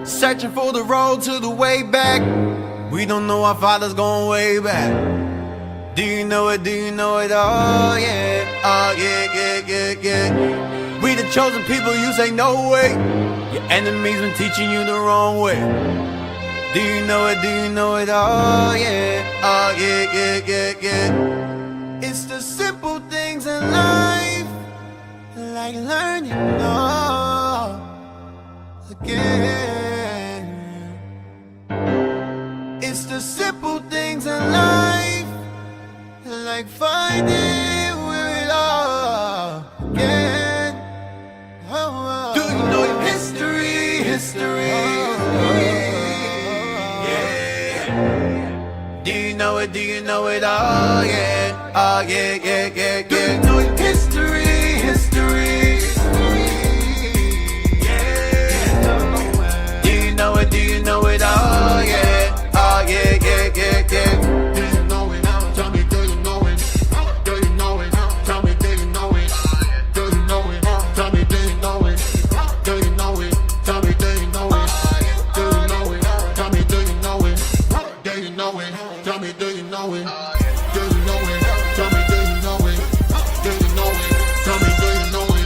Searching for the road to the way back. We don't know our father's going way back. Do you know it? Do you know it? Oh yeah, oh yeah, yeah, yeah, yeah. We the chosen people, you say no way. Your enemies been teaching you the wrong way. Do you know it? Do you know it? Oh yeah, oh yeah, yeah, yeah, yeah. It's the simple things in life, like learning all again. It's the simple things in life, like finding where it all began. Oh, do you know your history? History. Yeah. Do you know it? Do you know it? Oh yeah. Oh yeah, yeah, yeah, yeah. Do you know your history? History. Yeah. Do you know it? Do you know it? Oh yeah. Oh yeah, yeah, yeah, yeah. Do you know it? Tell me, do you know it? Do you know it? Tell me, do you know it? Do you know it? Tell me, do you know it? Do you know it? Tell me, do you know it? Do you know it? Tell me, do you know it? Do you know it? Tell me, do you know it? Do you know it? Tell me, do you know it? Do you know it? Tell me, do you know it?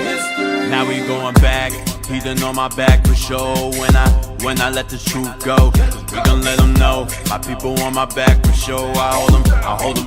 History. Now we going back. He done on my back for sure when I let the truth go. We gon' let them know. My people on my back for sure. I hold them.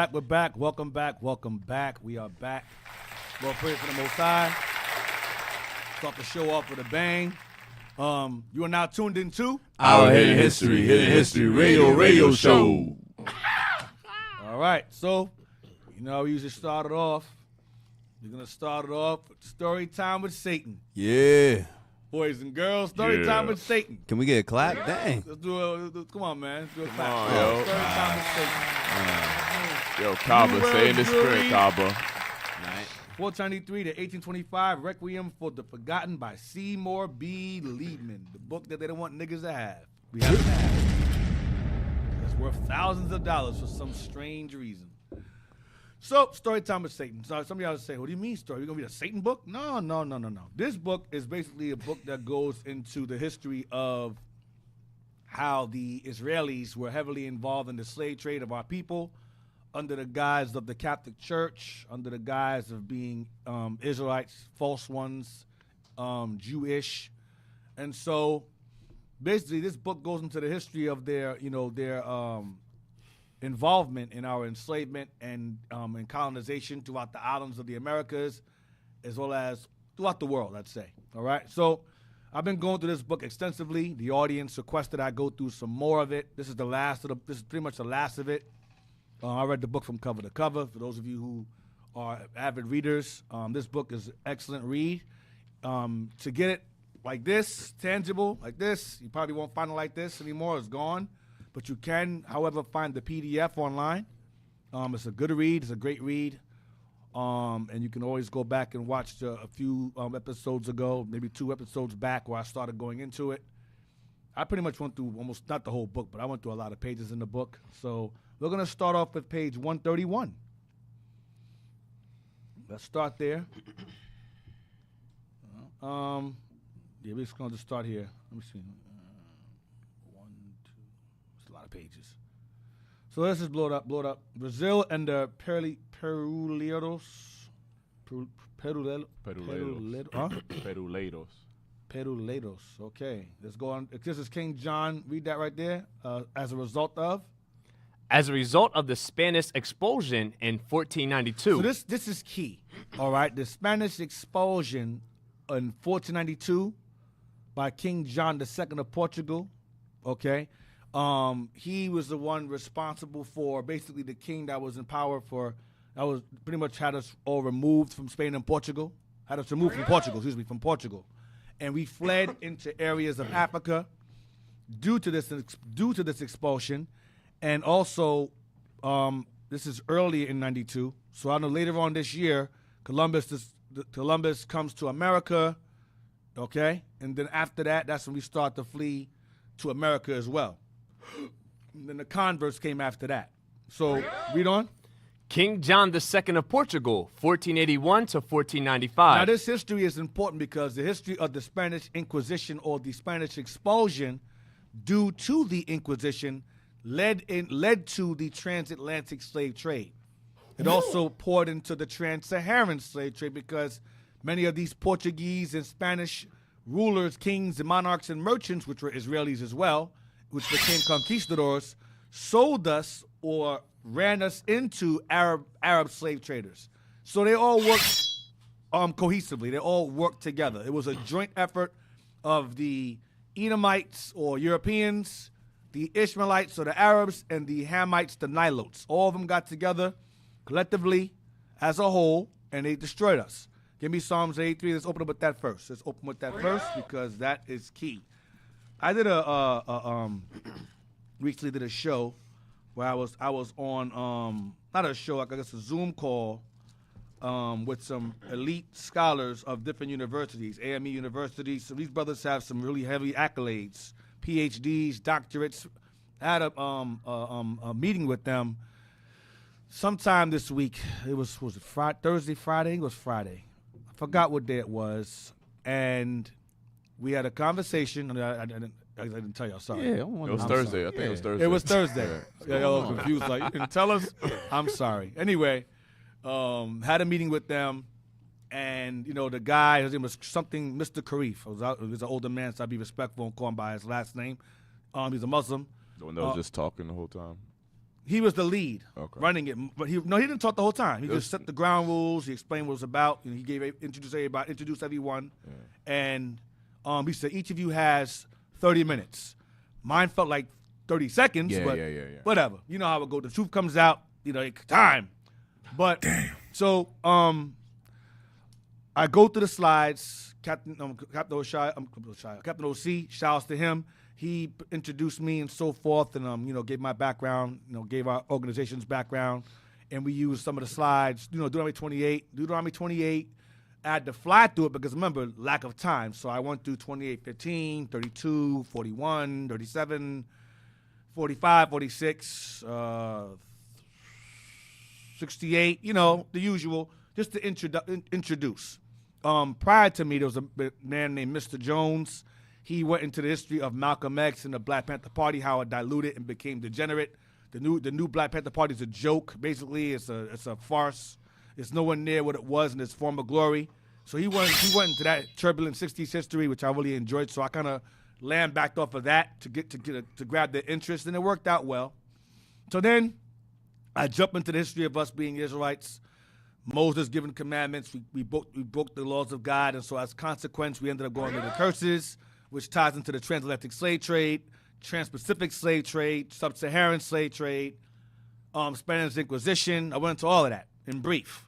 We're back. Welcome back. We are back. Lord, pray for the Most High. Start the show off with a bang. You are now tuned into Our Hidden History Radio Show. All right, so we usually start it off. We're gonna start it off with story time with Satan. Yeah. Boys and girls, story time with Satan. Can we get a clap? Dang. Let's do it. Come on, man. Let's do a clap. Come on, yo. Story time with Satan. Yo, Kaba, stay in the spirit, Kaba. 493 to 1825, Requiem for the Forgotten by Seymour B. Liebman. The book that they don't want niggas to have. We have to have. It's worth thousands of dollars for some strange reason. So, story time with Satan. So some of y'all say, what do you mean story? We're going to read a Satan book? No. This book is basically a book that goes into the history of how the Israelis were heavily involved in the slave trade of our people, under the guise of the Catholic Church, under the guise of being Israelites, false ones, Jewish. And so basically this book goes into the history of their involvement in our enslavement and in colonization throughout the islands of the Americas, as well as throughout the world, I'd say. All right. So I've been going through this book extensively. The audience requested I go through some more of it. This is pretty much the last of it. I read the book from cover to cover. For those of you who are avid readers, this book is an excellent read. To get it like this, tangible, like this, you probably won't find it like this anymore. It's gone. But you can, however, find the PDF online. It's a good read. It's a great read. And you can always go back and watch a few episodes ago, maybe 2 episodes back where I started going into it. I pretty much went through almost, not the whole book, but I went through a lot of pages in the book. So we're going to start off with page 131. Let's start there. Yeah, we're just going to start here. Let me see. 1, 2, it's a lot of pages. So let's just blow it up. Brazil and the Peruleros. Peruleros. Okay. Let's go on. This is King John. Read that right there. As a result of the Spanish expulsion in 1492. So this is key. All right. The Spanish expulsion in 1492 by King John II of Portugal. Okay. He was the one responsible for basically the king that was in power that was pretty much had us all removed from Spain and Portugal. Had us removed from Portugal. And we fled into areas of Africa due to this expulsion. And also, this is early in 92. So I know later on this year, Columbus comes to America, okay? And then after that, that's when we start to flee to America as well. And then the converts came after that. So, read on. King John II of Portugal, 1481 to 1495. Now, this history is important because the history of the Spanish Inquisition or the Spanish expulsion due to the Inquisition led to the transatlantic slave trade. It also poured into the trans-Saharan slave trade because many of these Portuguese and Spanish rulers, kings, and monarchs and merchants, which were Israelis as well, which became conquistadors, sold us or ran us into Arab slave traders. So they all worked cohesively. They all worked together. It was a joint effort of the Edomites or Europeans, the Ishmaelites or the Arabs, and the Hamites, the Nilotes. All of them got together collectively as a whole, and they destroyed us. Give me Psalms 83. Let's open up with that first. Because that is key. I did recently did a show where I was on not a show, I guess a Zoom call with some elite scholars of different universities, AME universities. So these brothers have some really heavy accolades, PhDs, doctorates. I had a meeting with them sometime this week. It was it Friday, Thursday, Friday? It was Friday. I forgot what day it was, and we had a conversation. I didn't tell y'all. Sorry. Yeah, It was Thursday. I think it was Thursday. It was Thursday. Yeah, y'all was confused. Like, you didn't tell us? I'm sorry. Anyway, had a meeting with them, and, the guy, his name was something, Mr. Karif. He was an older man, so I'd be respectful and call him by his last name. He's a Muslim. The one that was just talking the whole time. He was the lead, running it. But he didn't talk the whole time. He just set the ground rules. He explained what it was about. He introduced everyone. Yeah. And he said, each of you has 30 minutes. Mine felt like 30 seconds, but whatever. You know how it goes. The truth comes out, time. But so I go through the slides. Captain OC, shouts to him. He introduced me and so forth, and gave my background, gave our organization's background, and we used some of the slides. Deuteronomy 28. I had to fly through it because, remember, lack of time. So I went through 28, 15, 32, 41, 37, 45, 46, 68, the usual, just to introduce. Prior to me, there was a man named Mr. Jones. He went into the history of Malcolm X and the Black Panther Party, how it diluted and became degenerate. The new Black Panther Party is a joke. Basically, it's a farce. It's nowhere near what it was in its former glory. So he went into that turbulent 60s history, which I really enjoyed. So I kind of land backed off of that to grab their interest, and it worked out well. So then I jump into the history of us being Israelites. Moses giving commandments. We broke the laws of God, and so as a consequence, we ended up going to the curses, which ties into the transatlantic slave trade, trans-Pacific slave trade, sub-Saharan slave trade, Spanish Inquisition. I went into all of that in brief.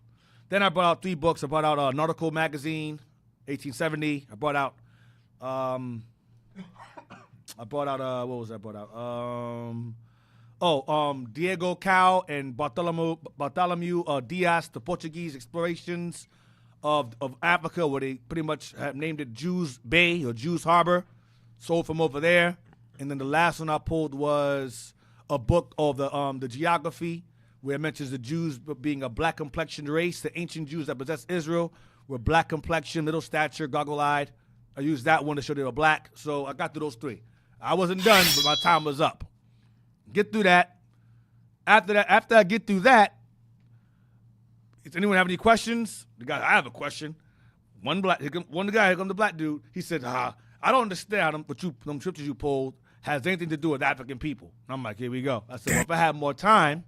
Then I brought out 3 books. I brought out Nautical Magazine, 1870. I brought out, what was that I brought out? Diego Cao and Bartholomew Diaz, the Portuguese explorations of Africa, where they pretty much have named it Jews Bay or Jews Harbor, sold from over there. And then the last one I pulled was a book of the geography, where it mentions the Jews being a black complexioned race. The ancient Jews that possessed Israel were black complexion, middle stature, goggle-eyed. I used that one to show they were black. So I got through those 3. I wasn't done, but my time was up. Get through that. After I get through that, Does anyone have any questions? The guy, I have a question. One guy, here comes the black dude. He said, I don't understand them scriptures you pulled has anything to do with African people. And I'm like, here we go. I said, well, if I had more time,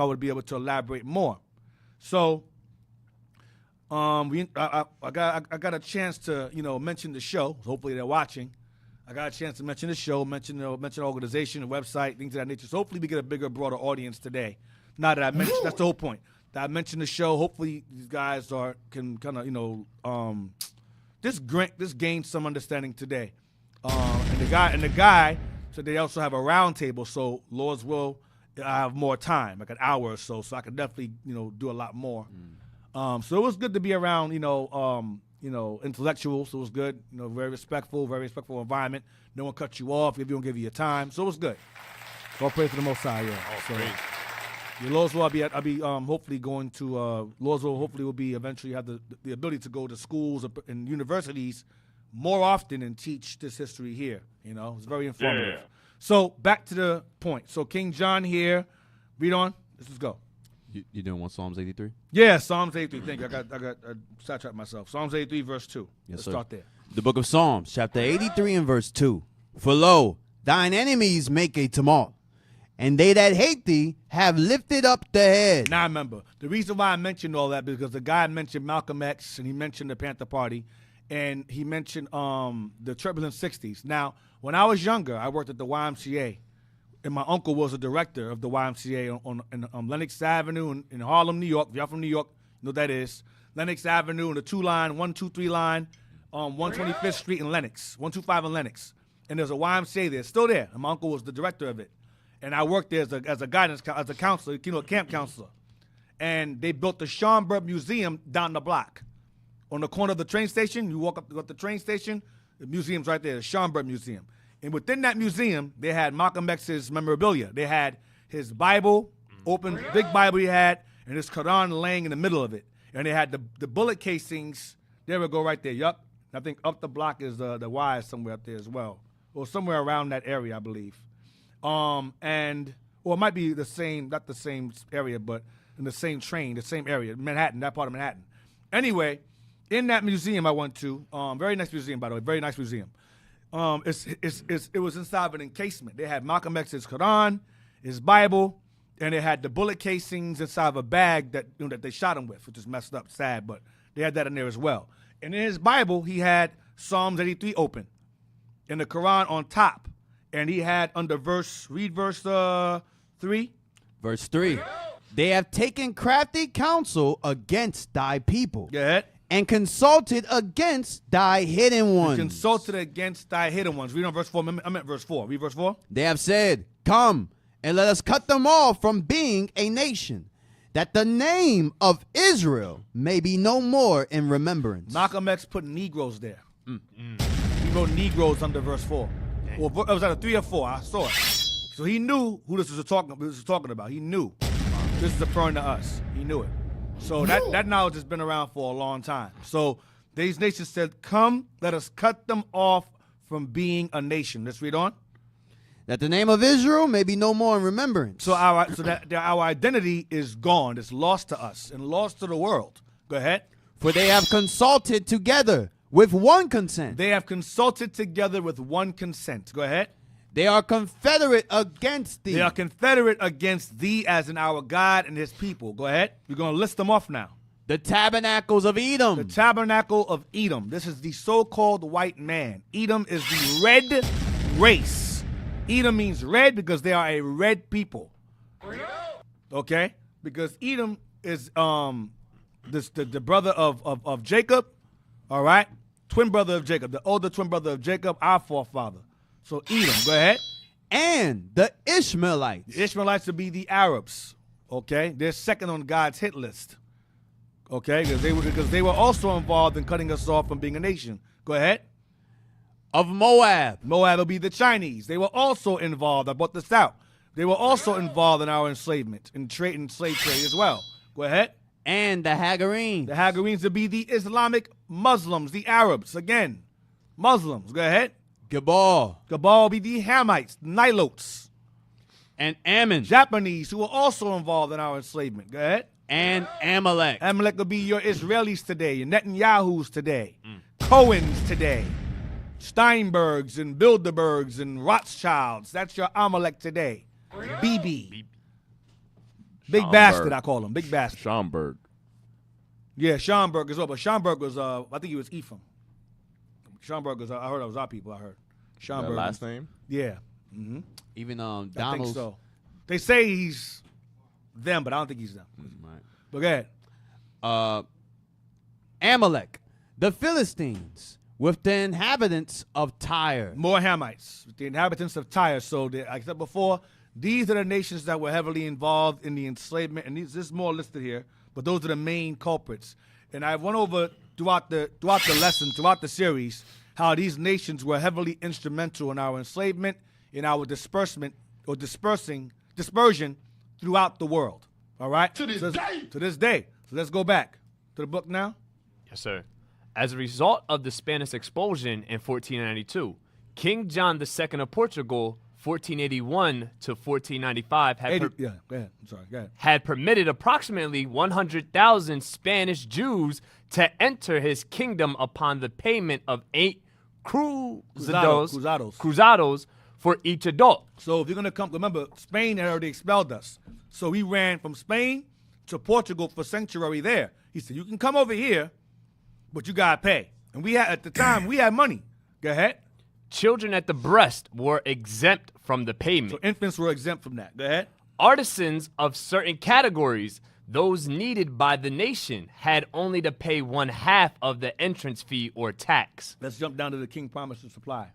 I would be able to elaborate more. So, I got a chance to, mention the show. Hopefully they're watching. I got a chance to mention the show, mention the organization, the website, things of that nature. So hopefully we get a bigger, broader audience today. Now that I mentioned, that's the whole point. That I mentioned the show. Hopefully these guys can kind of, just gain some understanding today. And the guy said they also have a round table. So Lord's will, I have more time, like an hour or so I could definitely, do a lot more. So it was good to be around, intellectuals. It was good, very respectful environment. No one cut you off if you don't give you your time. So it was good. All praise to the Most High. Yeah. So, Lord's will, I'll be hopefully going to Lord's will. Hopefully, will be eventually have the ability to go to schools and universities more often and teach this history here. It's very informative. Yeah. So back to the point. So King John here. Read on. Let's go. You doing one Psalms 83? Yeah, Psalms 83. Thank you. I got sidetracked myself. Psalms 83, verse 2. Let's start there. The book of Psalms, chapter 83 and verse 2. For lo, thine enemies make a tumult, and they that hate thee have lifted up the head. Now remember, the reason why I mentioned all that because the guy mentioned Malcolm X and he mentioned the Panther Party and he mentioned the turbulent 60s. Now, when I was younger, I worked at the YMCA. And my uncle was a director of the YMCA on Lenox Avenue in Harlem, New York. If y'all from New York, you know what that is. Lenox Avenue and the 123 line, 125th Street in Lenox, 125 in Lenox. And there's a YMCA there, still there. And my uncle was the director of it. And I worked there as a guidance, as a counselor, camp counselor. And they built the Schomburg Museum down the block. On the corner of the train station, you walk up to the train station, the museum's right there, the Schomburg Museum. And within that museum, they had Malcolm X's memorabilia. They had his Bible, open, big Bible he had, and his Quran laying in the middle of it. And they had the bullet casings. There we go right there. Yup. I think up the block is the Y somewhere up there as well. Or somewhere around that area, I believe. It might be the same, not the same area, but in the same train, the same area, Manhattan, that part of Manhattan. Anyway, in that museum I went to, very nice museum, by the way, very nice museum. It was inside of an encasement. They had Malcolm X's Quran, his Bible, and they had the bullet casings inside of a bag that they shot him with, which is messed up, sad, but they had that in there as well. And in his Bible, he had Psalms 83 open, and the Quran on top, and he had under verse 3. Verse 3. They have taken crafty counsel against thy people. Go ahead. And consulted against thy hidden ones. Consulted against thy hidden ones. Read on verse 4. I meant verse 4. Read verse 4. They have said, come, and let us cut them off from being a nation, that the name of Israel may be no more in remembrance. Malcolm X put Negroes there. He wrote Negroes under verse 4. Well, it was either 3 or 4. I saw it. So he knew who this was talking about. He knew. This is referring to us. He knew it. So that knowledge has been around for a long time. So these nations said, come, let us cut them off from being a nation. Let's read on. That the name of Israel may be no more in remembrance. So our identity is gone. It's lost to us and lost to the world. Go ahead. For they have consulted together with one consent. They have consulted together with one consent. Go ahead. They are confederate against thee. They are confederate against thee as in our God and his people. Go ahead. We're going to list them off now. The tabernacles of Edom. The tabernacle of Edom. This is the so-called white man. Edom is the red race. Edom means red because they are a red people. Okay? Because Edom is the brother of Jacob. All right? Twin brother of Jacob. The older twin brother of Jacob, our forefather. So Edom, go ahead. And the Ishmaelites. The Ishmaelites would be the Arabs. Okay? They're second on God's hit list. Okay? Because they were also involved in cutting us off from being a nation. Go ahead. Of Moab. Moab will be the Chinese. They were also involved. I brought this out. They were also involved in our enslavement and slave trade as well. Go ahead. And the Hagarenes. The Hagarenes will be the Islamic Muslims, the Arabs. Again, Muslims. Go ahead. Gabal. Gabal will be the Hamites, the Nilotes. And Ammon. Japanese, who were also involved in our enslavement. Go ahead. and Amalek. Amalek will be your Israelis today, your Netanyahus today, Cohens today, Steinbergs and Bilderbergs and Rothschilds. That's your Amalek today. BB. Big bastard, I call him. Big bastard. Schomburg. Yeah, Schomburg is up, but Schomburg was, I think he was Ephraim. Schomburg was, I heard that was our people, I heard. That Schomburg. last name? Yeah. Even I think Donald. so. They say he's them, but I don't think he's them. Right. But go ahead. Amalek, the Philistines, with the inhabitants of Tyre. More Hamites, the inhabitants of Tyre. So, like I said before, these are the nations that were heavily involved in the enslavement, and this is more listed here, but those are the main culprits. And I went over throughout the lesson, throughout the series, how these nations were heavily instrumental in our enslavement, in our dispersion throughout the world. All right? To this day. So let's go back to the book now. Yes, sir. As a result of the Spanish expulsion in 1492, King John II of Portugal, 1481 to 1495, Go ahead. I'm sorry. Go ahead. had permitted approximately 100,000 Spanish Jews to enter his kingdom upon the payment of 8 cruzados for each adult. So if you're going to come, remember, Spain had already expelled us. So we ran from Spain to Portugal for sanctuary there. He said, you can come over here, but you got to pay. And we had, at the time, we had money. Go ahead. Children at the breast were exempt from the payment. So infants were exempt from that. Go ahead. Artisans of certain categories, those needed by the nation, had only to pay 1/2 of the entrance fee or tax. Let's jump down to the king promised to supply.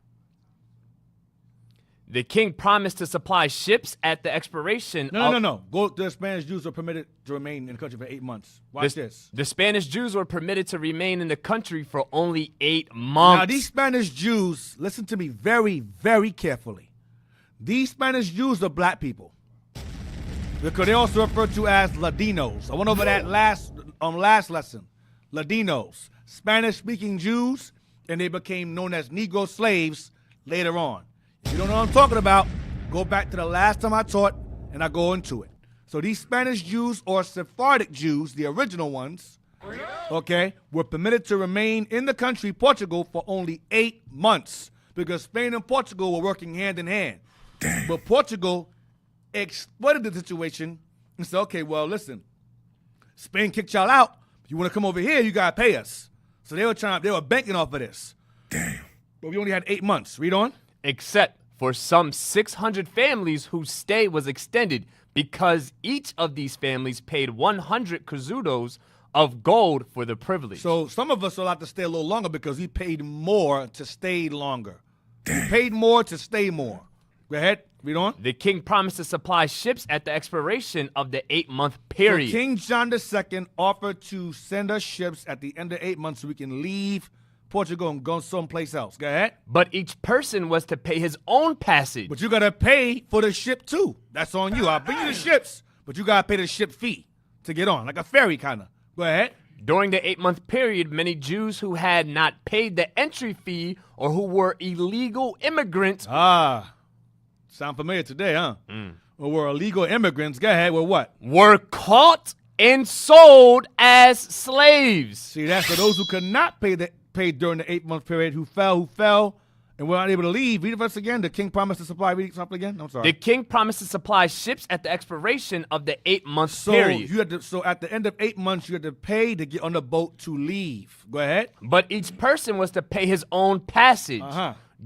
The king promised to supply ships at the expiration No. The Spanish Jews were permitted to remain in the country for 8 months. Watch this. The Spanish Jews were permitted to remain in the country for only 8 months. Now, these Spanish Jews, listen to me very, very carefully. These Spanish Jews are black people. Because they're also referred to as Ladinos. I went over that last lesson. Ladinos, Spanish-speaking Jews, and they became known as Negro slaves later on. If you don't know what I'm talking about, go back to the last time I taught, and I go into it. So these Spanish Jews or Sephardic Jews, the original ones, okay, were permitted to remain in the country, Portugal, for only 8 months because Spain and Portugal were working hand in hand. But Portugal exploited the situation and said, okay, well, listen, Spain kicked y'all out. If you want to come over here, you got to pay us. So they were banking off of this. Damn. But we only had 8 months. Read on. Except for some 600 families whose stay was extended because each of these families paid 100 cruzados of gold for the privilege. So some of us are allowed to stay a little longer because we paid more to stay longer. We paid more to stay more. Go ahead. Read on. The king promised to supply ships at the expiration of the 8-month period. So King John II offered to send us ships at the end of 8 months so we can leave Portugal and go someplace else. Go ahead. But each person was to pay his own passage. But you got to pay for the ship too. That's on you. I'll bring you the ships, but you got to pay the ship fee to get on, like a ferry kind of. Go ahead. During the 8-month period, many Jews who had not paid the entry fee or who were illegal immigrants. Sound familiar today, huh? Or were illegal immigrants. Go ahead. Well, what? Were caught and sold as slaves. See, that's for those who could not pay during the 8-month period, who fell, and were not able to leave. Read it us again. The king promised to supply. Read something again. I'm sorry. The king promised to supply ships at the expiration of the 8-month period. So at the end of 8 months, you had to pay to get on the boat to leave. Go ahead. But each person was to pay his own passage.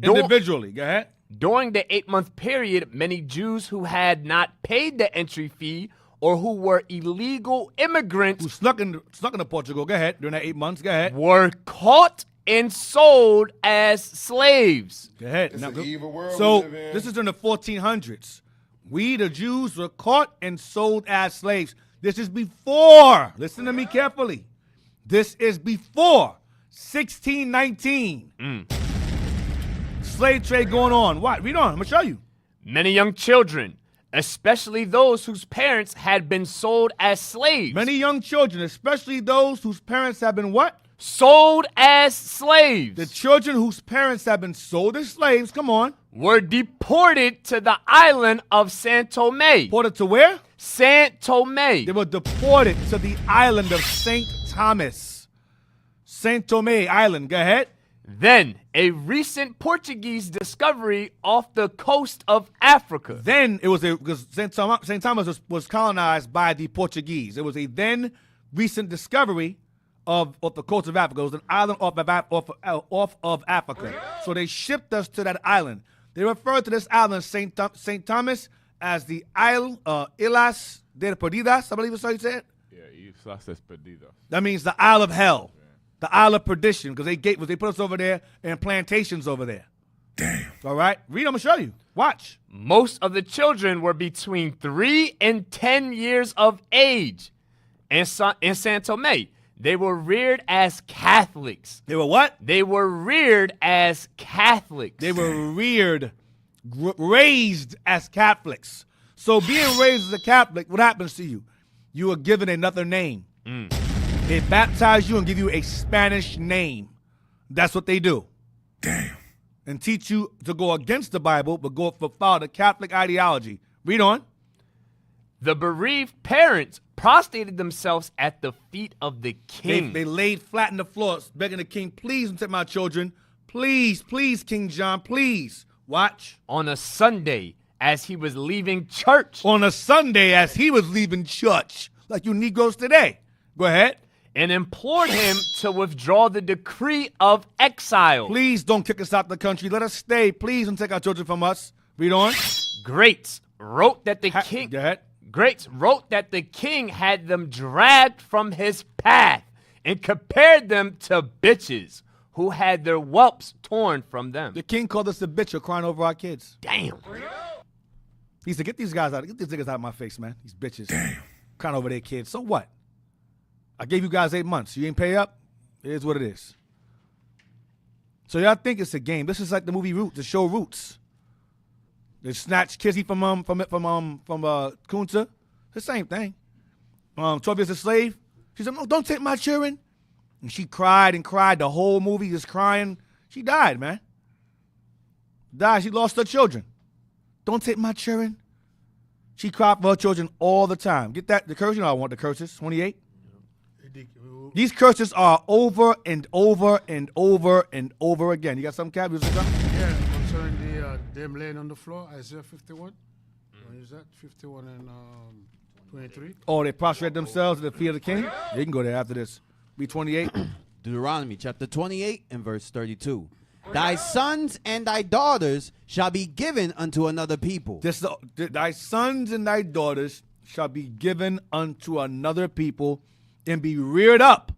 Individually. Go ahead. During the 8-month period, many Jews who had not paid the entry fee or who were illegal immigrants who snuck into Portugal. Go ahead. During that 8 months. Go ahead. Were caught and sold as slaves. Go ahead. It's an evil world So we live in. this is in the 1400s. We, the Jews, were caught and sold as slaves. This is before. Listen to me carefully. This is before 1619. Slave trade going on. What? Read on. I'm going to show you. Many young children, especially those whose parents had been sold as slaves. Many young children, especially those whose parents have been what? Sold as slaves. The children whose parents have been sold as slaves, come on, were deported to the island of San Tomé. Deported to where? San Tomé. They were deported to the island of St. Thomas. St. Tomé Island. Go ahead. Then, a recent Portuguese discovery off the coast of Africa. Then it was because St. Thomas was colonized by the Portuguese. It was a then recent discovery of the coast of Africa. It was an island off of Africa. So they shipped us to that island. They referred to this island, St. Thomas, as the Islas de Perdidas, I believe is how you said. Yeah, Islas Perdidas. That means the Isle of Hell, the Isle of Perdition, because they put us over there and plantations over there. Damn. All right, read. I'm gonna show you. Watch. Most of the children were between 3 and 10 years of age. In San Tomé, they were reared as Catholics. They were what? They were reared as Catholics. They were raised as Catholics. So being raised as a Catholic, what happens to you? You are given another name. They baptize you and give you a Spanish name. That's what they do. Damn. And teach you to go against the Bible, but follow the Catholic ideology. Read on. The bereaved parents prostrated themselves at the feet of the king. They laid flat in the floor, begging the king, please don't take my children. Please, please, King John, please. Watch. On a Sunday as he was leaving church. On a Sunday as he was leaving church, like you Negroes today. Go ahead. And implored him to withdraw the decree of exile. Please don't kick us out the country. Let us stay. Please don't take our children from us. Read on. Greats wrote that the king. Go ahead. Greats wrote that the king had them dragged from his path and compared them to bitches who had their whelps torn from them. The king called us a bitch for crying over our kids. Damn. He said, get these niggas out of my face, man. These bitches. Damn. Crying over their kids. So what? I gave you guys 8 months. You ain't pay up? It is what it is. So y'all think it's a game. This is like the movie Roots, the show Roots. They snatched Kizzy from Kunta. The same thing. 12 Years a Slave. She said, no, don't take my children. And she cried and cried the whole movie, just crying. She died, man. Died. She lost her children. Don't take my children. She cried for her children all the time. Get that? The curse? You know I want the curses. 28. These curses are over and over and over and over again. You got some Cap? Yeah, concerning them laying on the floor, Isaiah 51. What is that? 51 and 23. Oh, they prostrate themselves at the feet of the king? You can go there after this. Be 28. Deuteronomy chapter 28 and verse 32. Thy sons and thy daughters shall be given unto another people. Thy sons and thy daughters shall be given unto another people and be reared up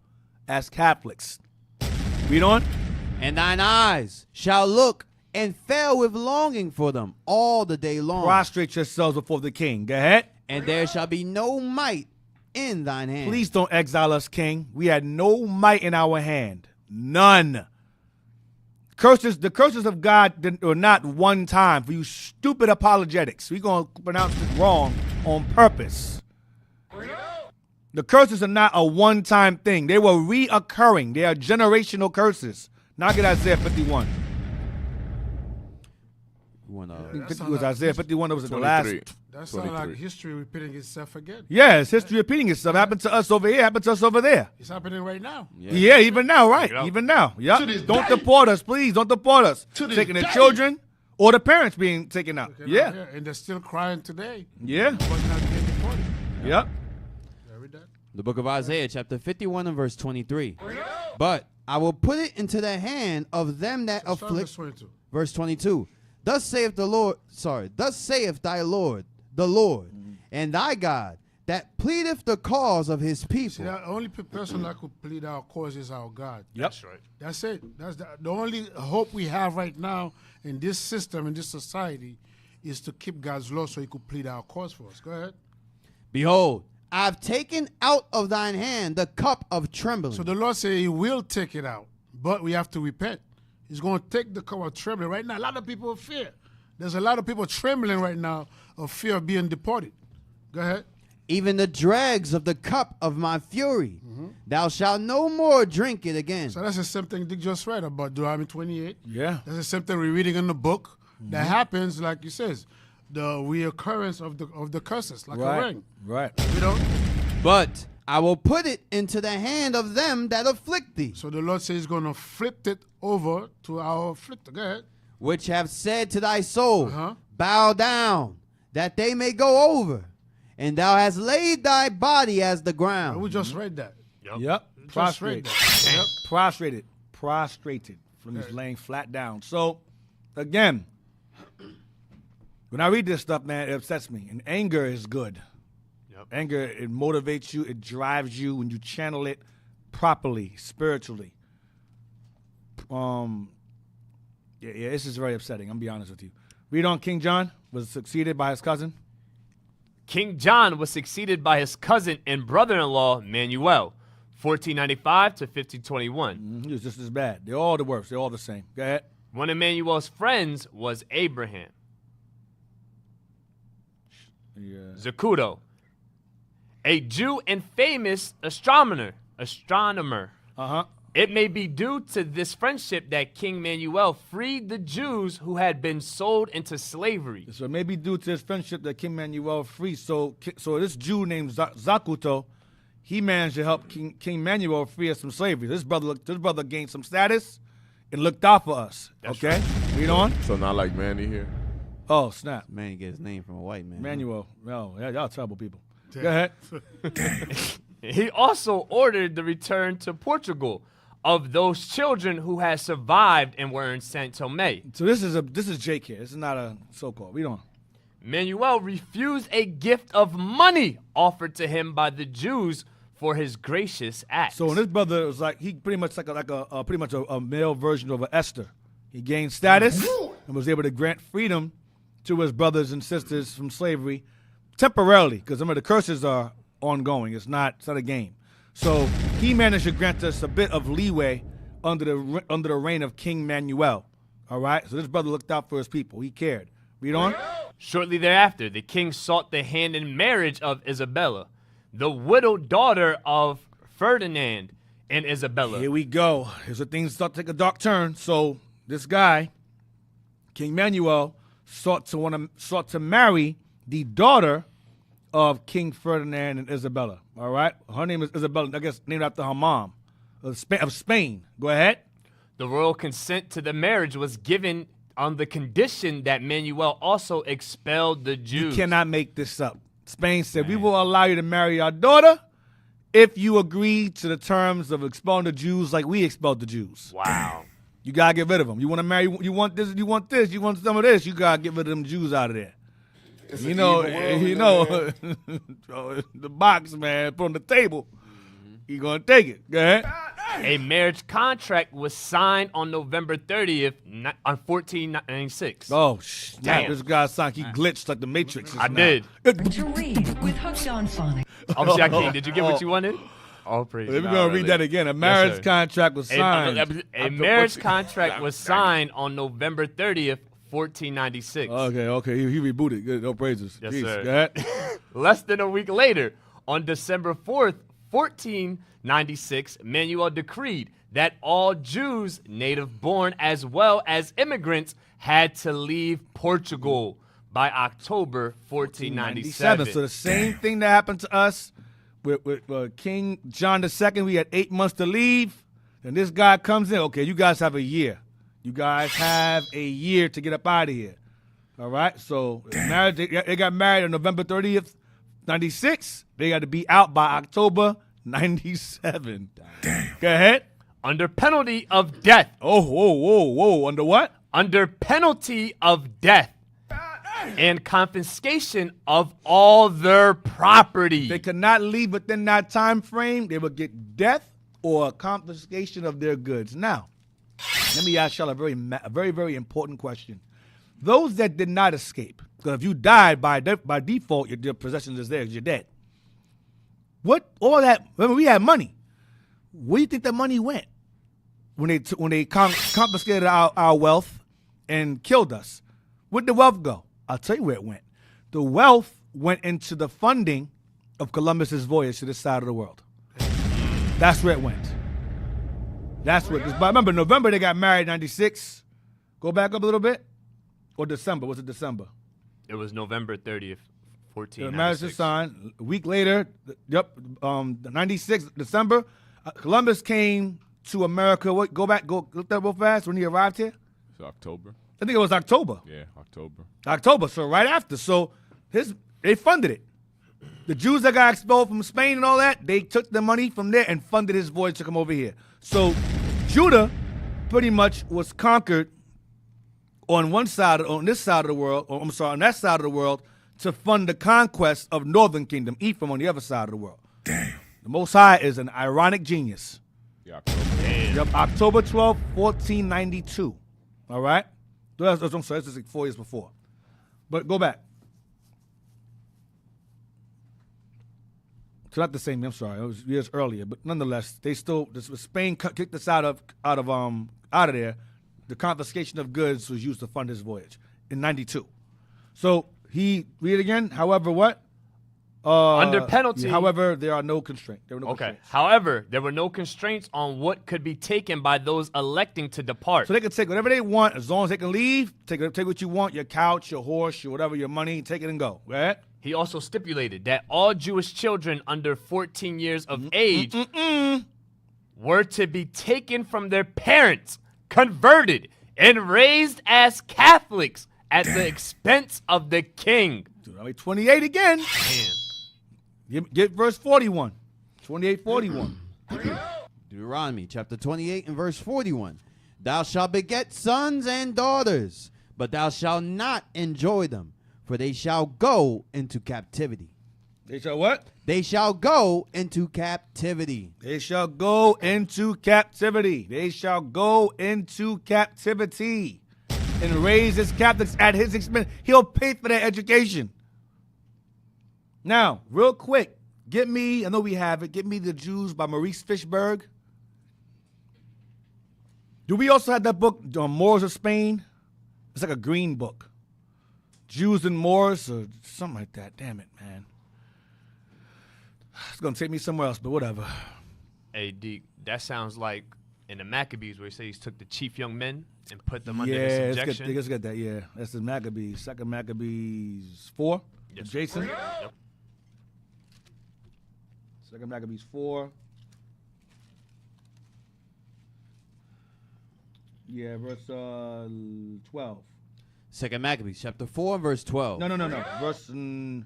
as Catholics. Read on. And thine eyes shall look and fail with longing for them all the day long. Prostrate yourselves before the king. Go ahead. And there shall be no might in thine hand. Please don't exile us, king. We had no might in our hand. None. The curses of God are not one time for you stupid apologetics. We're going to pronounce it wrong on purpose. The curses are not a one-time thing. They were reoccurring. They are generational curses. Now get Isaiah 51. It was Isaiah 51. That was the last. That sounds like history repeating itself again. Yeah, it's history repeating itself. Happened to us over here. Happened to us over there. It's happening right now. Yeah, even now, right? Even now. Yep. Don't deport us, please. Don't deport us. Taking the children or the parents being taken out. Yeah. And they're still crying today. Yeah. But not getting deported. Yep. The book of Isaiah, chapter 51 and verse 23. But I will put it into the hand of them that afflict. Verse 22. Thus saith the Lord, thus saith thy Lord, the Lord, and thy God, that pleadeth the cause of his people. See, the only person that could plead our cause is our God. Yep. That's right. That's it. That's the only hope we have right now in this system, in this society, is to keep God's law so he could plead our cause for us. Go ahead. Behold, I've taken out of thine hand the cup of trembling. So the Lord said he will take it out, but we have to repent. He's going to take the cup of trembling. Right now, a lot of people have fear. There's a lot of people trembling right now of fear of being deported. Go ahead. Even the dregs of the cup of my fury. Thou shalt no more drink it again. So that's the same thing Dick just read about Deuteronomy 28. Yeah. That's the same thing we're reading in the book. that happens, like he says, the reoccurrence of the curses, like a ring. Right. You know? But I will put it into the hand of them that afflict thee, So the Lord says he's going to flip it over to our afflictor. Go ahead. which have said to thy soul, Uh-huh. bow down, that they may go over. And thou hast laid thy body as the ground. We just read that. Yep. Just read Prostrate. that. Yep. Prostrated. From he's laying flat down. So, again, when I read this stuff, man, it upsets me. And anger is good. Yep. Anger, it motivates you, it drives you when you channel it properly, spiritually. Yeah, this is very upsetting. I'm gonna be honest with you. Read on. King John was succeeded by his cousin. King John was succeeded by his cousin and brother-in-law, Manuel, 1495 to 1521. He was just as bad. They're all the worst. They're all the same. Go ahead. One of Manuel's friends was Abraham. Yeah. Zacuto, a Jew and famous astronomer. Uh-huh. It may be due to this friendship that King Manuel freed the Jews who had been sold into slavery. So maybe due to his friendship that King Manuel freed. So this Jew named Zacuto, he managed to help King Manuel free us from slavery. This brother gained some status and looked out for us. That's okay? Read on. So not like Manny here. Oh, snap. Man, he get his name from a white man. Manuel. No, y'all terrible people. Go ahead. He also ordered the return to Portugal of those children who had survived and were in Saint Tomé. So this is Jake here. This is not a so-called. Read on. Manuel refused a gift of money offered to him by the Jews for his gracious acts. So when this brother was like, he pretty much like a male version of an Esther. He gained status and was able to grant freedom to his brothers and sisters from slavery temporarily, because some of the curses are ongoing. It's not a game. So he managed to grant us a bit of leeway under the reign of King Manuel. All right. So this brother looked out for his people. He cared. Read on. Shortly thereafter, the king sought the hand in marriage of Isabella, the widowed daughter of Ferdinand and Isabella. Here we go. Here's where things start to take a dark turn. So this guy, King Manuel, sought to marry the daughter of King Ferdinand and Isabella. All right? Her name is Isabella, I guess named after her mom of Spain. Go ahead. The royal consent to the marriage was given on the condition that Manuel also expelled the Jews. You cannot make this up. Spain said, we will allow you to marry our daughter if you agree to the terms of expelling the Jews like we expelled the Jews. Wow. You got to get rid of them. You want to marry, you want this, you want this, you want some of this, you got to get rid of them Jews out of there. You know, the box, man, put on the table. You going to take it. Go ahead. A marriage contract was signed on November 30th, on 1496. Oh, snap. Damn. This guy sounded like he glitched like the Matrix. I did. To read with Hooked on Phonics. Obviously, I can't. Did you get what you wanted? All praise. We're going to read that again. A marriage contract was signed. A marriage contract was signed on November 30th, 1496. Okay. He rebooted. Good. No praises. Yes, Jeez. sir. Go ahead. Less than a week later, on December 4th, 1496, Manuel decreed that all Jews, native-born as well as immigrants, had to leave Portugal by October 1497. So the same thing that happened to us with King John II. We had 8 months to leave. And this guy comes in. Okay, you guys have a year. You guys have a year to get up out of here. All right? So they got married on November 30th, 96. They got to be out by October 97. Go ahead. Under penalty of death. Whoa. Under what? Under penalty of death and confiscation of all their property. They could not leave within that time frame. They would get death or confiscation of their goods. Now, let me ask y'all a very, very important question. Those that did not escape, because if you died by default, your possessions is there because you're dead. What all that? Remember, we had money. Where do you think the money went when they confiscated our wealth and killed us? Where'd the wealth go? I'll tell you where it went. The wealth went into the funding of Columbus's voyage to this side of the world. That's where it went. That's what. But remember, November they got married in 96. Go back up a little bit. Or December? Was it December? It was November 30th, The 1496. marriage is signed. A week later, 96 December, Columbus came to America. What? Go look that real fast. When he arrived here, It's October. I think it was October. Yeah, October. October. So right after. So they funded it. The Jews that got expelled from Spain and all that, they took the money from there and funded his voyage to come over here. So Judah pretty much was conquered on one side, on this side of the world, or I'm sorry, on that side of the world, to fund the conquest of Northern Kingdom, Ephraim on the other side of the world. Damn. The Most High is an ironic genius. Yeah, October. Yep, October 12th, 1492. All right? I'm sorry, this is like 4 years before. But go back. It's not the same. I'm sorry, it was years earlier, but nonetheless, Spain kicked us out of there. The confiscation of goods was used to fund his voyage in '92. So read it again. However, what? Under penalty. However, there are no constraints. There were no Okay. constraints. However, there were no constraints on what could be taken by those electing to depart. So they can take whatever they want as long as they can leave. Take what you want, your couch, your horse, your whatever, your money, take it and go. Right? He also stipulated that all Jewish children under 14 years of age were to be taken from their parents, converted, and raised as Catholics at the expense of the king. Deuteronomy 28 again. Damn. Get verse 41. 28:41. Deuteronomy chapter 28 and verse 41. Thou shalt beget sons and daughters, but thou shalt not enjoy them, for they shall go into captivity. They shall what? They shall go into captivity. They shall go into captivity. They shall go into captivity and raise his captives at his expense. He'll pay for their education. Now, real quick, I know we have it, get me The Jews by Maurice Fishberg. Do we also have that book, Moors of Spain? It's like a green book. Jews and Moors or something like that. Damn it, man. It's going to take me somewhere else, but whatever. Hey, Deke, that sounds like in the Maccabees where he says he took the chief young men and put them under his subjection. Let's get that, yeah. That's the Maccabees. Second Maccabees 4. Yes. Jason. Yep. Second Maccabees 4. Yeah, verse 12. Second Maccabees chapter 4 and verse 12. No. Verse 9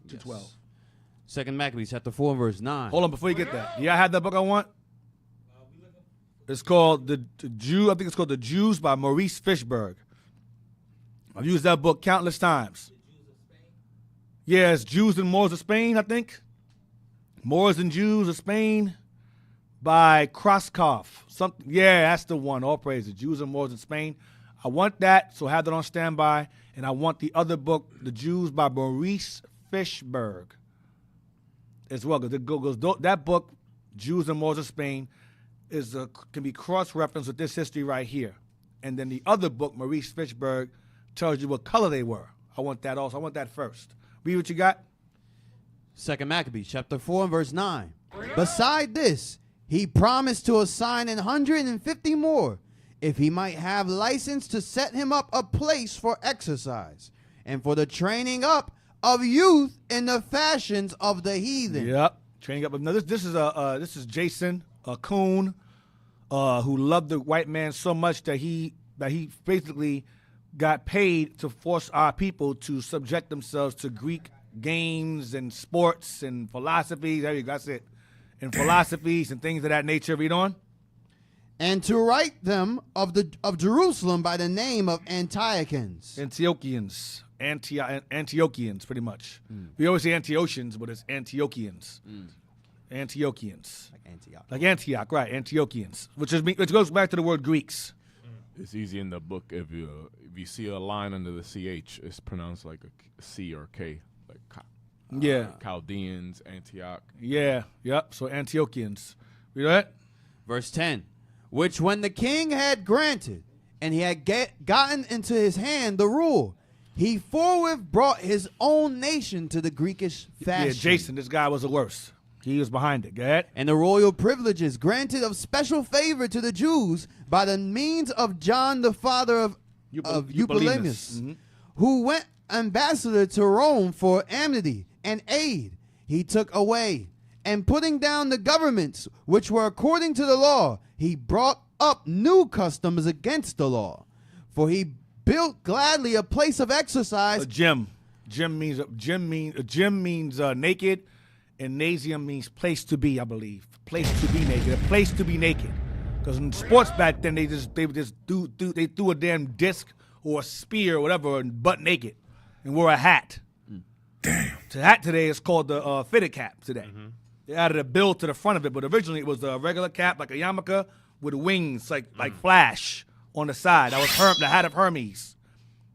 to Yes. 12. Second Maccabees chapter 4 and verse 9. Hold on, before you get that. Yeah, I have that book I want. It's called The Jew. I think it's called The Jews by Maurice Fishberg. I've used that book countless times. Yeah, it's Jews and Moors of Spain, I think. Moors and Jews of Spain by Kraskov. Yeah, that's the one. All praise. The Jews and Moors of Spain. I want that, so have that on standby. And I want the other book, The Jews by Maurice Fishberg, as well. Because that book, Jews and Moors of Spain, can be cross-referenced with this history right here. And then the other book, Maurice Fishberg, tells you what color they were. I want that also. I want that first. Read what you got. Second Maccabees chapter 4 and verse 9. Beside this, he promised to assign 150 more, if he might have license to set him up a place for exercise, and for the training up of youth in the fashions of the heathen. Yep. Training up. Now this is Jason, a coon, who loved the white man so much that he basically got paid to force our people to subject themselves to Greek games and sports and philosophies. There you go. That's it. And philosophies and things of that nature. Read on. And to write them of Jerusalem by the name of Antiochians. Antiochians, pretty much. We always say Antiochians, but it's Antiochians. Antiochians. Like Antioch, right? Antiochians, which goes back to the word Greeks. It's easy in the book if you see a line under the CH, it's pronounced like a C or K, like Chaldeans, Antioch. Yeah, yep. So Antiochians. Read that. Verse 10. Which when the king had granted, and he had gotten into his hand the rule, he forthwith brought his own nation to the Greekish fashion. Yeah, Jason, this guy was the worst. He was behind it. Go ahead. And the royal privileges granted of special favor to the Jews by the means of John, the father of of Eupolemus, who went ambassador to Rome for amity and aid. He took away, and putting down the governments which were according to the law, he brought up new customs against the law. For he built gladly a place of exercise. A gym. Gym means naked, and nasium means place to be, I believe. Place to be naked. A place to be naked. Because in sports back then, they threw a damn disc or a spear or whatever and butt naked and wore a hat. Damn. The hat today is called the fitted cap today. They added a bill to the front of it, but originally it was a regular cap like a yarmulke with wings like Flash on the side. That was the hat of Hermes.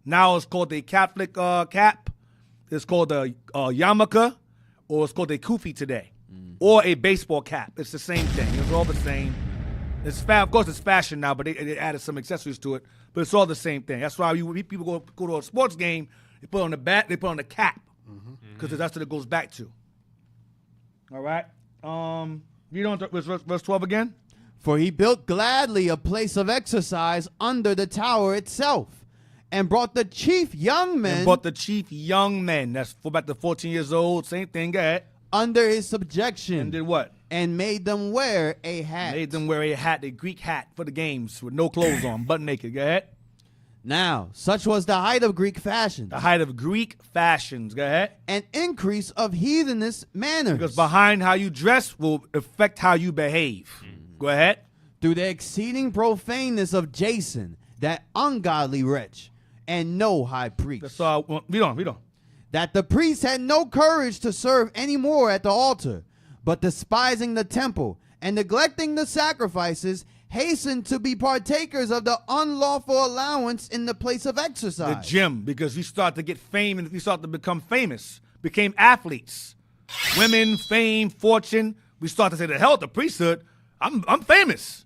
Now it's called the Catholic cap. It's called the yarmulke, or it's called a kufi today, or a baseball cap. It's the same thing. It's all the same. Of course, it's fashion now, but they added some accessories to it. But it's all the same thing. That's why people go to a sports game. They put on the bat. They put on the cap because that's what it goes back to. All right. Read on to verse 12 again. For he built gladly a place of exercise under the tower itself, and brought the chief young men. That's for back to 14 years old. Same thing. Go ahead. Under his subjection. And did what? And made them wear a hat. The Greek hat for the games with no clothes on, butt naked. Go ahead. Now, such was the height of Greek fashions. The height of Greek fashions. Go ahead. An increase of heathenish manners. Because behind how you dress will affect how you behave. Go ahead. Through the exceeding profaneness of Jason, that ungodly wretch, and no high priest. That's all. Read on. That the priest had no courage to serve any more at the altar, but despising the temple and neglecting the sacrifices, hastened to be partakers of the unlawful allowance in the place of exercise. The gym, because we start to get fame and we start to become famous, became athletes. Women, fame, fortune. We start to say, the hell with the priesthood. I'm famous.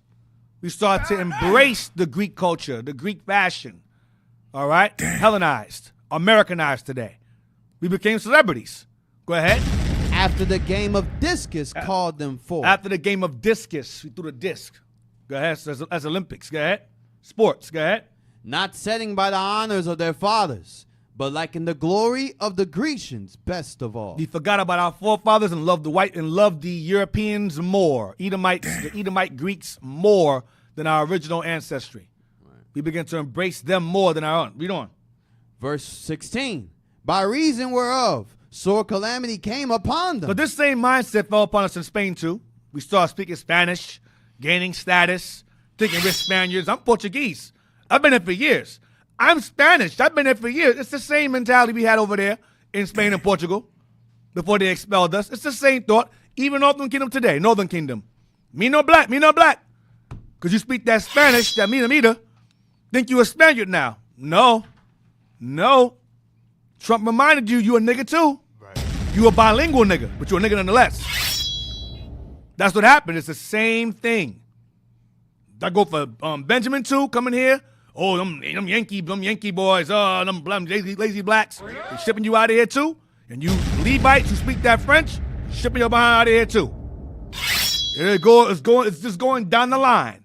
We start to embrace the Greek culture, the Greek fashion. All right? Hellenized, Americanized today. We became celebrities. Go ahead. After the game of discus called them forth. After the game of discus, we threw the disc. Go ahead. As Olympics. Go ahead. Sports. Go ahead. Not setting by the honors of their fathers, but like in the glory of the Grecians, best of all. We forgot about our forefathers and loved the Europeans more. The Edomite Greeks more than our original ancestry. Right. We began to embrace them more than our own. Read on. Verse 16. By reason whereof sore calamity came upon them. But this same mindset fell upon us in Spain too. We started speaking Spanish, gaining status, thinking we're Spaniards. I'm Portuguese. I've been here for years. I'm Spanish. I've been here for years. It's the same mentality we had over there in Spain and Portugal before they expelled us. It's the same thought. Even Northern Kingdom today, Northern Kingdom. Me no black. Because you speak that Spanish, that mira, think you a Spaniard now. No. Trump reminded you a nigga too. Right. You a bilingual nigga, but you a nigga nonetheless. That's what happened. It's the same thing. I go for Benjamin too, coming here. Oh, them Yankee boys, them lazy blacks. They shipping you out of here too. And you Levites who speak that French, shipping your behind out of here too. It's just going down the line.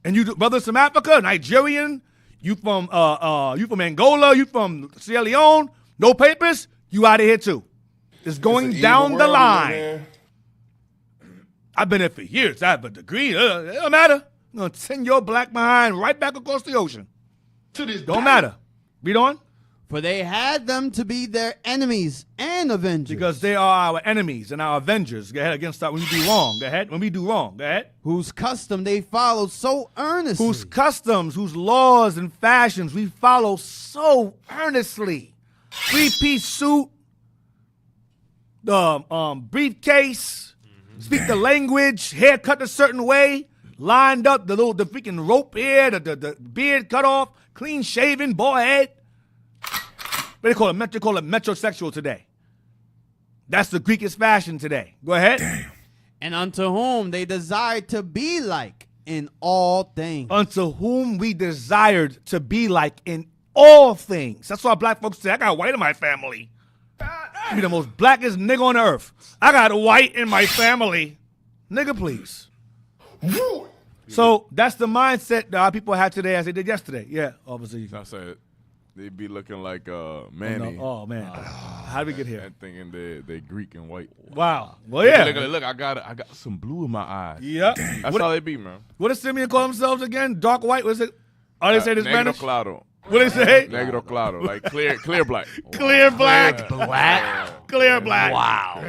And you brothers from Africa, Nigerian, you from Angola, you from Sierra Leone, no papers, you out of here too. It's going down the line. I've been here for years. I have a degree. It don't matter. I'm going to send your black behind right back across the ocean. Don't matter. Read on. For they had them to be their enemies and avengers. Because they are our enemies and our avengers. Go ahead, against that when we do wrong. Go ahead. When we do wrong. Go ahead. Whose custom they follow so earnestly. Whose customs, whose laws and fashions we follow so earnestly. Three-piece suit, the briefcase, speak the language, hair cut a certain way, lined up, the freaking rope here, the beard cut off, clean shaven, bald head. What they call it? They call it metrosexual today. That's the Greekest fashion today. Go ahead. Damn. And unto whom they desired to be like in all things. Unto whom we desired to be like in all things. That's why black folks say, I got white in my family. I'm the most blackest nigga on earth. I got white in my family. Nigga, please. So that's the mindset that our people have today as they did yesterday. Yeah, obviously. I said they be looking like Manny. Oh man, how did we get here? And thinking they Greek and white. Wow. Well, yeah. Look, I got some blue in my eyes. Yep. That's how they be, man. What does Simeon call themselves again? Dark white? What is it? Oh, they say it in Negro Spanish? claro. What they say? Negro claro. Like clear black. Clear black. Black? Clear black. Wow.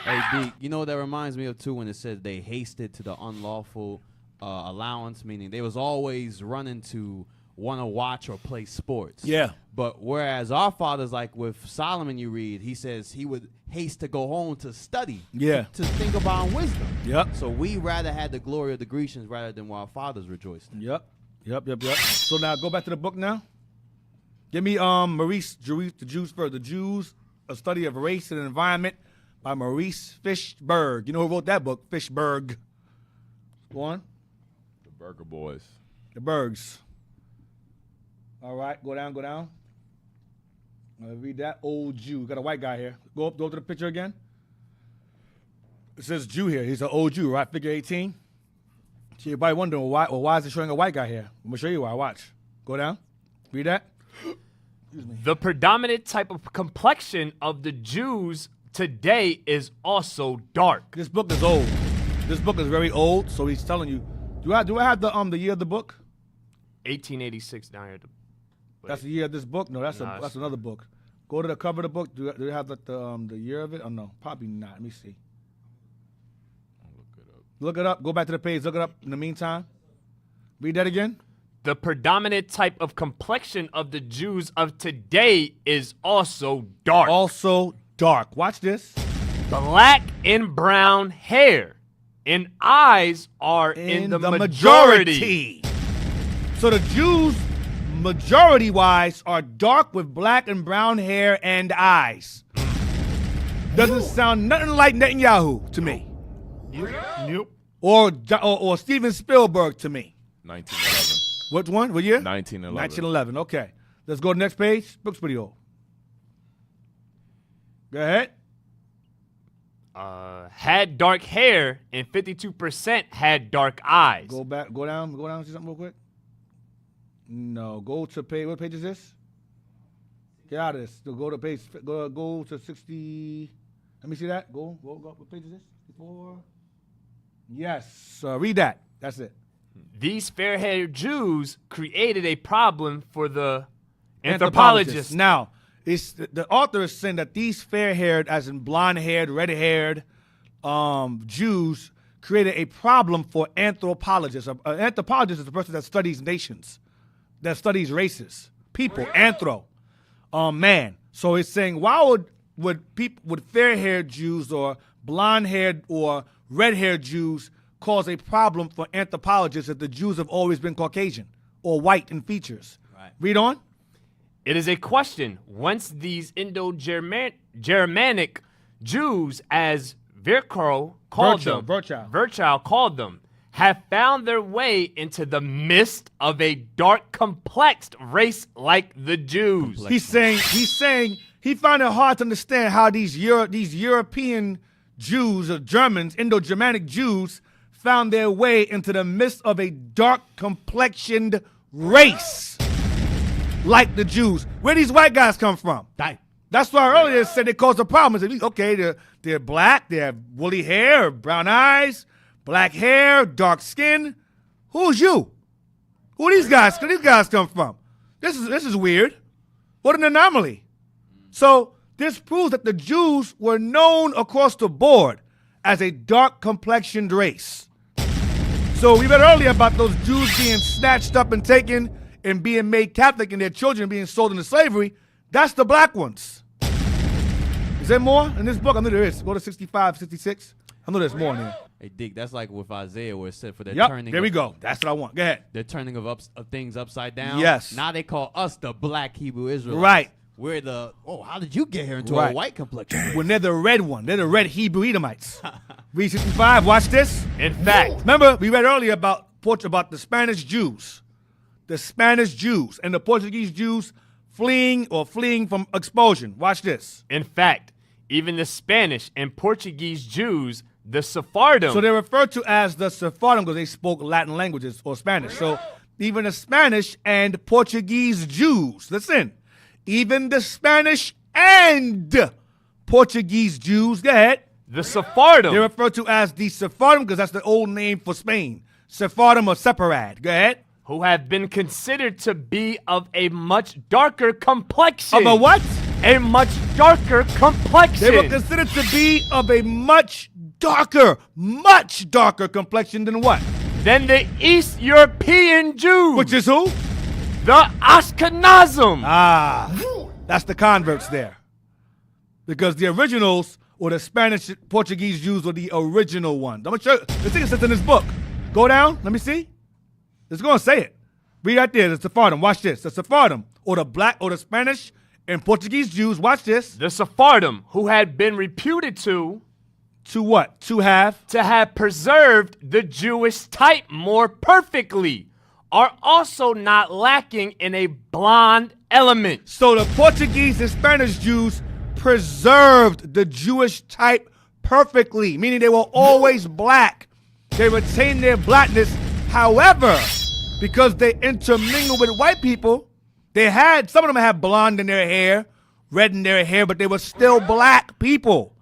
Hey, D, you know what that reminds me of too when it says they hasted to the unlawful allowance, meaning they was always running to want to watch or play sports. Yeah. But whereas our fathers, like with Solomon, you read, he says he would haste to go home to study. Yeah. To think about wisdom. Yep. So we rather had the glory of the Grecians rather than while our fathers rejoiced. Yep. So now go back to the book now. Give me Maurice, the Jews first. The Jews, A Study of Race and Environment by Maurice Fishberg. You know who wrote that book? Fishberg. Go on. The Burger Boys. The Bergs. All right, go down. Read that. Old Jew. Got a white guy here. Go to the picture again. It says Jew here. He's an old Jew, right? Figure 18. See, everybody wondering why is it showing a white guy here? I'm gonna show you why. Watch. Go down. Read that. The predominant type of complexion of the Jews today is also dark. This book is old. This book is very old, so he's telling you. Do I have the year of the book? 1886 down here. That's the year of this book? No, that's Nah, that's another book. Go to the cover of the book. Do they have the year of it? Oh no, probably not. Let me see. Look it up. Go back to the page. Look it up in the meantime. Read that again. The predominant type of complexion of the Jews of today is also dark. Also dark. Watch this. Black and brown hair and eyes are in the majority. So the Jews, majority-wise, are dark with black and brown hair and eyes. Doesn't sound nothing like Netanyahu to me. Nope. Or Steven Spielberg to me. 1911. What one? What year? 1911. 1911. Okay. Let's go to the next page. Book's pretty old. Go ahead. Had dark hair and 52% had dark eyes. Go back. Go down. See something real quick. No. Go to page. What page is this? Get out of this. Go to page. Go to 60. Let me see that. Go. What page is this? 54. Yes. Read that. That's it. These fair-haired Jews created a problem for the anthropologists. Now, the author is saying that these fair-haired, as in blonde-haired, red-haired Jews, created a problem for anthropologists. An anthropologist is a person that studies nations, that studies races, people, man. So it's saying, why would fair-haired Jews or blonde-haired or red-haired Jews cause a problem for anthropologists if the Jews have always been Caucasian or white in features? Right. Read on. It is a question once these Indo-Germanic Jews, as Virchow called them, have found their way into the midst of a dark, complexed race like the Jews. He's saying he found it hard to understand how these European Jews or Germans, Indo-Germanic Jews, found their way into the midst of a dark complexioned race like the Jews. Where these white guys come from? That's why earlier said they caused a problem. Okay, they're black, they have woolly hair, brown eyes, black hair, dark skin. Who's you? Who these guys? Where these guys come from? This is weird. What an anomaly. So this proves that the Jews were known across the board as a dark complexioned race. So we read earlier about those Jews being snatched up and taken and being made Catholic and their children being sold into slavery. That's the black ones. Is there more in this book? I know there is. Go to 65, 66. I know there's more in here. Hey, Dick, that's like with Isaiah where it said for their turning. There we go. That's what I want. Go ahead. They're turning of things upside down. Yes. Now they call us the black Hebrew Israelites. Right. We're how did you get here into a white complexion? When they're the red one. They're the red Hebrew Edomites. Read 65. Watch this. In fact. Remember, we read earlier about the Spanish Jews. The Spanish Jews and the Portuguese Jews fleeing from expulsion. Watch this. In fact, even the Spanish and Portuguese Jews The Sephardim. So they're referred to as the Sephardim because they spoke Latin languages or Spanish. So even the Spanish and Portuguese Jews, listen, even the Spanish and Portuguese Jews, go ahead. The Sephardim. They're referred to as the Sephardim because that's the old name for Spain. Sephardim or Separad. Go ahead. Who have been considered to be of a much darker complexion. Of a what? A much darker complexion. They were considered to be of a much darker complexion than what? Than the East European Jews. Which is who? The Ashkenazim. That's the converts there. Because the originals, or the Spanish, Portuguese Jews, were the original ones. I'm going to show you. The thing is in this book. Go down. Let me see. It's going to say it. Read right there. The Sephardim. Watch this. The Sephardim, or the black, or the Spanish and Portuguese Jews. Watch this. The Sephardim, who had been reputed to what? To have preserved the Jewish type more perfectly, are also not lacking in a blonde element. So the Portuguese and Spanish Jews preserved the Jewish type perfectly, meaning they were always black. They retained their blackness. However, because they intermingled with white people, some of them had blonde in their hair, red in their hair, but they were still black people.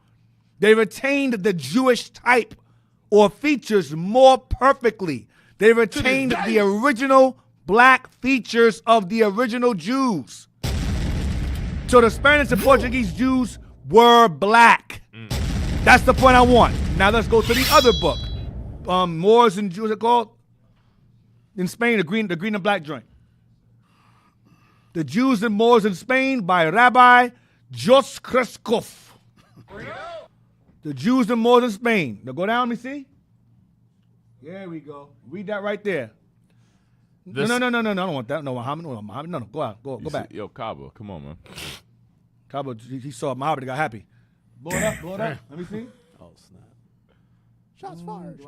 They retained the Jewish type or features more perfectly. They retained the original black features of the original Jews. So the Spanish and Portuguese Jews were black. That's the point I want. Now let's go to the other book. Moors and Jews are called in Spain, the green and black joint. The Jews and Moors in Spain by Rabbi Jos Kreskov. The Jews and Moors in Spain. Now go down, let me see. There we go. Read that right there. No, I don't want that. No, Muhammad. No, go out. Go back. Yo, Cabo, come on, man. Cabo, he saw Muhammad and got happy. Blow it up. Let me see. Oh, snap. Shots fired.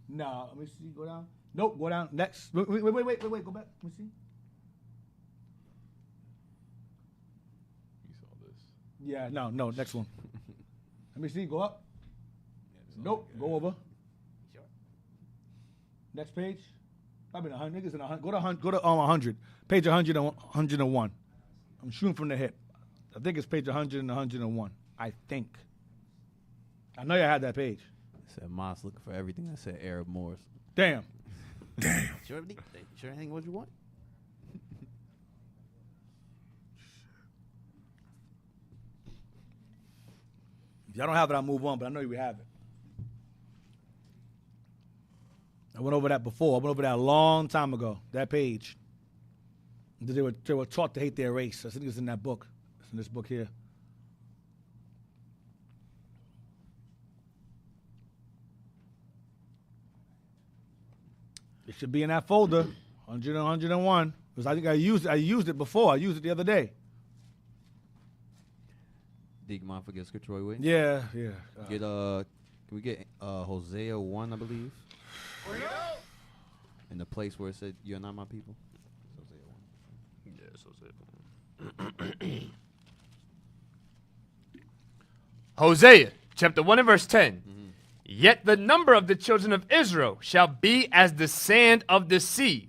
No, let me see. Go down. Nope, go down. Next. Wait. Go back. Let me see. You saw this. Yeah, no, next one. Let me see. Go up. Nope, go over. Next page. Probably 100. Niggas in 100. Go to 100. Page 100 and 101. I'm shooting from the hip. I think it's page 100 and 101. I think. I know you had that page. Said Moss looking for everything that said Arab Moors. Damn. Sure anything what you want? If y'all don't have it, I'll move on, but I know you have it. I went over that before. I went over that a long time ago, that page. They were taught to hate their race. I think it's in that book. It's in this book here. It should be in that folder, 100 and 101. Because I think I used it before. I used it the other day. Dig mind forget scripture right away? Yeah. Get can we get Hosea 1, I believe? In the place where it said, "You're not my people." Hosea, chapter 1 and verse 10. Yet the number of the children of Israel shall be as the sand of the sea,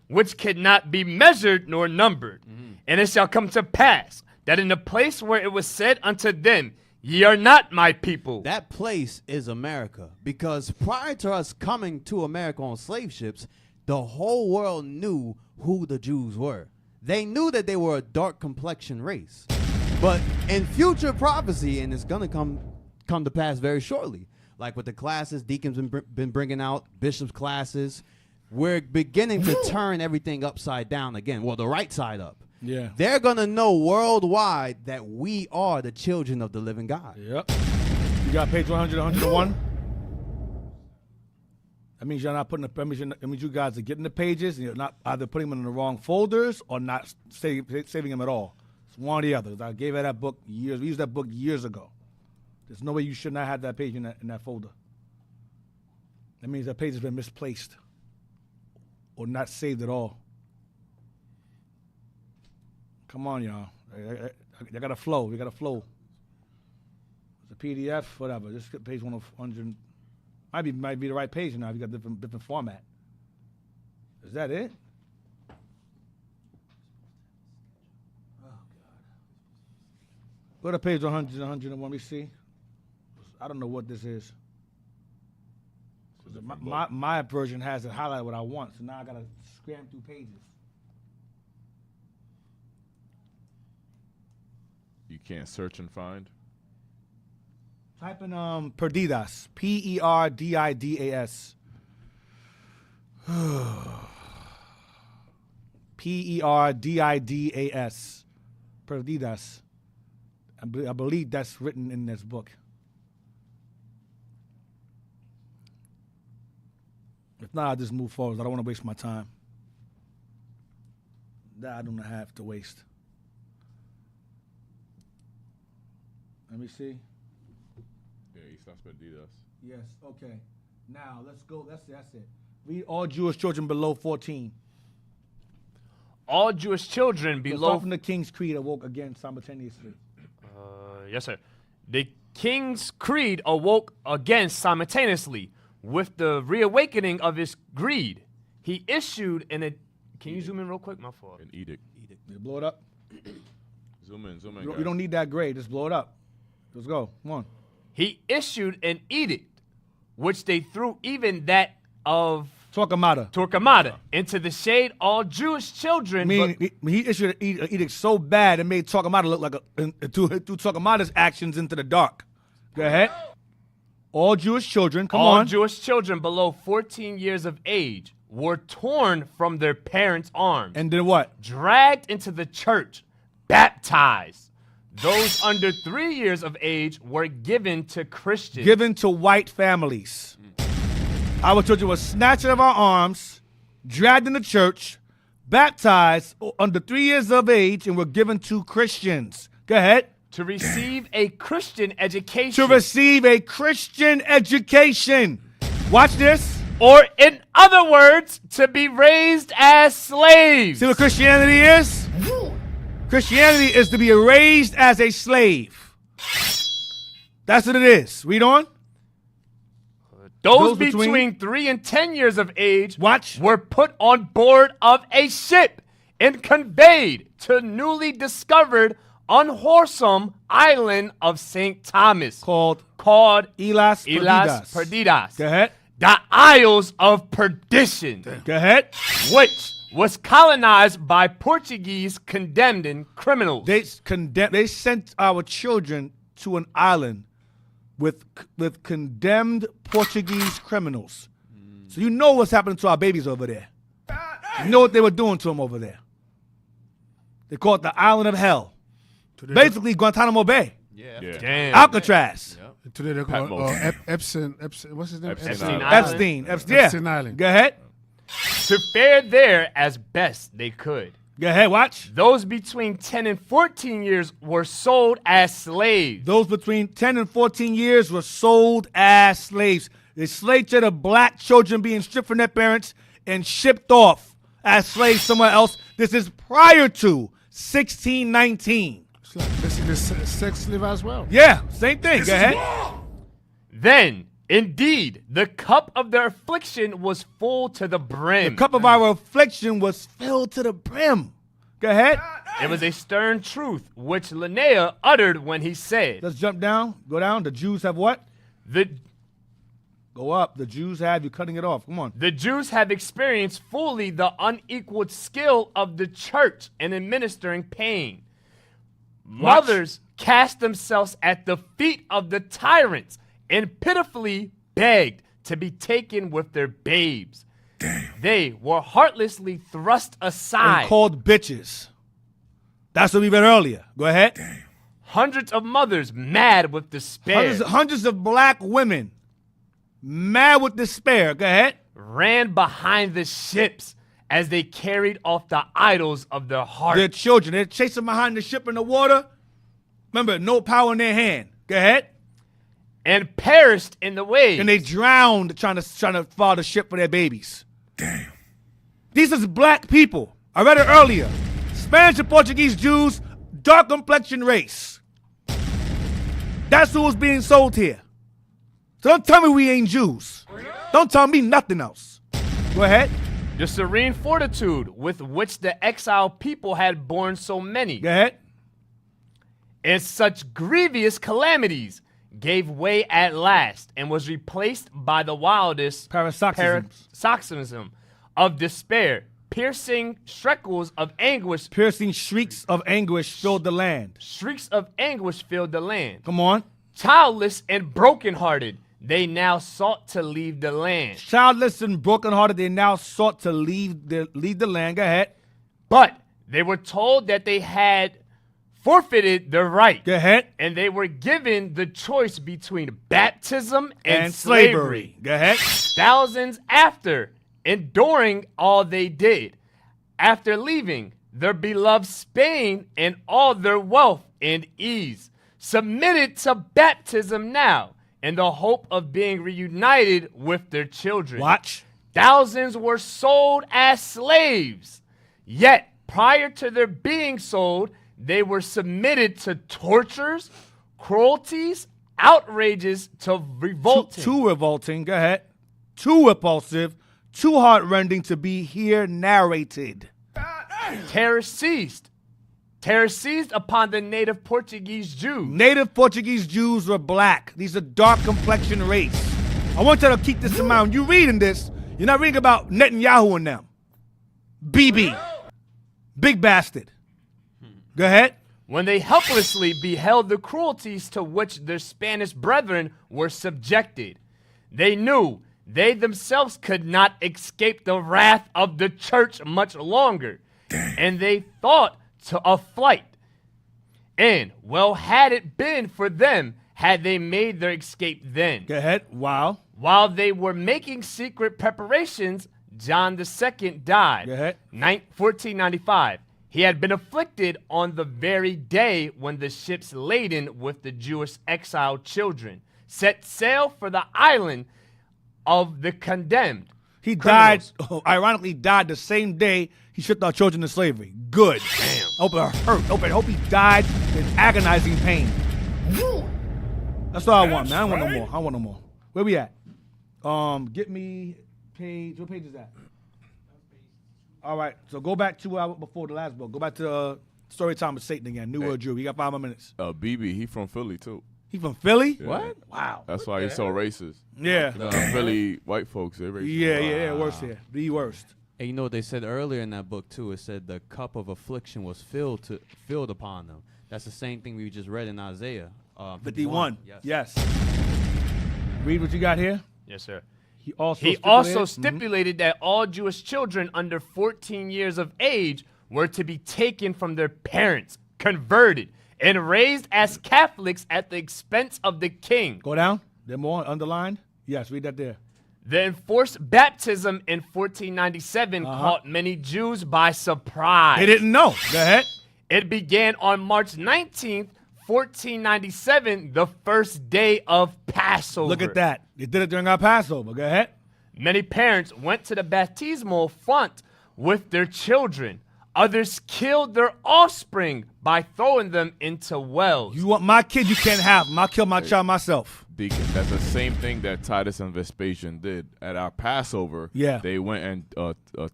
which cannot be measured nor numbered. And it shall come to pass that in the place where it was said unto them, "Ye are not my people." That place is America, because prior to us coming to America on slave ships, the whole world knew who the Jews were. They knew that they were a dark complexion race. But in future prophecy, and it's going to come to pass very shortly, like with the classes, deacons been bringing out, bishops' classes, we're beginning to turn everything upside down again. Well, the right side up. Yeah. They're going to know worldwide that we are the children of the living God. Yep. You got page 100, 101? That means you're not putting that means you guys are getting the pages and you're not either putting them in the wrong folders or not saving them at all. It's one or the other. I gave her that book we used that book years ago. There's no way you should not have that page in that folder. That means that page has been misplaced or not saved at all. Come on, y'all. You got to flow. You got to flow. PDF, whatever. Just get page 100. Might be the right page now if you got different format. Is that it? Oh, God. Go to page 100, 101. Let me see. I don't know what this is. My version has it highlighted what I want, so now I got to scram through pages. You can't search and find? Type in Perdidas. Perdidas. Perdidas. Perdidas. I believe that's written in this book. If not, I'll just move forward. I don't want to waste my time. That I don't have to waste. Let me see. Yeah, Estas Perdidas. Yes, okay. Now, let's go. That's it. Read all Jewish children below 14. All Jewish children below... from the King's Creed awoke again simultaneously. Yes, sir. The King's Creed awoke again simultaneously. With the reawakening of his greed, he issued an... Can you zoom in real quick? My fault. An edict. Did it blow it up? Zoom in. You don't need that grade. Just blow it up. Let's go. Come on. He issued an edict, which they threw even that of... Torquemada into the shade. All Jewish children... He issued an edict so bad it made Torquemada look like threw Torquemada's actions into the dark. Go ahead. All Jewish children, All Jewish children below 14 years of age were torn from their parents' arms. And then what? Dragged into the church, baptized. Those under 3 years of age were given to Christians. Given to white families. Our children were snatched out of our arms, dragged into church, baptized under 3 years of age, and were given to Christians. Go ahead. To receive a Christian education. To receive a Christian education. Watch this. Or in other words, to be raised as slaves. See what Christianity is? Christianity is to be raised as a slave. That's what it is. Read on. Those between 3 and 10 years of age were put on board of a ship and conveyed to newly discovered unwholesome island of St. Thomas called Islas Perdidas. Go ahead. The Isles of Perdition. Go ahead. Which was colonized by Portuguese condemned criminals. They sent our children to an island with condemned Portuguese criminals. So you know what's happening to our babies over there. You know what they were doing to them over there. They call it the Island of Hell. Basically, Guantanamo Bay. Yeah. Damn. Alcatraz. Yep. Today they call Epstein. What's his name? Epstein Island. Go ahead. To fare there as best they could. Go ahead, watch. Those between 10 and 14 years were sold as slaves. Those between 10 and 14 years were sold as slaves. The slave trade of black children being stripped from their parents and shipped off as slaves somewhere else. This is prior to 1619. This is sex slave as well. Yeah, same thing. Go ahead. Then, indeed, the cup of their affliction was full to the brim. The cup of our affliction was filled to the brim. Go ahead. It was a stern truth which Linnea uttered when he said. Let's jump down. Go down. The Jews have what? Go up. The Jews have. You're cutting it off. Come on. The Jews have experienced fully the unequaled skill of the church in administering pain. Mothers cast themselves at the feet of the tyrants and pitifully begged to be taken with their babes. Damn. They were heartlessly thrust aside. And called bitches. That's what we read earlier. Go ahead. Damn. Hundreds of mothers mad with despair. Hundreds of black women mad with despair. Go ahead. Ran behind the ships as they carried off the idols of their heart. Their children. They're chasing behind the ship in the water. Remember, no power in their hand. Go ahead. And perished in the waves. And they drowned trying to follow the ship for their babies. Damn. These are black people. I read it earlier. Spanish and Portuguese Jews, dark complexion race. That's who was being sold here. So don't tell me we ain't Jews. Don't tell me nothing else. Go ahead. The serene fortitude with which the exiled people had borne so many. Go ahead. And such grievous calamities gave way at last and was replaced by the wildest paroxysm of despair. Piercing shrieks of anguish. Piercing shrieks of anguish filled the land. Shrieks of anguish filled the land. Come on. Childless and brokenhearted, they now sought to leave the land. Childless and brokenhearted, they now sought to leave the land. Go ahead. But they were told that they had forfeited their right. Go ahead. And they were given the choice between baptism and slavery. Go ahead. Thousands after enduring all they did, after leaving their beloved Spain and all their wealth and ease, submitted to baptism now in the hope of being reunited with their children. Watch. Thousands were sold as slaves, yet prior to their being sold, they were submitted to tortures, cruelties, outrages, to revolting. Too revolting. Go ahead. Too repulsive. Too heartrending to be here narrated. Terror seized upon the native Portuguese Jews. Native Portuguese Jews were black. These are dark complexion race. I want you to keep this in mind. When you're reading this, you're not reading about Netanyahu and them. BB. Big bastard. Go ahead. When they helplessly beheld the cruelties to which their Spanish brethren were subjected, they knew they themselves could not escape the wrath of the church much longer. And they thought of flight. And well had it been for them had they made their escape then. Go ahead. Wow. While they were making secret preparations, John II died. Go ahead. 1495. He had been afflicted on the very day when the ships laden with the Jewish exiled children set sail for the island of the condemned. He criminals. ironically died the same day he shipped our children to slavery. Good. Damn. Hope it hurt. Hope he died in agonizing pain. That's all I want, man. I don't want no more. Where we at? Get me page. What page is that? All right. So go back to before the last book. Go back to Story Time with Satan again. New World Jew. You got 5 more minutes. BB, he from Philly too. He from Philly? Yeah. What? Wow. That's why he's so racist. Yeah. Philly white folks, they're racist. Yeah, worst here. The worst. And you know what they said earlier in that book too? It said the cup of affliction was filled upon them. That's the same thing we just read in Isaiah 51. Yes. Read what you got here. Yes, sir. He also stipulated that all Jewish children under 14 years of age were to be taken from their parents, converted, and raised as Catholics at the expense of the king. Go down. There more underlined. Yes, read that there. The enforced baptism in 1497 caught many Jews by surprise. They didn't know. Go ahead. It began on March 19th, 1497, the first day of Passover. Look at that. They did it during our Passover. Go ahead. Many parents went to the baptismal font with their children. Others killed their offspring by throwing them into wells. You want my kid, you can't have him. I'll kill my child myself. Deacon, that's the same thing that Titus and Vespasian did at our Passover. Yeah. They went and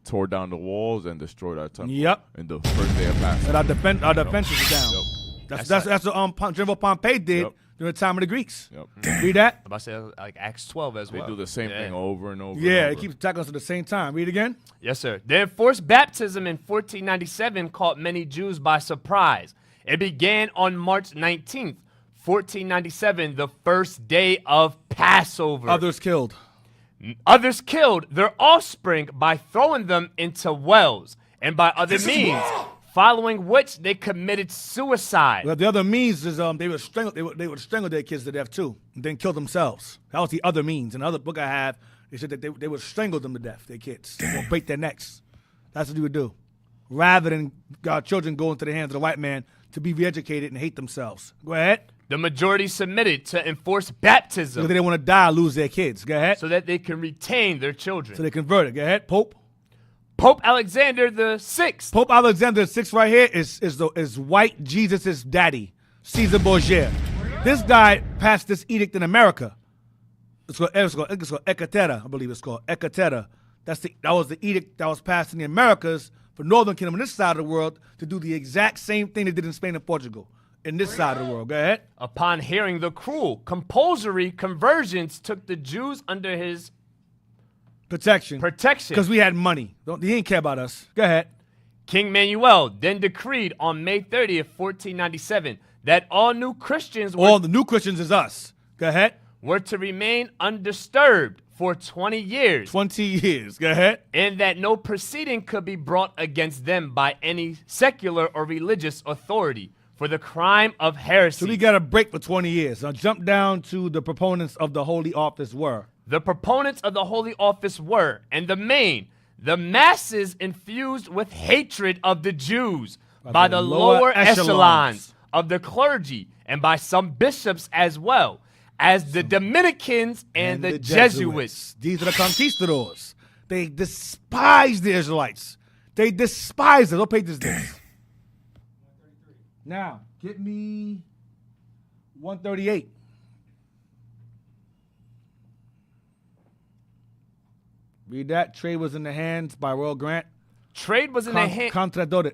tore down the walls and destroyed our temple. Yep. In the first day of Passover. And our defenses are down. Yep. That's what General Pompey did during the time of the Greeks. Yep. Read that. I'm about to say like Acts 12 as well. They do the same thing over and over. Yeah, and it keeps attacking us at the same time. Read again. Yes, sir. The enforced baptism in 1497 caught many Jews by surprise. It began on March 19th, 1497, the first day of Passover. Others killed Their offspring by throwing them into wells and by other means, following which they committed suicide. Well, the other means is they would strangle their kids to death too, and then kill themselves. That was the other means. In another book I have, they said that they would strangle them to death, their kids, or break their necks. That's what they would do, rather than our children go into the hands of the white man to be re-educated and hate themselves. Go ahead. The majority submitted to enforce baptism Because they didn't want to die or lose their kids. Go ahead. so that they can retain their children. So they converted. Go ahead. Pope Alexander VI. Pope Alexander VI right here is white Jesus' daddy, Caesar Borgia. This guy passed this edict in America. It's called Ekatera, I believe it's called Ekatera. That was the edict that was passed in the Americas for Northern Kingdom on this side of the world to do the exact same thing they did in Spain and Portugal in this side of the world. Go ahead. Upon hearing the cruel, compulsory conversions took the Jews under his protection. Protection. Because we had money. He didn't care about us. Go ahead. King Manuel then decreed on May 30th, 1497, that all new Christians all the new Christians is us. Go ahead. Were to remain undisturbed for 20 years. 20 years. Go ahead. And that no proceeding could be brought against them by any secular or religious authority for the crime of heresy. So we got a break for 20 years. Now jump down to the proponents of the Holy Office were. The proponents of the Holy Office were, and the masses infused with hatred of the Jews by the lower echelons of the clergy and by some bishops as well as the Dominicans and the Jesuits. These are the conquistadors. They despise the Israelites. They despise us. What page is this? Now, get me 138. Read that. Trade was in the hands by Royal Grant. Trade was in the hands. Contradores.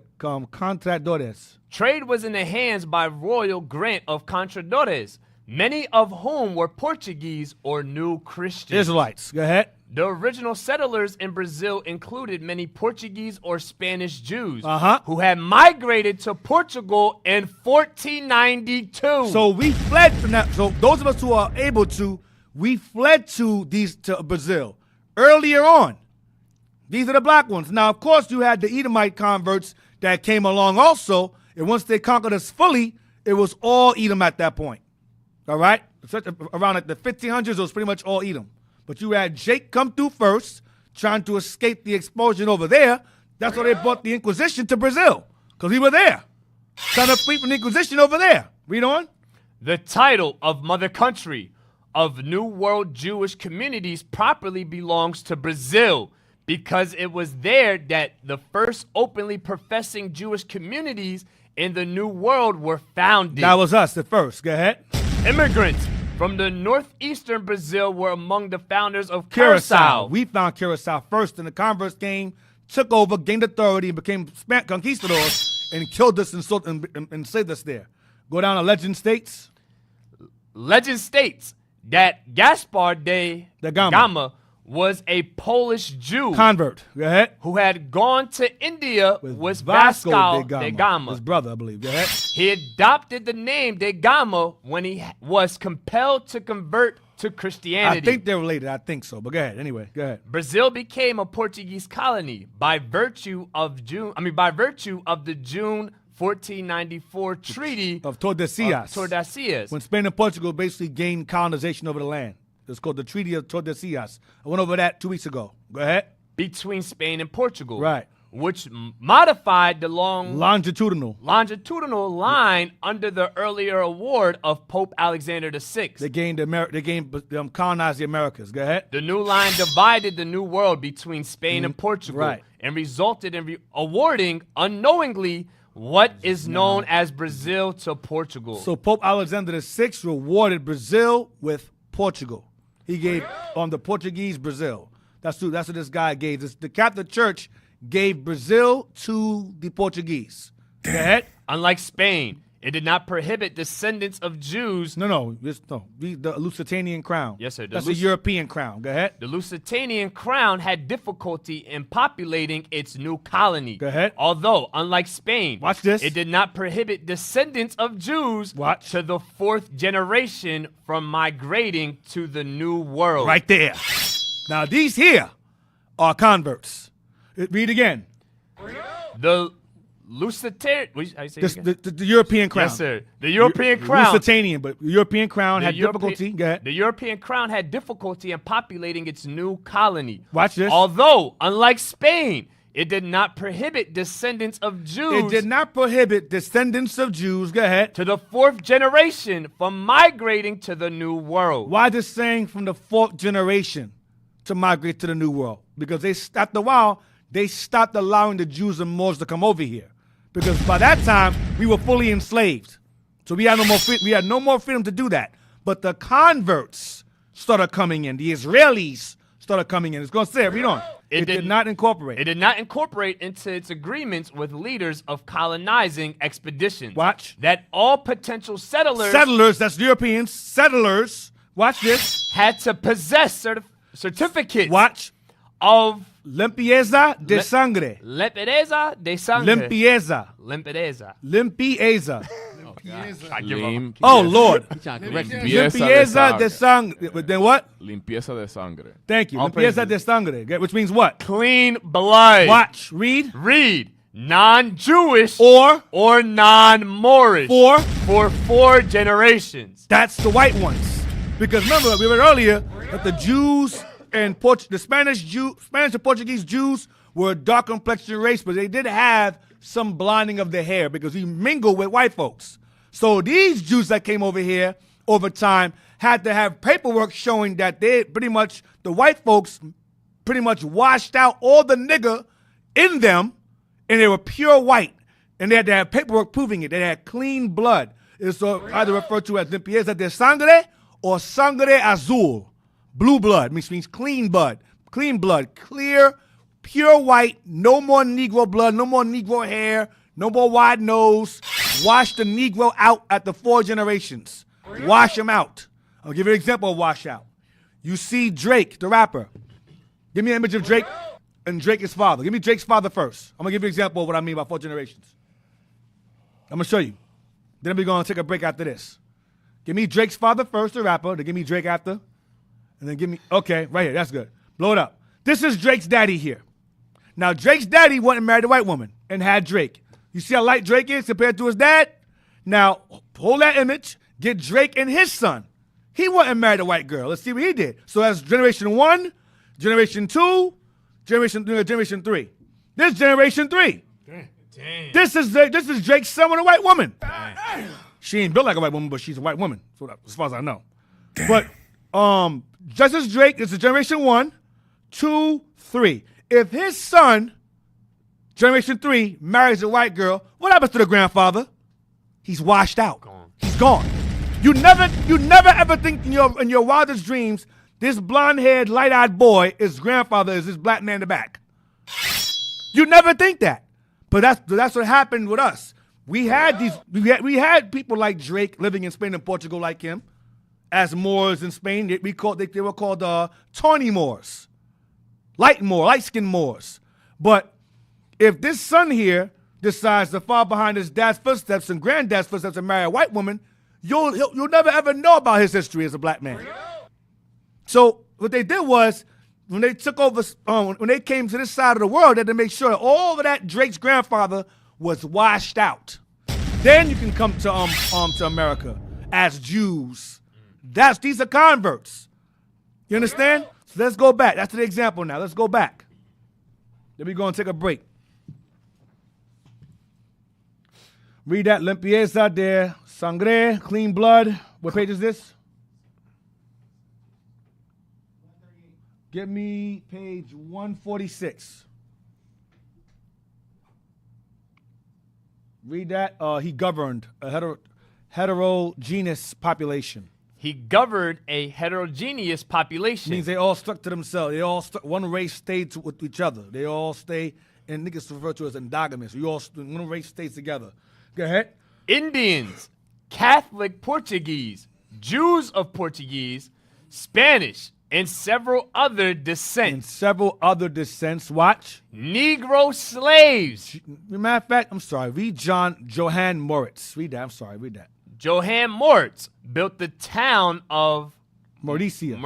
Trade was in the hands by Royal Grant of Contradores, many of whom were Portuguese or new Christians. Israelites. Go ahead. The original settlers in Brazil included many Portuguese or Spanish Jews who had migrated to Portugal in 1492. So we fled from that. So those of us who are able to, we fled to Brazil earlier on. These are the black ones. Now, of course, you had the Edomite converts that came along also, and once they conquered us fully, it was all Edom at that point. All right? Around like the 1500s, it was pretty much all Edom. But you had Jake come through first, trying to escape the expulsion over there. That's why they brought the Inquisition to Brazil, because we were there, trying to flee from the Inquisition over there. Read on. The title of Mother Country of New World Jewish Communities properly belongs to Brazil, because it was there that the first openly professing Jewish communities in the New World were founded. That was us at first. Go ahead. Immigrants from the northeastern Brazil were among the founders of Curacao. We found Curacao first, and the converts came, took over, gained authority, and became conquistadors, and killed us and saved us there. Go down to Legend states. Legend states that Gaspar de Gama was a Polish Jew convert. Go ahead. Who had gone to India with Vasco de Gama. His brother, I believe. Go ahead. He adopted the name de Gama when he was compelled to convert to Christianity. I think they're related. I think so. But go ahead. Anyway, go ahead. Brazil became a Portuguese colony by virtue of the June 1494 Treaty of Tordesillas. When Spain and Portugal basically gained colonization over the land. It's called the Treaty of Tordesillas. I went over that 2 weeks ago. Go ahead. Between Spain and Portugal. Right. Which modified the longitudinal line under the earlier award of Pope Alexander VI. They colonized the Americas. Go ahead. The new line divided the New World between Spain and Portugal. Right. And resulted in awarding unknowingly what is known as Brazil to Portugal. So Pope Alexander VI rewarded Brazil with Portugal. He gave on the Portuguese Brazil. That's what this guy gave. The Catholic Church gave Brazil to the Portuguese. Go ahead. Unlike Spain, it did not prohibit descendants of Jews. No. The Lusitanian crown. Yes, sir. That's the European crown. Go ahead. The Lusitanian crown had difficulty in populating its new colony. Go ahead. Although, unlike Spain, watch this. It did not prohibit descendants of Jews to the fourth generation from migrating to the New World. Right there. Now, these here are converts. Read again. The the European crown. Yes, sir. The European crown. Lusitanian, but the European crown had difficulty. Go ahead. The European crown had difficulty in populating its new colony. Watch this. Although, unlike Spain, it did not prohibit descendants of Jews. It did not prohibit descendants of Jews. Go ahead. To the fourth generation from migrating to the New World. Why this saying from the fourth generation to migrate to the New World? Because after a while, they stopped allowing the Jews and Moors to come over here. Because by that time, we were fully enslaved. So we had no more freedom to do that. But the converts started coming in. The Israelis started coming in. It's going to say, read on. It did not incorporate. It did not incorporate into its agreements with leaders of colonizing expeditions. Watch. That all potential settlers, that's Europeans, settlers, watch this, had to possess certificates. Watch. Of limpieza de sangre. Limpieza de sangre. Limpieza. Limpieza. Limpieza. Oh, Lord. Limpieza de sangre. Then what? Limpieza de sangre. Thank you. Limpieza de sangre. Which means what? Clean blood. Watch. Read. Non-Jewish or non-Moorish. For 4 generations. That's the white ones. Because remember, we read earlier that the Jews and the Spanish and Portuguese Jews were a dark complexion race, but they did have some blonding of their hair because we mingle with white folks. So these Jews that came over here over time had to have paperwork showing that the white folks pretty much washed out all the nigger in them, and they were pure white. And they had to have paperwork proving it. They had clean blood. It's either referred to as limpieza de sangre or sangre azul. Blue blood, which means clean blood, clear, pure white, no more Negro blood, no more Negro hair, no more wide nose. Wash the Negro out at the 4 generations. Wash him out. I'll give you an example of wash out. You see Drake, the rapper. Give me an image of Drake and Drake's father. Give me Drake's father first. I'm going to give you an example of what I mean by 4 generations. I'm going to show you. Then we're going to take a break after this. Give me Drake's father first, the rapper. Then give me Drake after. And then give me, okay, right here, that's good. Blow it up. This is Drake's daddy here. Now, Drake's daddy wasn't married to a white woman and had Drake. You see how light Drake is compared to his dad? Now, hold that image, get Drake and his son. He wasn't married to a white girl. Let's see what he did. So that's generation 1, generation 2, generation 3. This is generation 3. Damn. This is Drake's son with a white woman. Damn. She ain't built like a white woman, but she's a white woman, as far as I know. But, just as Drake, this is generation 1, 2, 3. If his son, generation 3, marries a white girl, what happens to the grandfather? He's washed out. He's gone. You never ever think in your wildest dreams this blonde-haired, light-eyed boy, his grandfather is this black man in the back. You never think that. But that's what happened with us. We had people like Drake living in Spain and Portugal like him. As Moors in Spain, they were called tawny Moors, light-skinned Moors. But if this son here decides to follow behind his dad's footsteps and granddad's footsteps and marry a white woman, you'll never ever know about his history as a black man. So what they did was, when they took over, when they came to this side of the world, they had to make sure that all of that Drake's grandfather was washed out. Then you can come to America as Jews. These are converts. You understand? So let's go back. That's the example now. Let's go back. Then we're going to take a break. Read that. Limpieza de sangre, clean blood. What page is this? Give me page 146. Read that. He governed a heterogeneous population. He governed a heterogeneous population. Means they all stuck to themselves. They all one race stayed with each other. They all stay, and niggas refer to as endogamous. One race stays together. Go ahead. Indians, Catholic Portuguese, Jews of Portuguese, Spanish, and several other descents. Watch. Negro slaves. Matter of fact, I'm sorry. Read Johann Moritz. Read that. I'm sorry. Read that. Johann Moritz built the town of Mordestad,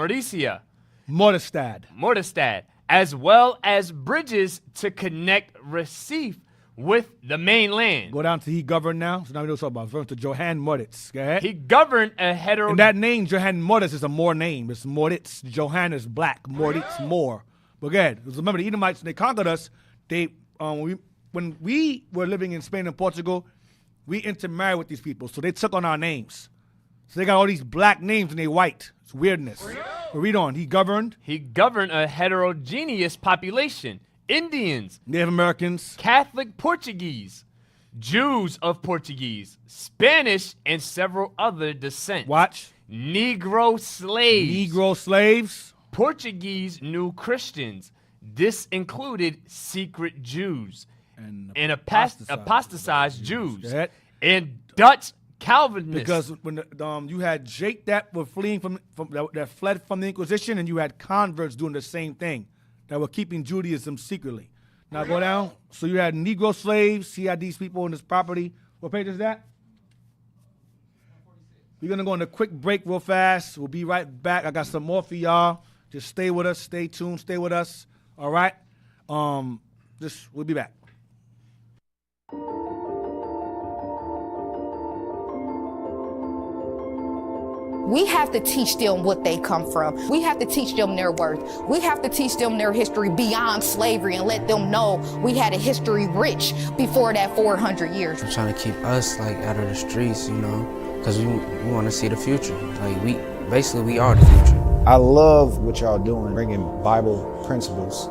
as well as bridges to connect Recife with the mainland. Go down to he governed now. So now we know something about referring to Johann Moritz. Go ahead. He governed a And that name, Johann Moritz, is a Moor name. It's Moritz. Johann is black. Moritz, Moor. But go ahead. Remember, the Edomites, when they conquered us, when we were living in Spain and Portugal, we intermarried with these people. So they took on our names. So they got all these black names and they white. It's weirdness. But read on. He governed a heterogeneous population. Indians, Native Americans, Catholic Portuguese, Jews of Portuguese, Spanish, and several other descents. Watch. Negro slaves. Negro slaves. Portuguese New Christians. This included secret Jews and apostatized Jews and Dutch Calvinists. Because when you had Jake that were fleeing that fled from the Inquisition, and you had converts doing the same thing that were keeping Judaism secretly. Now go down. So you had Negro slaves. He had these people on his property. What page is that? We're gonna go on a quick break real fast. We'll be right back. I got some more for y'all. Just stay with us. Stay tuned. Stay with us. All right. We'll be back. We have to teach them what they come from. We have to teach them their worth. We have to teach them their history beyond slavery and let them know we had a history rich before that 400 years. I'm trying to keep us out of the streets, because we want to see the future. We are the future. I love what y'all doing, bringing Bible principles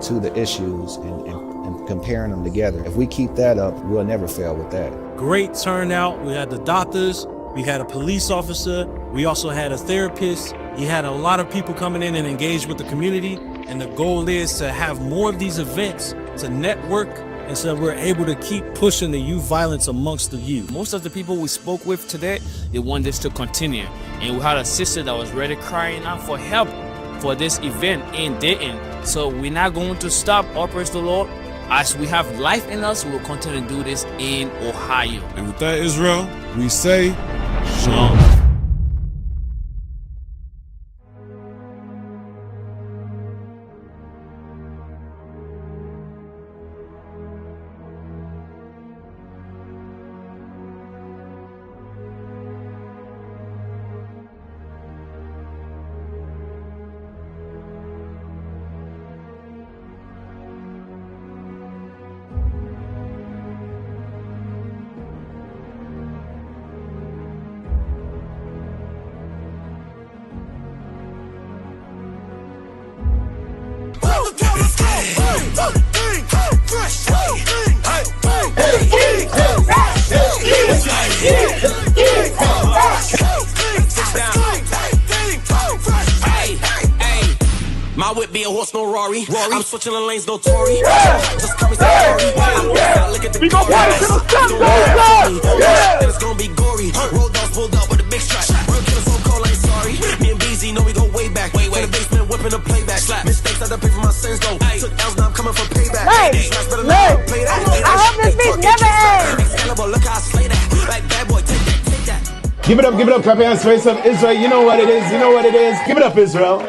to the issues and comparing them together. If we keep that up, we'll never fail with that. Great turnout. We had the doctors. We had a police officer. We also had a therapist. You had a lot of people coming in and engage with the community. And the goal is to have more of these events, to network, and so we're able to keep pushing the youth violence amongst the youth. Most of the people we spoke with today, they want this to continue. And we had a sister that was really crying out for help for this event in Dayton. So we're not going to stop, all praise the Lord. As we have life in us, we will continue to do this in Ohio. And with that, Israel, we say, Shalom. My whip be a horse, no Rory. I'm switching the lanes, no Tory. Just come and say look at the we gon' party till the sun goes down. Then it's gonna be gory. Road dogs pulled up with a big strap. Real killers so cold, I ain't sorry. Me and BZ know we go way back. Way. In the basement, whipping the playback. Mistakes I done pay for my sins though. Took L's, now I'm coming for payback. I hope this bitch never ends. Look how I slay that. Like bad boy, take that. Give it up, clap your hands for yourself, Israel. You know what it is, Give it up, Israel.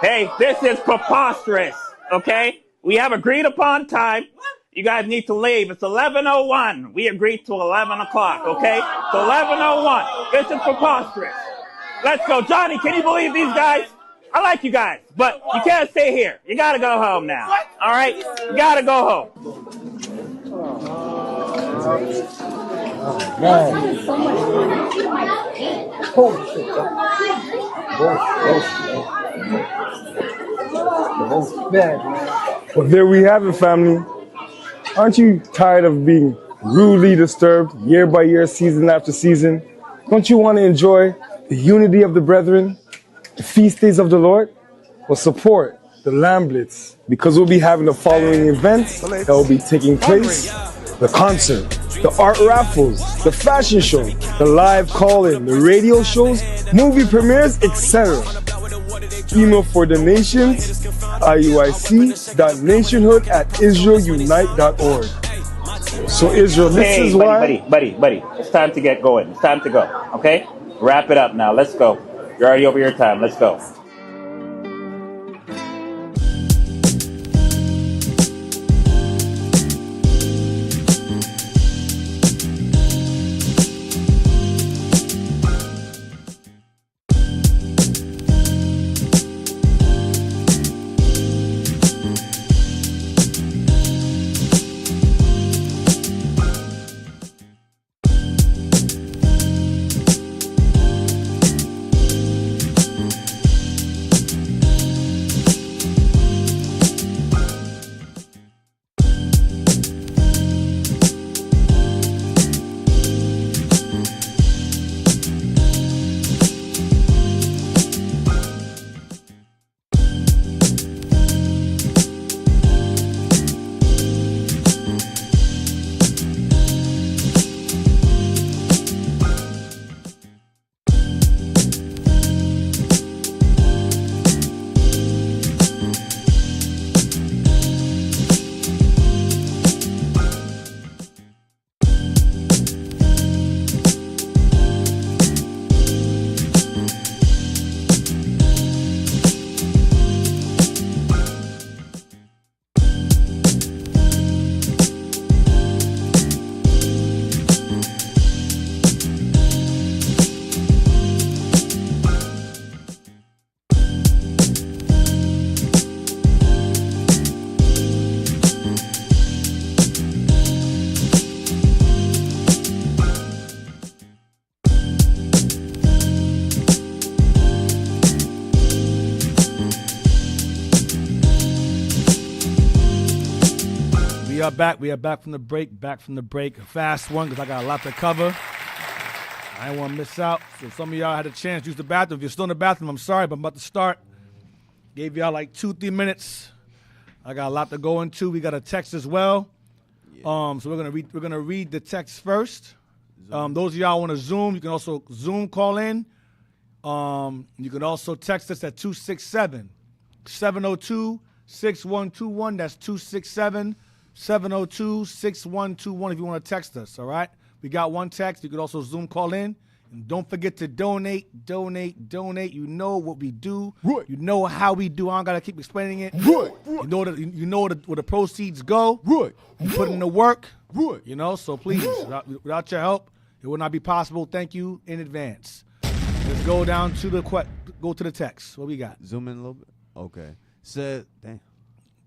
Hey, this is preposterous, okay? We have agreed upon time. You guys need to leave. It's 11:01. We agreed to 11 o'clock, okay? It's 11:01. This is preposterous. Let's go. Johnny, can you believe these guys? I like you guys, but you can't stay here. You gotta go home now, all right? You gotta go home. Well, there we have it, family. Aren't you tired of being rudely disturbed year by year, season after season? Don't you want to enjoy the unity of the brethren, the feast days of the Lord? Well, support the Lamblets, because we'll be having the following events that will be taking place: the concert, the art raffles, the fashion show, the live call-in, the radio shows, movie premieres, etc. Email for donations, iuic.nationhood@israelunite.org. So Israel, this is why... Buddy, it's time to get going. It's time to go, okay? Wrap it up now. Let's go. You're already over your time. Let's go. We are back. We are back from the break. A fast one because I got a lot to cover. I didn't want to miss out. So some of y'all had a chance to use the bathroom. If you're still in the bathroom, I'm sorry, but I'm about to start. Gave y'all like 2-3 minutes. I got a lot to go into. We got a text as well. Yeah. So we're gonna read the text first. Those of y'all want to Zoom, you can also Zoom call in. You can also text us at 267-702-6121. That's 267-702-6121 if you want to text us, all right? We got one text. You can also Zoom call in. And don't forget to donate. You know what we do. Right. You know how we do. I don't got to keep explaining it. Right. You know where the proceeds go. Right. You put in the work. Right. You know, so please, without your help, it would not be possible. Thank you in advance. Let's go down to the text. What we got? Zoom in a little bit. Okay. Said, damn,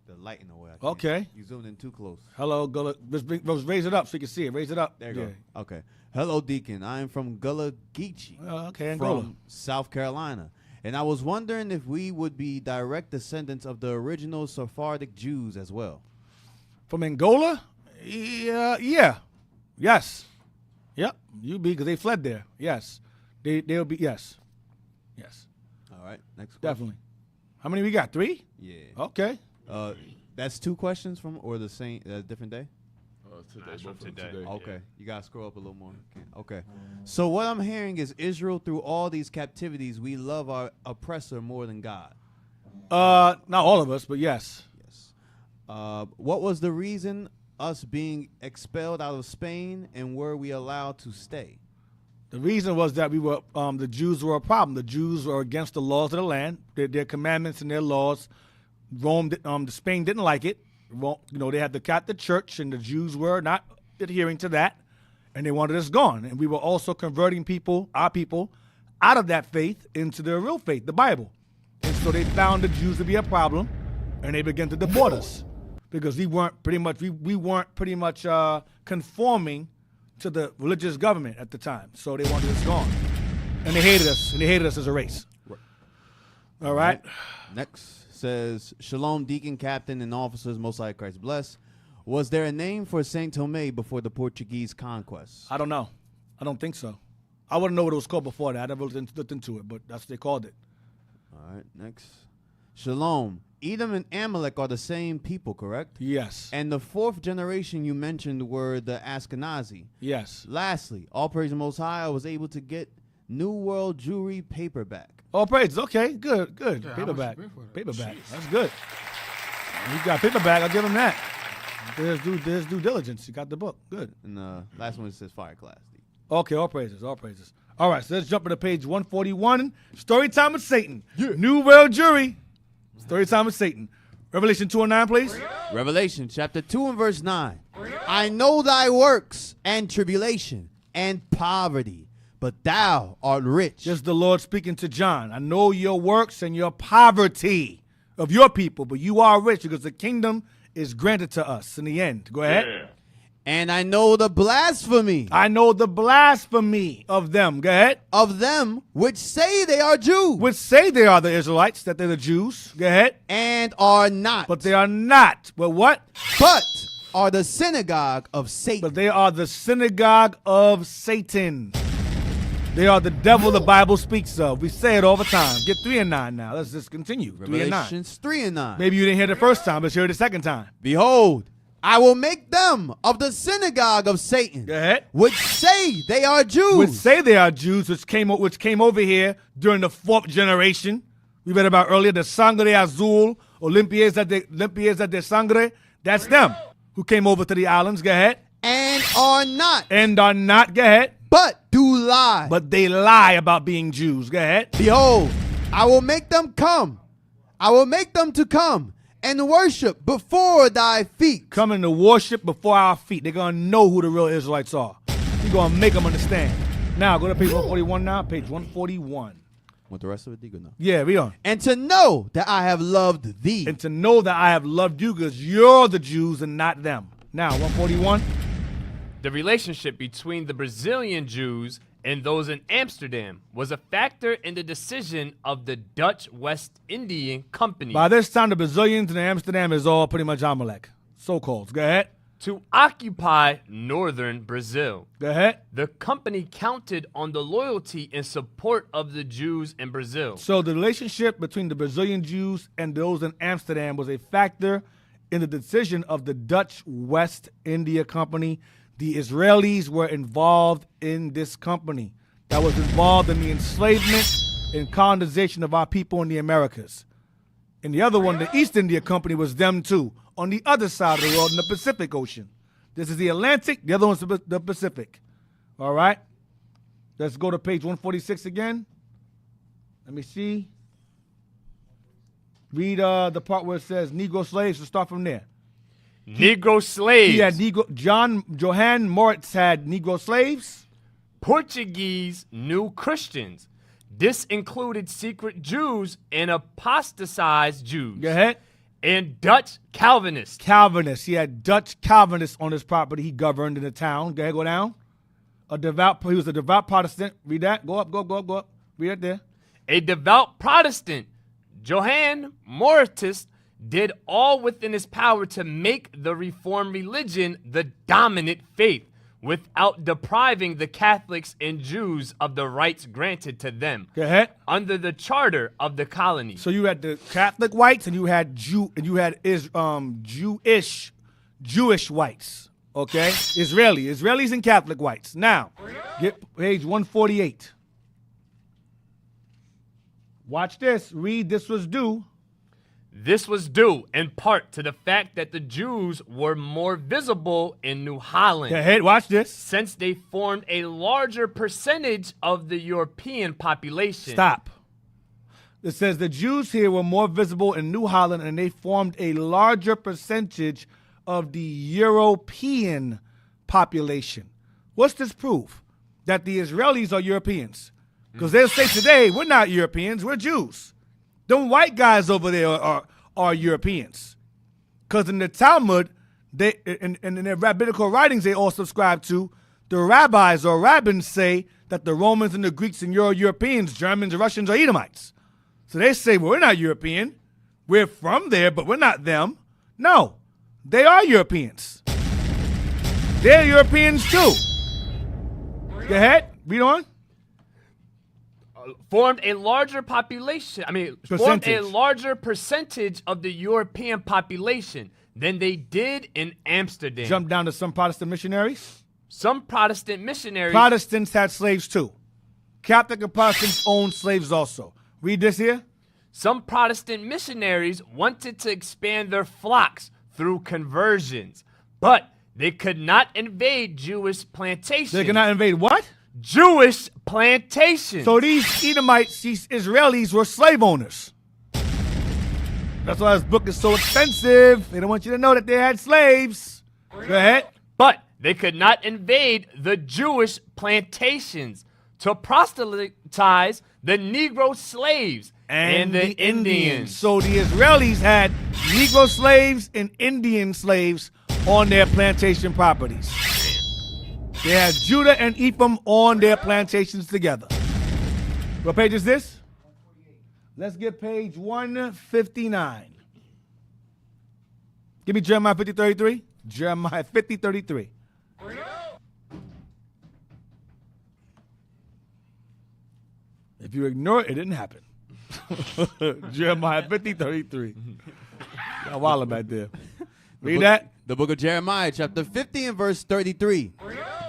the light in the way. Okay. You zoomed in too close. Hello, Gullah. Let's raise it up so you can see it. Raise it up. There you go. Okay. Hello, Deacon. I am from Gullah Geechee. Okay, from South Carolina. And I was wondering if we would be direct descendants of the original Sephardic Jews as well. From Angola? Yeah. Yes. Yep. You be, because they fled there. Yes. They'll be, yes. All right. Next question. Definitely. How many we got? 3? Yeah. Okay. That's 2 questions from, or the same, different day? Today. Okay. Yeah. You got to scroll up a little more. Okay. So what I'm hearing is Israel, through all these captivities, we love our oppressor more than God. Not all of us, but yes. What was the reason us being expelled out of Spain, and were we allowed to stay? The reason was that we were the Jews were a problem. The Jews were against the laws of the land, their commandments and their laws. Spain didn't like it. They had the Catholic Church, and the Jews were not adhering to that, and they wanted us gone. And we were also converting our people, out of that faith into the real faith, the Bible. And so they found the Jews to be a problem, and they began to deport us because we weren't pretty much conforming to the religious government at the time. So they wanted us gone, and they hated us, as a race. Right. All right. Next. Says, Shalom, Deacon, Captain, and officers, Most High Christ bless. Was there a name for Saint Tomé before the Portuguese conquest? I don't know. I don't think so. I wouldn't know what it was called before that. I never looked into it, but that's what they called it. All right, next. Shalom. Edom and Amalek are the same people, correct? Yes. And the 4th generation you mentioned were the Ashkenazi. Yes. Lastly, all praise the Most High, I was able to get New World Jewry paperback. All praises. Okay, good. Yeah, Paperback. That's good. You got paperback. I'll give him that. There's due diligence. You got the book. Good. And the last one says fire class. Okay, all praises. All right, so let's jump to page 141. Story time with Satan. Yeah. New World Jewry. Story time with Satan. Revelation 2:9, please. Revelation chapter 2 and verse 9. I know thy works and tribulation and poverty, but thou art rich. Just the Lord speaking to John. I know your works and your poverty of your people, but you are rich because the kingdom is granted to us in the end. Go ahead. Yeah. And I know the blasphemy. I know the blasphemy of them. Go ahead. Of them which say they are Jews. Which say they are the Israelites, that they're the Jews. Go ahead. And are not. But they are not. But what? But are the synagogue of Satan. But they are the synagogue of Satan. They are the devil the Bible speaks of. We say it all the time. Get 3 and 9 now. Let's just continue. 3 and 9. Revelations 3 and 9. Maybe you didn't hear the first time. Let's hear it the second time. Behold, I will make them of the synagogue of Satan. Go ahead. Which say they are Jews. Which say they are Jews, which came over here during the 4th generation. We read about earlier, the sangre azul, or limpieza de sangre. That's them who came over to the islands. Go ahead. And are not. And are not. Go ahead. But do lie. But they lie about being Jews. Go ahead. Behold, I will make them come. I will make them to come and worship before thy feet. Coming to worship before our feet. They're going to know who the real Israelites are. We're going to make them understand. Now, go to page 141 now. Page 141. Want the rest of it, Deacon? No. Yeah, we on. And to know that I have loved thee. And to know that I have loved you because you're the Jews and not them. Now, 141. The relationship between the Brazilian Jews and those in Amsterdam was a factor in the decision of the Dutch West Indian Company. By this time, the Brazilians and Amsterdam is all pretty much Amalek. So-called. Go ahead. to occupy northern Brazil. Go ahead. The company counted on the loyalty and support of the Jews in Brazil. So the relationship between the Brazilian Jews and those in Amsterdam was a factor in the decision of the Dutch West India Company. The Israelis were involved in this company that was involved in the enslavement and colonization of our people in the Americas. And the other one, the East India Company, was them too, on the other side of the world in the Pacific Ocean. This is the Atlantic, the other one's the Pacific. All right? Let's go to page 146 again. Let me see. Read the part where it says Negro slaves. So start from there. Negro slaves. He had Johann Moritz had Negro slaves. Portuguese New Christians. This included secret Jews and apostatized Jews. Go ahead. And Dutch Calvinists. Calvinists. He had Dutch Calvinists on his property. He governed in the town. Go ahead, go down. He was a devout Protestant. Read that. Go up. Read it there. A devout Protestant, Johann Moritz, did all within his power to make the Reformed religion the dominant faith, without depriving the Catholics and Jews of the rights granted to them. Go ahead. Under the charter of the colony. So you had the Catholic whites and you had Jewish whites. Okay? Israelis and Catholic whites. Now, get page 148. Watch this. Read this was due. This was due in part to the fact that the Jews were more visible in New Holland. Go ahead, watch this. Since they formed a larger percentage of the European population. Stop. It says the Jews here were more visible in New Holland and they formed a larger percentage of the European population. What's this proof? That the Israelis are Europeans. Because they'll say today, we're not Europeans, we're Jews. Them white guys over there are Europeans. Because in the Talmud, in their rabbinical writings they all subscribe to, the rabbis or rabbins say that the Romans and the Greeks and Euro-Europeans, Germans, Russians are Edomites. So they say, well, we're not European. We're from there, but we're not them. No, they are Europeans. They're Europeans too. Go ahead, read on. Formed a larger percentage of the European population than they did in Amsterdam. Jump down to some Protestant missionaries. Some Protestant missionaries. Protestants had slaves too. Catholic and Protestants owned slaves also. Read this here. Some Protestant missionaries wanted to expand their flocks through conversions, but they could not invade Jewish plantations. They could not invade what? Jewish plantations. So these Edomites, these Israelis were slave owners. That's why this book is so expensive. They don't want you to know that they had slaves. Go ahead. But they could not invade the Jewish plantations to proselytize the Negro slaves and the Indians. So the Israelis had Negro slaves and Indian slaves on their plantation properties. They had Judah and Ephraim on their plantations together. What page is this? Let's get page 159. Give me Jeremiah 50:33. Jeremiah 50:33. If you ignore it, it didn't happen. Jeremiah 50:33. Y'all wildin' back there. Read that. The book of Jeremiah, chapter 50 and verse 33.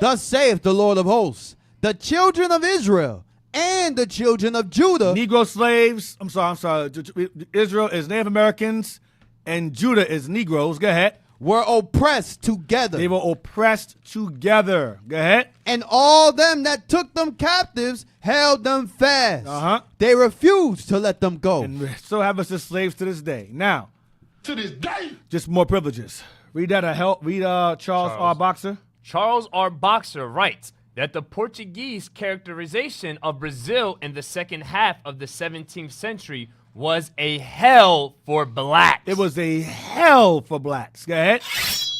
Thus saith the Lord of hosts, the children of Israel and the children of Judah. Negro slaves. I'm sorry. Israel is Native Americans and Judah is Negroes. Go ahead. Were oppressed together. They were oppressed together. Go ahead. And all them that took them captives held them fast. Uh-huh. They refused to let them go. And still have us as slaves to this day. Now, to this day. Just more privileges. Read that. Read Charles R. Boxer. Charles R. Boxer writes that the Portuguese characterization of Brazil in the second half of the 17th century was a hell for blacks. It was a hell for blacks. Go ahead.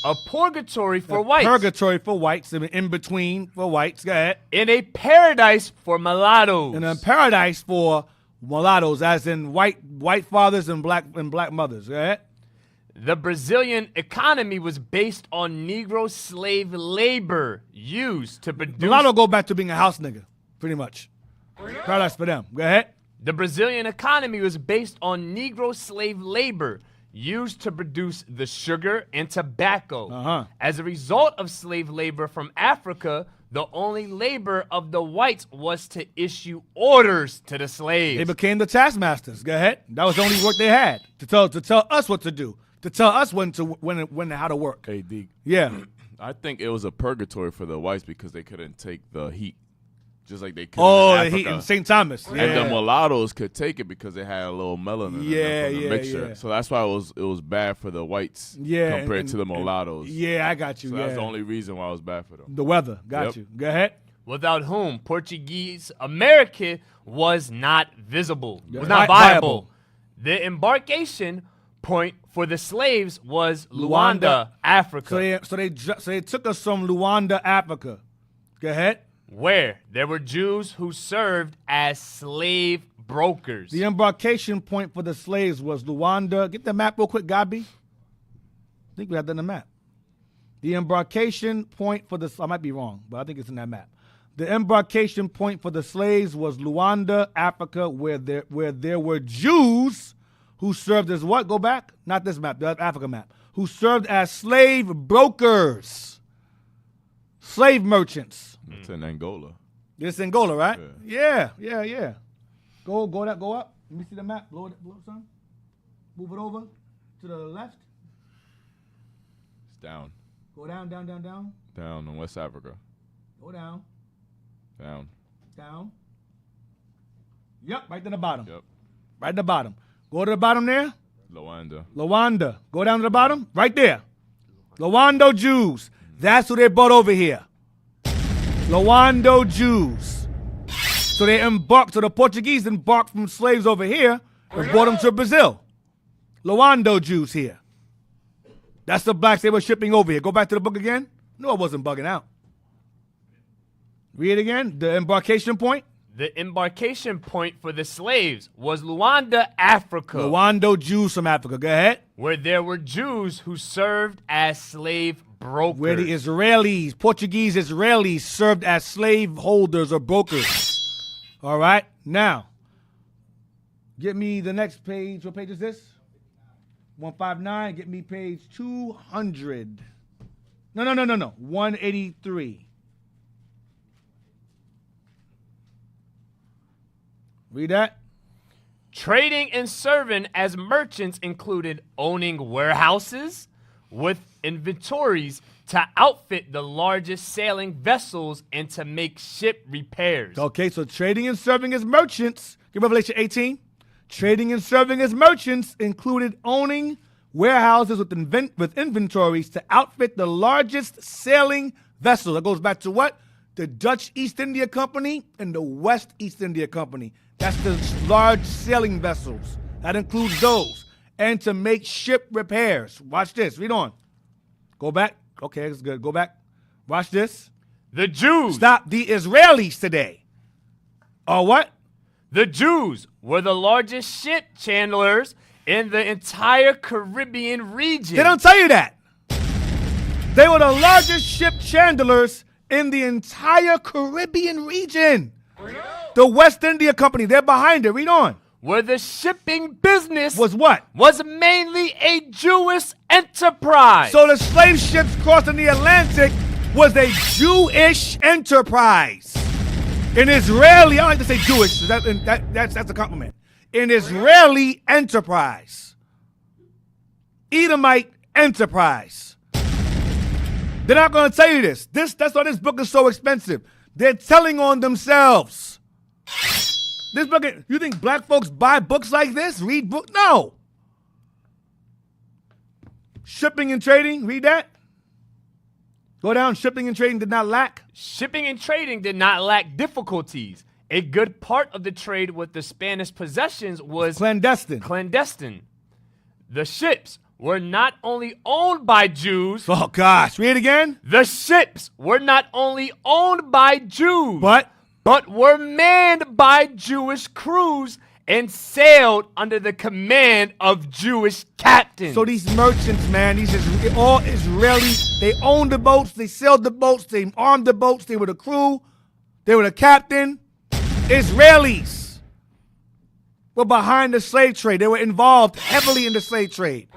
A purgatory for whites. Purgatory for whites. In between for whites. Go ahead. In a paradise for mulattoes. In a paradise for mulattoes, as in white fathers and black mothers. Go ahead. The Brazilian economy was based on Negro slave labor used to produce. Mulatto go back to being a house nigga, pretty much. Paradise for them. Go ahead. The Brazilian economy was based on Negro slave labor used to produce the sugar and tobacco. As a result of slave labor from Africa, the only labor of the whites was to issue orders to the slaves. They became the taskmasters. Go ahead. That was the only work they had to tell us what to do, to tell us when and how to work. Hey, D. Yeah. I think it was a purgatory for the whites because they couldn't take the heat. Just like they could the in heat in Africa. St. Thomas. And the mulattoes could take it because they had a little melanin in them from the mixture. Yeah. So that's why it was bad for the whites compared to the mulattoes. Yeah, I got you. So yeah. that's the only reason why it was bad for them. The weather. Got you. Go ahead. Without whom Portuguese America was not visible, was not viable. The embarkation point for the slaves was Luanda, Africa. So they took us from Luanda, Africa. Go ahead. Where there were Jews who served as slave brokers. The embarkation point for the slaves was Luanda. Get the map real quick, Gabi. I think we have that in the map. The embarkation point for the, I might be wrong, but I think it's in that map. The embarkation point for the slaves was Luanda, Africa, where there were Jews who served as what? Go back. Not this map, the Africa map. Who served as slave brokers, slave merchants. It's in Angola. It's Angola, right? Yeah. Go up. Let me see the map. Blow it, son. Move it over to the left. It's down. Go down. Down in West Africa. Go down. Down. Yep, right to the bottom. Yep. Right to the bottom. Go to the bottom there. Luanda. Go down to the bottom. Right there. Luando Jews. That's who they brought over here. Luando Jews. So the Portuguese embarked from slaves over here and brought them to Brazil. Luando Jews here. That's the blacks they were shipping over here. Go back to the book again. No, I wasn't bugging out. Read it again. The embarkation point. The embarkation point for the slaves was Luanda, Africa. Luando Jews from Africa. Go ahead. Where there were Jews who served as slave brokers. Where the Israelis, Portuguese Israelis, served as slave holders or brokers. All right. Now, get me the next page. What page is this? 159. Get me page 200. No. 183. Read that. Trading and serving as merchants included owning warehouses with inventories to outfit the largest sailing vessels and to make ship repairs. Okay, so trading and serving as merchants, give Revelation 18. Trading and serving as merchants included owning warehouses with inventories to outfit the largest sailing vessels. That goes back to what? The Dutch East India Company and the West East India Company. That's the large sailing vessels. That includes those. And to make ship repairs. Watch this. Read on. Go back. Okay, that's good. Go back. Watch this. The Jews. Stop. The Israelis today are what? The Jews were the largest ship chandlers in the entire Caribbean region. They don't tell you that. They were the largest ship chandlers in the entire Caribbean region. The West India Company, they're behind it. Read on. Where the shipping business was what? Was mainly a Jewish enterprise. So the slave ships crossing the Atlantic was a Jewish enterprise. An Israeli, I don't like to say Jewish, that's a compliment. An Israeli enterprise. Edomite enterprise. They're not going to tell you this. That's why this book is so expensive. They're telling on themselves. This book, you think black folks buy books like this? Read books? No. Shipping and trading, read that. Go down, shipping and trading did not lack. Shipping and trading did not lack difficulties. A good part of the trade with the Spanish possessions was clandestine. The ships were not only owned by Jews. Oh, gosh. Read it again. The ships were not only owned by Jews. But were manned by Jewish crews and sailed under the command of Jewish captains. So these merchants, man, all Israeli, they owned the boats, they sailed the boats, they armed the boats, they were the crew, they were the captain. Israelis were behind the slave trade. They were involved heavily in the slave trade.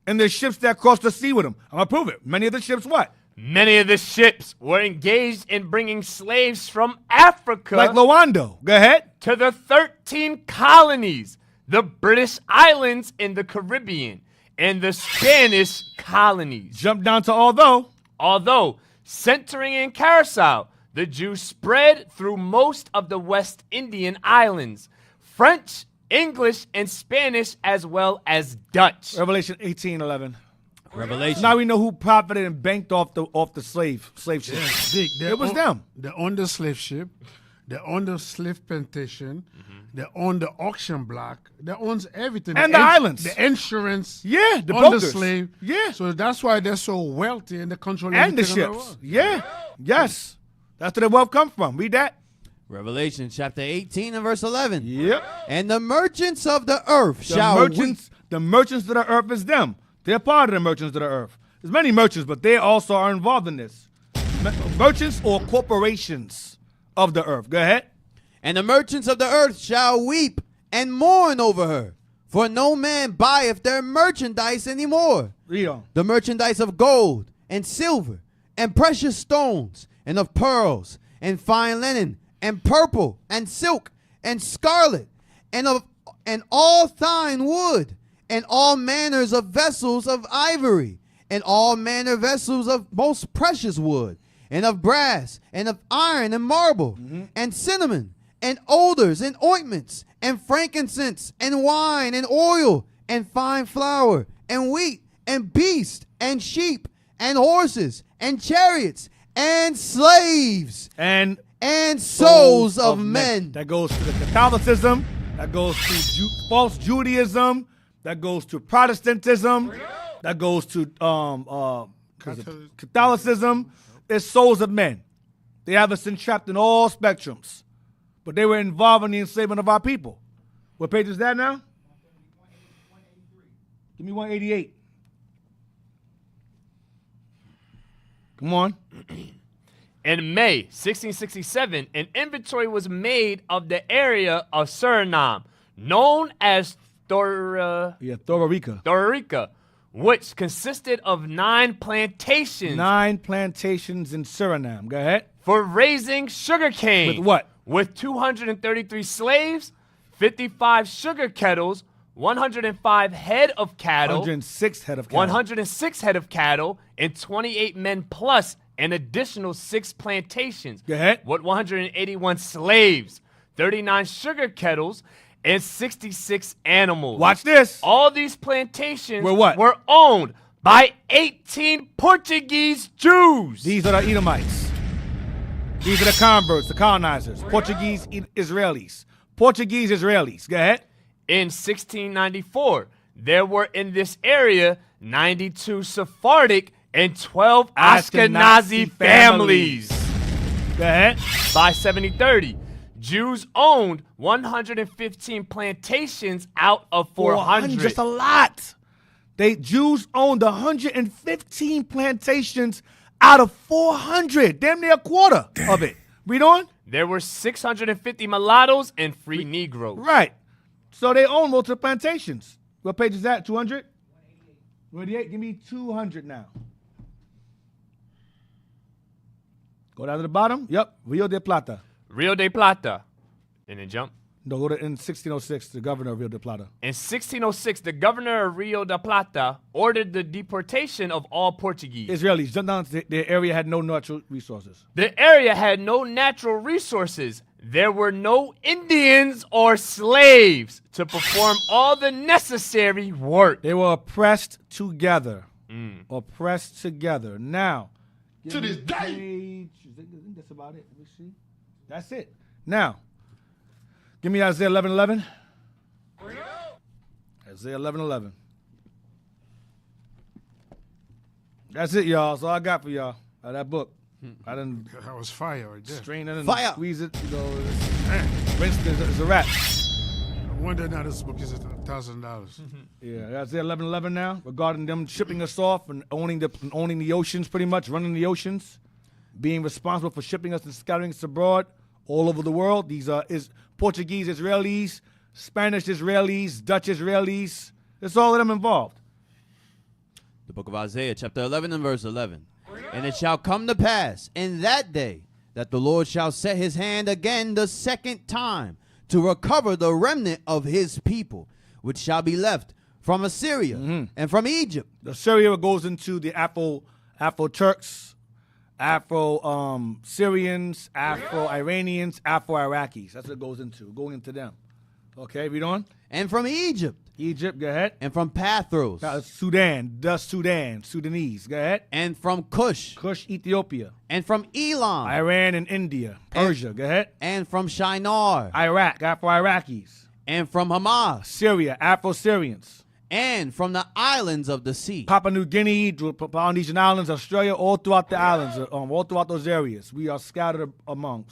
And the ships that crossed the sea with them. I'm going to prove it. Many of the ships what? Many of the ships were engaged in bringing slaves from Africa. Like Luando. Go ahead. To the 13 colonies, the British islands in the Caribbean, and the Spanish colonies. Jump down to although centering in Curacao, the Jews spread through most of the West Indian islands, French, English, and Spanish, as well as Dutch. Revelation 18:11. Revelation. Now we know who profited and banked off the slave ship. Yeah, it was them. They owned the slave ship. They owned the slave plantation. They owned the auction block. They owns everything. And the islands. The insurance. Yeah, the on brokers. the slave. Yeah. So that's why they're so wealthy and they control And the everything on ships. world. Yeah. Yes. That's where the wealth come from. Read that. Revelation chapter 18 and verse 11. Yep. And the merchants of the earth shall weep. The merchants of the earth is them. They're part of the merchants of the earth. There's many merchants, but they also are involved in this. Merchants or corporations of the earth. Go ahead. And the merchants of the earth shall weep and mourn over her, for no man buyeth their merchandise anymore. Read on. The merchandise of gold and silver and precious stones and of pearls and fine linen and purple and silk and scarlet and all fine wood and all manners of vessels of ivory and all manner vessels of most precious wood and of brass and of iron and marble and cinnamon and odors and ointments and frankincense and wine and oil and fine flour and wheat and beast and sheep and horses and chariots and slaves and souls of men. That goes to the Catholicism. That goes to false Judaism. That goes to Protestantism. That goes to Catholicism. It's souls of men. They have us entrapped in all spectrums. But they were involved in the enslavement of our people. What page is that now? Give me 188. Come on. In May 1667, an inventory was made of the area of Suriname, known as Thorarica, which consisted of 9 plantations. 9 plantations in Suriname. Go ahead. For raising sugarcane. With what? With 233 slaves, 55 sugar kettles, 105 head of cattle. 106 head of cattle. 106 head of cattle, and 28 men plus an additional 6 plantations. Go ahead. With 181 slaves, 39 sugar kettles, and 66 animals. Watch this. All these plantations were owned by 18 Portuguese Jews. These are the Edomites. These are the converts, the colonizers, Portuguese Israelis. Portuguese Israelis. Go ahead. In 1694, there were in this area 92 Sephardic and 12 Ashkenazi families. Go ahead. By 7030, Jews owned 115 plantations out of 400. Just a lot. Jews owned 115 plantations out of 400. Damn near a quarter of it. Read on. There were 650 mulattoes and free Negroes. Right. So they own multiple plantations. What page is that? 200? 188? Give me 200 now. Go down to the bottom. Yep. Rio de Plata. Rio de Plata. And then jump. No, go to in 1606, the governor of Rio de Plata. In 1606, the governor of Rio de Plata ordered the deportation of all Portuguese. Israelis. Jump down. The area had no natural resources. The area had no natural resources. There were no Indians or slaves to perform all the necessary work. They were oppressed together. Oppressed together. Now, to this day. I think that's about it. Let me see. That's it. Now, give me Isaiah 11:11. Isaiah 11:11. That's it, y'all. That's all I got for y'all. Out of that book. I didn't. That was fire right there. Strain it and Fire. squeeze it. Rinse it. It's a wrap. wonder now this book is $1,000. Yeah, Isaiah 11:11 now, regarding them shipping us off and owning the oceans, pretty much running the oceans, being responsible for shipping us and scattering us abroad all over the world. These are Portuguese Israelis, Spanish Israelis, Dutch Israelis. It's all of them involved. The book of Isaiah, chapter 11 and verse 11. And it shall come to pass in that day that the Lord shall set his hand again the second time to recover the remnant of his people, which shall be left from Assyria and from Egypt. Assyria goes into the Afro-Turks, Afro-Syrians, Afro-Iranians, Afro-Iraqis. That's what it goes into, going into them. Okay, read on. And from Egypt. Egypt, go ahead. And from Pathros. Sudan, Sudanese, go ahead. And from Cush. Ethiopia. And from Elam. Iran and India. Persia, go ahead. And from Shinar. Iraq, Afro-Iraqis. And from Hamas. Syria, Afro-Syrians. And from the islands of the sea. Papua New Guinea, Polynesian Islands, Australia, all throughout the islands, all throughout those areas. We are scattered. Go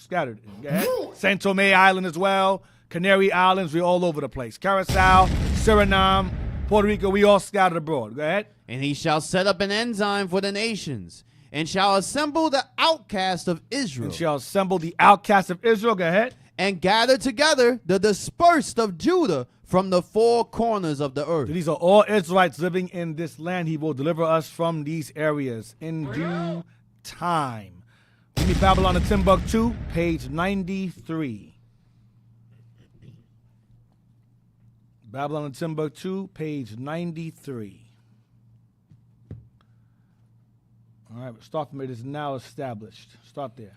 ahead. Saint Tome Island as well. Canary Islands, we're all over the place. Curacao, Suriname, Puerto Rico, we all scattered abroad. Go ahead. And he shall set up an ensign for the nations, and shall assemble the outcast of Israel. And shall assemble the outcast of Israel. Go ahead. And gather together the dispersed of Judah from the four corners of the earth. So these are all Israelites living in this land. He will deliver us from these areas in due time. Give me Babylon and Timbuktu, page 93. Babylon and Timbuktu, page 93. All right, start from it is now established. Start there.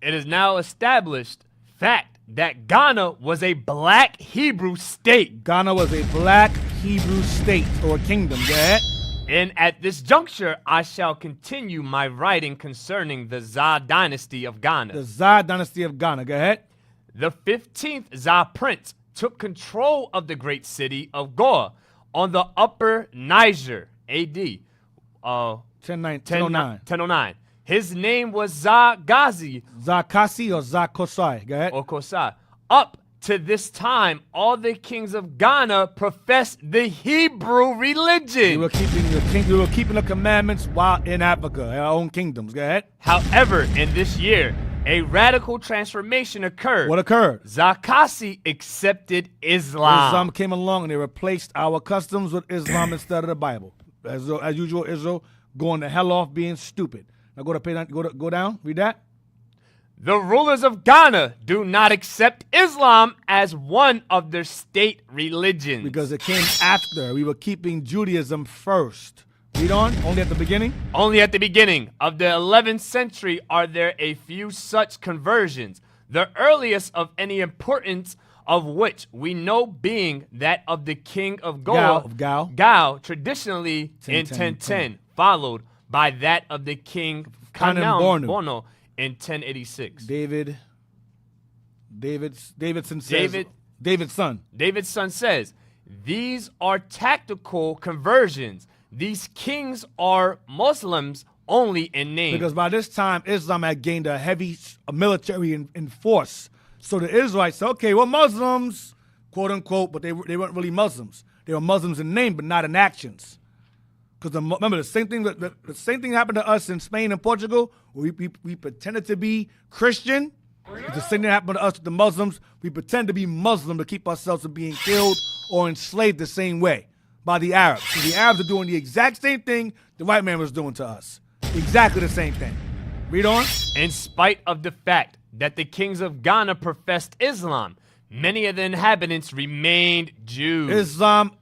It is now established fact that Ghana was a black Hebrew state. Ghana was a black Hebrew state or kingdom. Go ahead. And at this juncture, I shall continue my writing concerning the Zah dynasty of Ghana. The Zah dynasty of Ghana. Go ahead. The 15th Zah prince took control of the great city of Goa on the upper Niger, A.D. 1009. His name was Zah Ghazi. Zah Kasi or Zah Kosai. Go ahead. Or Kosai. Up to this time, all the kings of Ghana professed the Hebrew religion. We were keeping the commandments while in Africa, our own kingdoms. Go ahead. However, in this year, a radical transformation occurred. What occurred? Zakasi accepted Islam. Islam came along and they replaced our customs with Islam instead of the Bible. As usual, Israel going the hell off being stupid. Now go down, read that. The rulers of Ghana do not accept Islam as one of their state religions. Because it came after. We were keeping Judaism first. Read on, only at the beginning? Only at the beginning of the 11th century are there a few such conversions, the earliest of any importance of which we know being that of the king of Goa, Gao, traditionally in 1010, followed by that of the king Kanem Bono in 1086. David's son says, these are tactical conversions. These kings are Muslims only in name. Because by this time, Islam had gained a heavy military in force. So the Israelites said, okay, we're Muslims, quote unquote, but they weren't really Muslims. They were Muslims in name, but not in actions. Because remember, the same thing happened to us in Spain and Portugal. Where we pretended to be Christian. The same thing happened to us with the Muslims. We pretend to be Muslim to keep ourselves from being killed or enslaved the same way by the Arabs. So the Arabs are doing the exact same thing the white man was doing to us. Exactly the same thing. Read on. In spite of the fact that the kings of Ghana professed Islam, many of the inhabitants remained Jews. Islam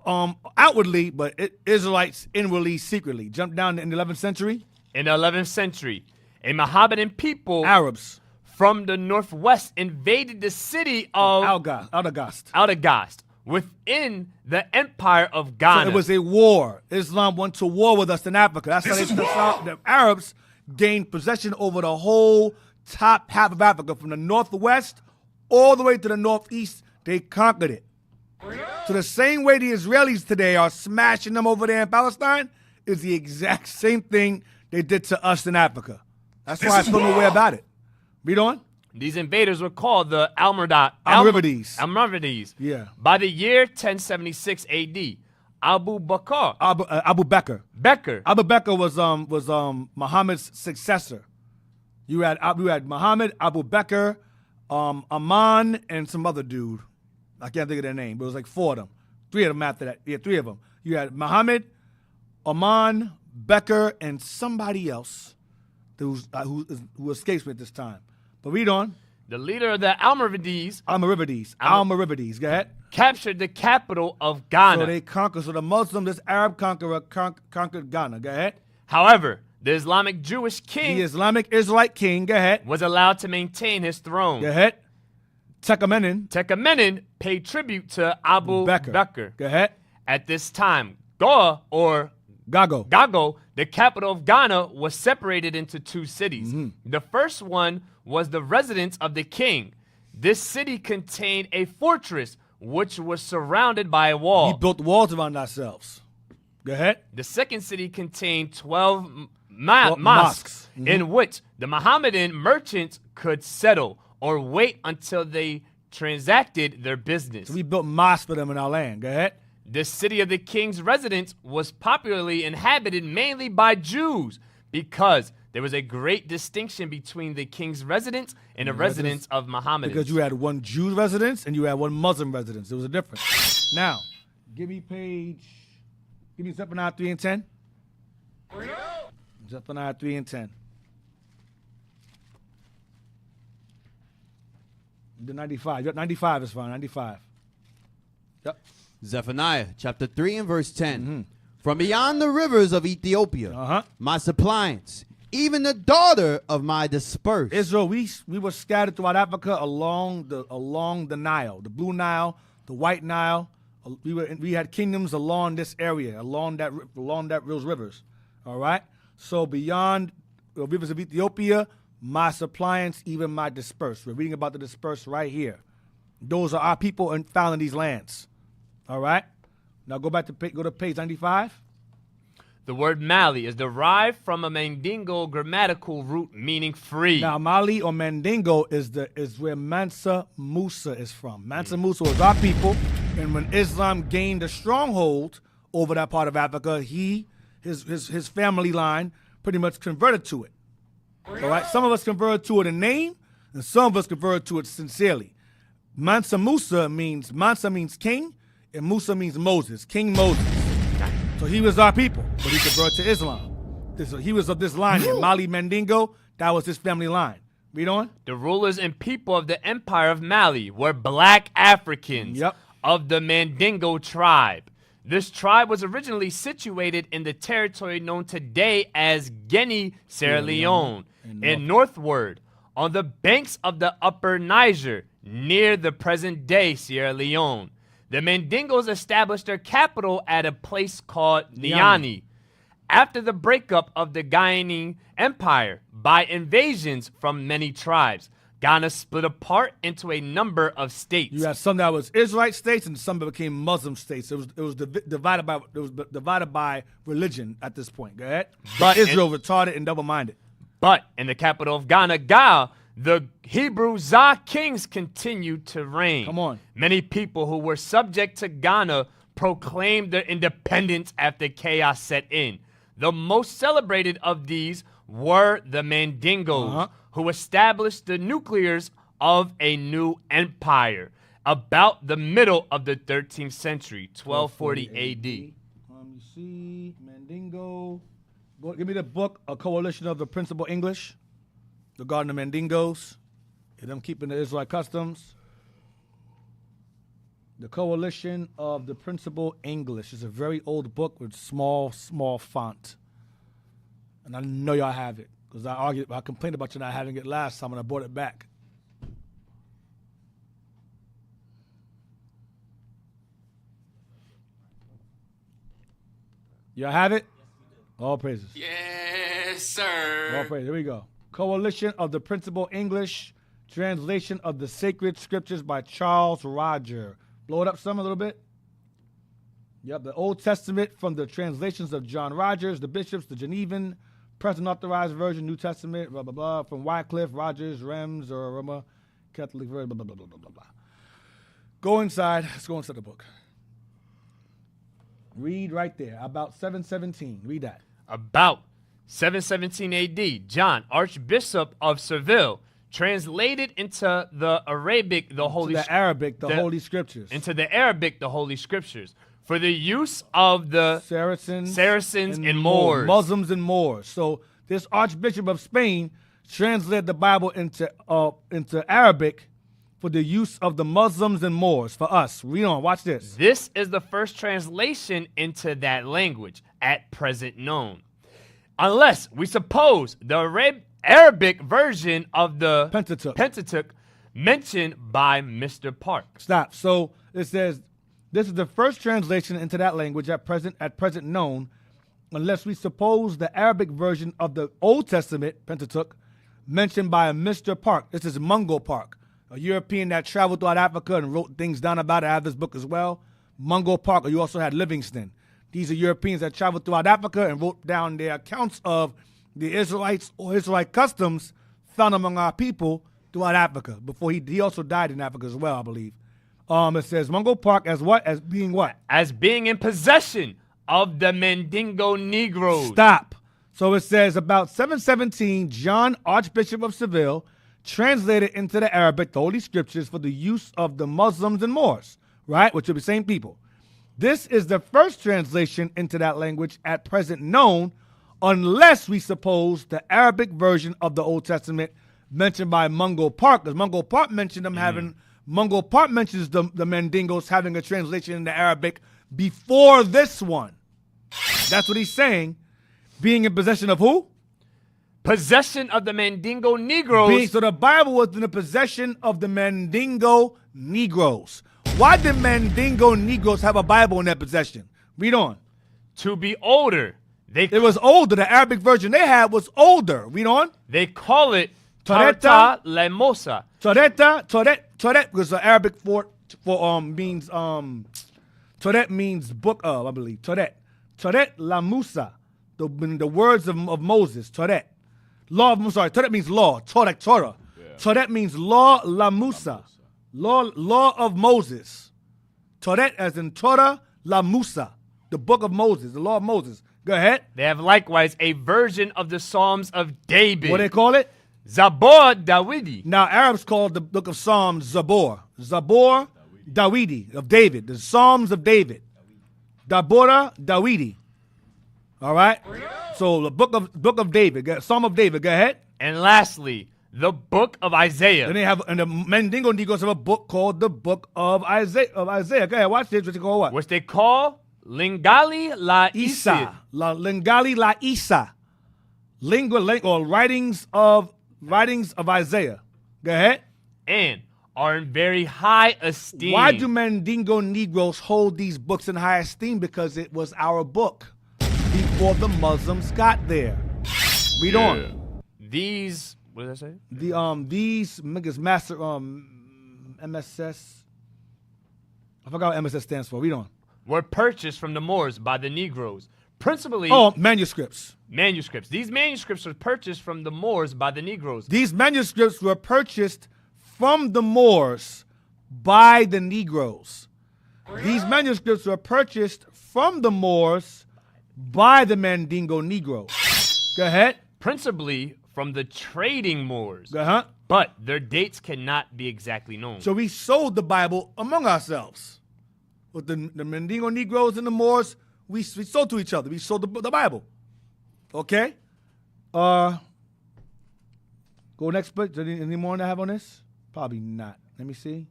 outwardly, but Israelites inwardly, secretly. Jump down in the 11th century. In the 11th century, a Mohammedan people, Arabs, from the northwest invaded the city of Alagast within the empire of Ghana. So it was a war. Islam went to war with us in Africa. That's how the Arabs gained possession over the whole top half of Africa, from the northwest all the way to the northeast. They conquered it. So the same way the Israelis today are smashing them over there in Palestine is the exact same thing they did to us in Africa. That's why I feel no way about it. Read on. These invaders were called the Almoravides. Yeah. By the year 1076 A.D., Abu Bakr. Abu Bakr. Abu Bakr was Muhammad's successor. You had Muhammad, Abu Bakr, Aman, and some other dude. I can't think of their name, but it was like 4 of them. 3 of them after that. Yeah, 3 of them. You had Muhammad, Aman, Bakr, and somebody else who escapes me at this time. But read on. The leader of the Almoravides. Go ahead. Captured the capital of Ghana. So they conquered. So the Muslim, this Arab conqueror, conquered Ghana. Go ahead. However, the Islamic Jewish king. The Islamic Israelite king. Go ahead. Was allowed to maintain his throne. Go ahead. Tekamenen paid tribute to Abu Bakr. Go ahead. At this time, Goa or Gago, the capital of Ghana, was separated into 2 cities. The first one was the residence of the king. This city contained a fortress which was surrounded by a wall. We built walls around ourselves. Go ahead. The second city contained 12 mosques in which the Mohammedan merchants could settle or wait until they transacted their business. So we built mosques for them in our land. Go ahead. The city of the king's residence was popularly inhabited mainly by Jews because there was a great distinction between the king's residence and the residence of Mohammedans. Because you had one Jew residence and you had one Muslim residence. There was a difference. Now, give me Zephaniah 3 and 10. Zephaniah 3 and 10. The 95. 95 is fine. 95. Yep. Zephaniah chapter 3 and verse 10. From beyond the rivers of Ethiopia, my suppliants, even the daughter of my dispersed. Israel, we were scattered throughout Africa along the Nile, the Blue Nile, the White Nile. We had kingdoms along this area, along those rivers. All right. So beyond the rivers of Ethiopia, my suppliants, even my dispersed. We're reading about the dispersed right here. Those are our people found in these lands. All right. Now go to page 95. The word Mali is derived from a Mandingo grammatical root meaning free. Now Mali or Mandingo is where Mansa Musa is from. Mansa Musa was our people, and when Islam gained a stronghold over that part of Africa, his family line pretty much converted to it. All right. Some of us converted to it in name, and some of us converted to it sincerely. Mansa means king, and Musa means Moses, King Moses. So he was our people, but he converted to Islam. He was of this line here, Mali Mandingo. That was his family line. Read on. The rulers and people of the empire of Mali were black Africans of the Mandingo tribe. This tribe was originally situated in the territory known today as Guinea, Sierra Leone, and northward on the banks of the upper Niger, near the present-day Sierra Leone. The Mandingos established their capital at a place called Niani. After the breakup of the Guinean Empire by invasions from many tribes, Ghana split apart into a number of states. You had some that was Israelite states and some that became Muslim states. It was divided by religion at this point. Go ahead. But Israel retarded and double-minded. But in the capital of Ghana, Ga, the Hebrew Za kings continued to reign. Come on. Many people who were subject to Ghana proclaimed their independence after chaos set in. The most celebrated of these were the Mandingos, who established the nucleus of a new empire about the middle of the 13th century, 1240 A.D. Let me see. Mandingo. Give me the book, A Coalition of the Principal English. Regarding the Mandingos, and them keeping the Israelite customs. The Coalition of the Principal English is a very old book with small font. And I know y'all have it, because I complained about you not having it last time, and I brought it back. Y'all have it? All praises. Yes, sir. All praises. Here we go. Coalition of the Principal English, translation of the Sacred Scriptures by Charles Roger. Blow it up some a little bit. Yep, the Old Testament from the translations of John Rogers, the bishops, the Genevan present authorized version, New Testament, blah, blah, blah, from Wycliffe, Rogers, Rems, or Roma, Catholic version, blah, blah, blah, blah, blah, blah. Go inside. Let's go inside the book. Read right there, about 717. Read that. About 717 AD, John, Archbishop of Seville, translated into the Arabic, the Holy Scriptures. Into the Arabic, the Holy Scriptures, for the use of the Saracens and Moors. Muslims and Moors. So this Archbishop of Spain translated the Bible into Arabic for the use of the Muslims and Moors, for us. Read on, watch this. This is the first translation into that language at present known. Unless we suppose the Arabic version of the Pentateuch mentioned by Mr. Park. Stop. So it says, this is the first translation into that language at present known, unless we suppose the Arabic version of the Old Testament, Pentateuch, mentioned by a Mr. Park. This is Mungo Park, a European that traveled throughout Africa and wrote things down about it. I have this book as well. Mungo Park, or you also had Livingston. These are Europeans that traveled throughout Africa and wrote down their accounts of the Israelites or Israelite customs found among our people throughout Africa. Before he also died in Africa as well, I believe. It says Mungo Park as what? As being what? As being in possession of the Mandingo Negroes. Stop. So it says about 717, John, Archbishop of Seville, translated into the Arabic the Holy Scriptures for the use of the Muslims and Moors, right? Which are the same people. This is the first translation into that language at present known, unless we suppose the Arabic version of the Old Testament mentioned by Mungo Park, because Mungo Park mentioned them Mungo Park mentions the Mandingos having a translation into Arabic before this one. That's what he's saying. Being in possession of who? Possession of the Mandingo Negroes. So the Bible was in the possession of the Mandingo Negroes. Why did Mandingo Negroes have a Bible in their possession? Read on. To be older. It was older. The Arabic version they had was older. Read on. They call it Toreta Lemosa. Toret was the Arabic means Toret means book of, I believe. Toret la Musa. The words of Moses. Toret. Toret means law. Torah. Toret means law la Musa. Law of Moses. Toret as in Torah la Musa. The book of Moses, the law of Moses. Go ahead. They have likewise a version of the Psalms of David. What do they call it? Zabor Dawidi. Now, Arabs call the book of Psalms Zabor. Zabor Dawidi, of David. The Psalms of David. Dabora Dawidi. All right? So, the book of David. Psalm of David. Go ahead. And lastly, the book of Isaiah. And the Mandingo Negroes have a book called the book of Isaiah. Go ahead, watch this. What they call what? Which they call Lingali La Isa. Lingali La Isa. Or writings of Isaiah. Go ahead. And are in very high esteem. Why do Mandingo Negroes hold these books in high esteem? Because it was our book before the Muslims got there. Read on. These, what did I say? These master MSS. I forgot what MSS stands for. Read on. Were purchased from the Moors by the Negroes. Principally. Manuscripts. These manuscripts were purchased from the Moors by the Negroes. These manuscripts were purchased from the Moors by the Negroes. These manuscripts were purchased from the Moors by the Mandingo Negroes. Go ahead. Principally from the trading Moors. Uh-huh. But their dates cannot be exactly known. So we sold the Bible among ourselves. With the Mandingo Negroes and the Moors, we sold to each other. We sold the Bible. Okay? Go next book. Any more to have on this? Probably not. Let me see.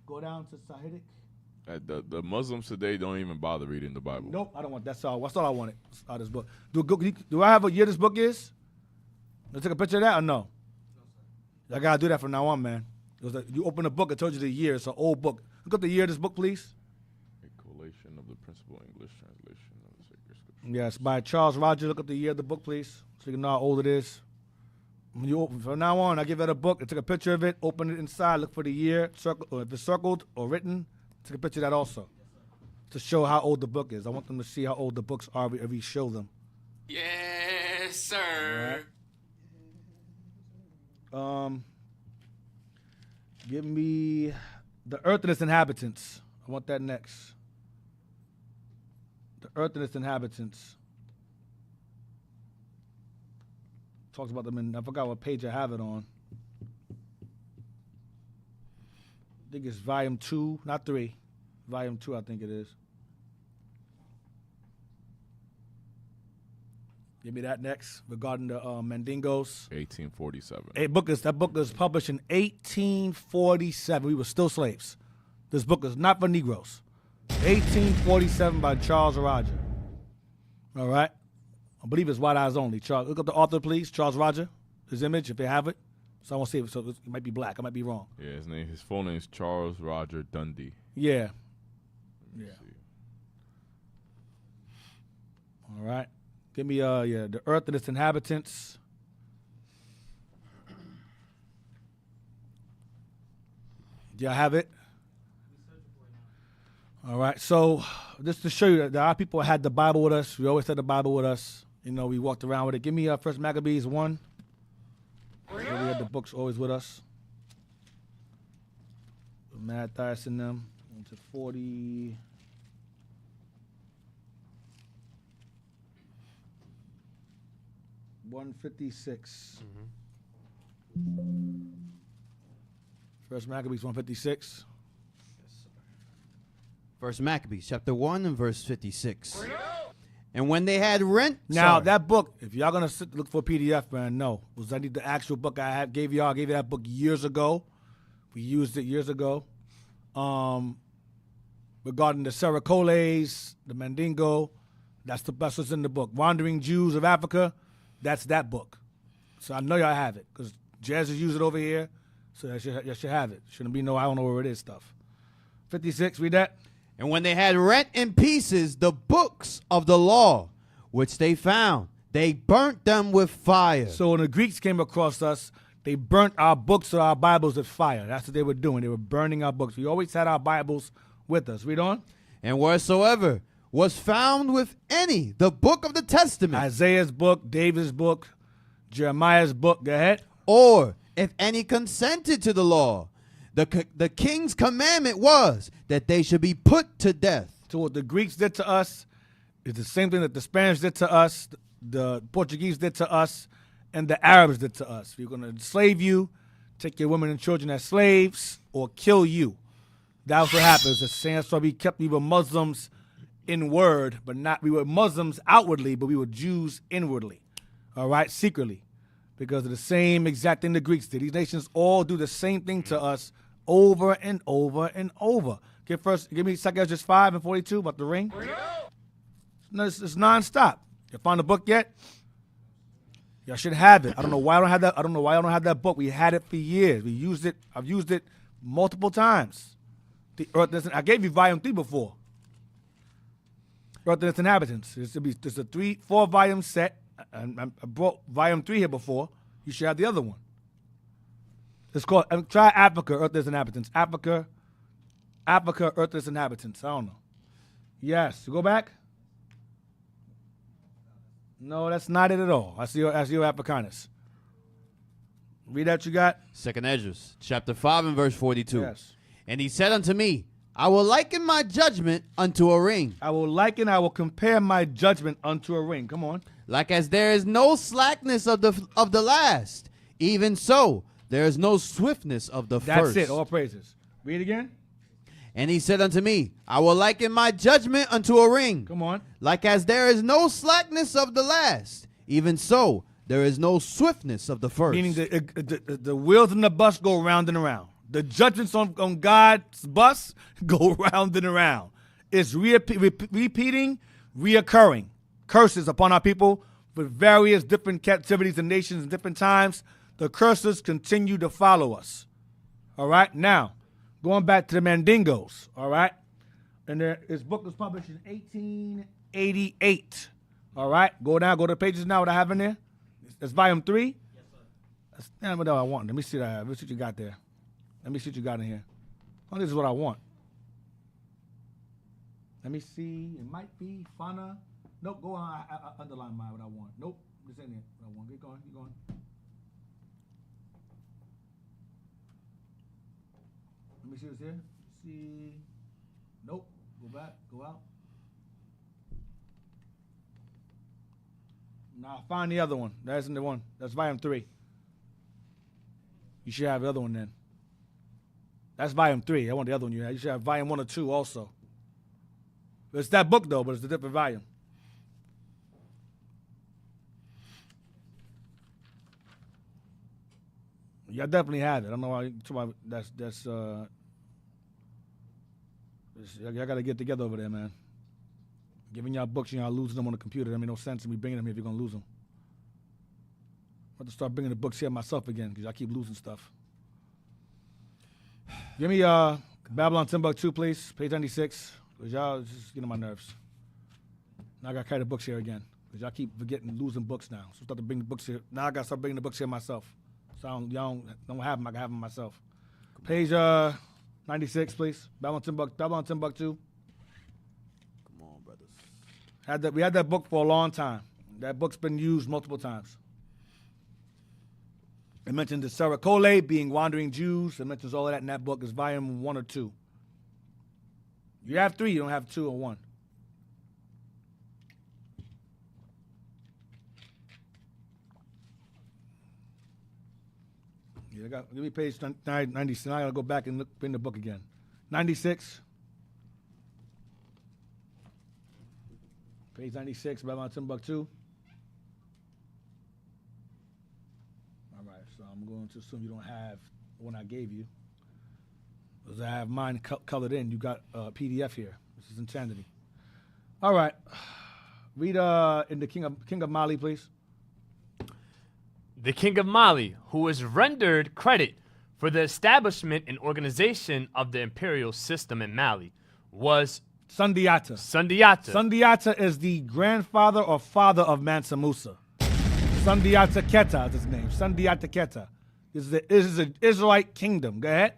Go down to Sahidic. The Muslims today don't even bother reading the Bible. Nope, I don't want. That's all I wanted out of this book. Do I have a year this book is? Let's take a picture of that or no? I gotta do that from now on, man. You open a book, it told you the year. It's an old book. Look up the year of this book, please. A collation of the principal English translation of the sacred scriptures. Yes, by Charles Rogers. Look up the year of the book, please, so you can know how old it is. When you open, from now on, I give it a book. I take a picture of it, open it inside, look for the year, circle, or if it's circled or written, take a picture of that also, to show how old the book is. I want them to see how old the books are if we show them. Yeah. sir. Give me the earth and its inhabitants. I want that next. The earth and its inhabitants. Talks about them in, I forgot what page I have it on. I think it's volume 2, not 3. Volume 2, I think it is. Give me that next regarding the Mandingos. 1847. That book is published in 1847. We were still slaves. This book is not for Negroes. 1847 by Charles Roger. All right? I believe it's white eyes only. Look up the author, please. Charles Roger. His image, if you have it. So I won't say it. So it might be black. I might be wrong. Yeah, his full name is Charles Roger Dundee. Yeah. Yeah. All right. Give me the earth and its inhabitants. Do y'all have it? All right. So just to show you that our people had the Bible with us. We always had the Bible with us. You know, we walked around with it. Give me First Maccabees 1. So we had the books always with us. Mattathias in them. Into 40. $156. First Maccabees 156. First Maccabees chapter 1 and verse 56. And when they had rent. Now that book, if y'all gonna look for a PDF, man, no, I need the actual book I gave you that book years ago. We used it years ago. Regarding the Seracoles, the Mandingo, that's what's in the book. Wandering Jews of Africa, that's that book. So I know y'all have it because Jazz has used it over here, so you should have it. Shouldn't be no I don't know where it is stuff. 56, read that. And when they had rent in pieces the books of the law, which they found, they burnt them with fire. So when the Greeks came across us, they burnt our books or our Bibles with fire. That's what they were doing. They were burning our books. We always had our Bibles with us. Read on. And wheresoever was found with any the book of the testament. Isaiah's book, David's book, Jeremiah's book. Go ahead. Or if any consented to the law, the king's commandment was that they should be put to death. So what the Greeks did to us is the same thing that the Spanish did to us, the Portuguese did to us, and the Arabs did to us. We're going to enslave you, take your women and children as slaves, or kill you. That's what happens. The same. So we were Muslims in word, but we were Muslims outwardly, but we were Jews inwardly. All right, secretly, because of the same exact thing the Greeks did. These nations all do the same thing to us over and over and over. Give me 2 Ezra 5 and 42 about the ring. No, it's nonstop. You found the book yet? Y'all should have it. I don't know why I don't have that. I don't know why I don't have that book. We had it for years. We used it. I've used it multiple times. The earth doesn't. I gave you volume 3 before. Earth and its inhabitants. There's a 4 volume set. I brought volume 3 here before. You should have the other one. It's called. Try Africa, Earth and its inhabitants. Africa, Earth and its inhabitants. I don't know. Yes. You go back. No, that's not it at all. I see your Africanus. Read that you got. 2 Ezra, chapter 5 and verse 42. Yes. And he said unto me, I will liken my judgment unto a ring. I will compare my judgment unto a ring. Come on. Like as there is no slackness of the last, even so there is no swiftness of the first. That's it. All praises. Read again. And he said unto me, I will liken my judgment unto a ring. Come on. Like as there is no slackness of the last, even so there is no swiftness of the first. Meaning the wheels in the bus go round and around. The judgments on God's bus go round and around. It's repeating, reoccurring. Curses upon our people with various different captivities and nations and different times. The curses continue to follow us. All right? Now, going back to the Mandingos, all right? And his book was published in 1888. All right? Go to the pages now, what I have in there. That's volume 3. Yes, sir. That's what I want. Let me see that. Let me see what you got there. Let me see what you got in here. Oh, this is what I want. Let me see. It might be Fana. Nope, go on. I underline what I want. Nope. This ain't it. No one. Keep going. Keep going. Let me see what's here. See. Nope. Go back. Go out. Now find the other one. That isn't the one. That's volume 3. You should have the other one then. That's volume 3. I want the other one you have. You should have volume 1 or 2 also. It's that book though, but it's a different volume. Y'all definitely had it. I don't know why. Y'all got to get together over there, man. Giving y'all books, y'all losing them on the computer. That makes no sense in me bringing them here if you're going to lose them. I'm going to start bringing the books here myself again because I keep losing stuff. Give me Babylon Timbuktu, please, page 96, because y'all just getting on my nerves. Now I got to carry the books here again because y'all keep forgetting losing books now. So I start to bring the books here. Now I got to start bringing the books here myself. So y'all don't have them. I can have them myself. Page 96, please. Babylon Timbuktu. We had that book for a long time. That book's been used multiple times. It mentions the Saracole being wandering Jews. It mentions all of that in that book. It's volume 1 or 2. You have 3, you don't have 2 or 1. Yeah, give me page 96. Now I gotta go back and look in the book again. 96. Page 96, Babylon Timbuktu. All right, so I'm going to assume you don't have the one I gave you. Because I have mine colored in. You got a PDF here. This is insanity. All right. Read in the King of Mali, please. The King of Mali, who was rendered credit for the establishment and organization of the imperial system in Mali, was Sundiata. Sundiata is the grandfather or father of Mansa Musa. Sundiata Keita is his name. Sundiata Keita. This is an Israelite kingdom. Go ahead.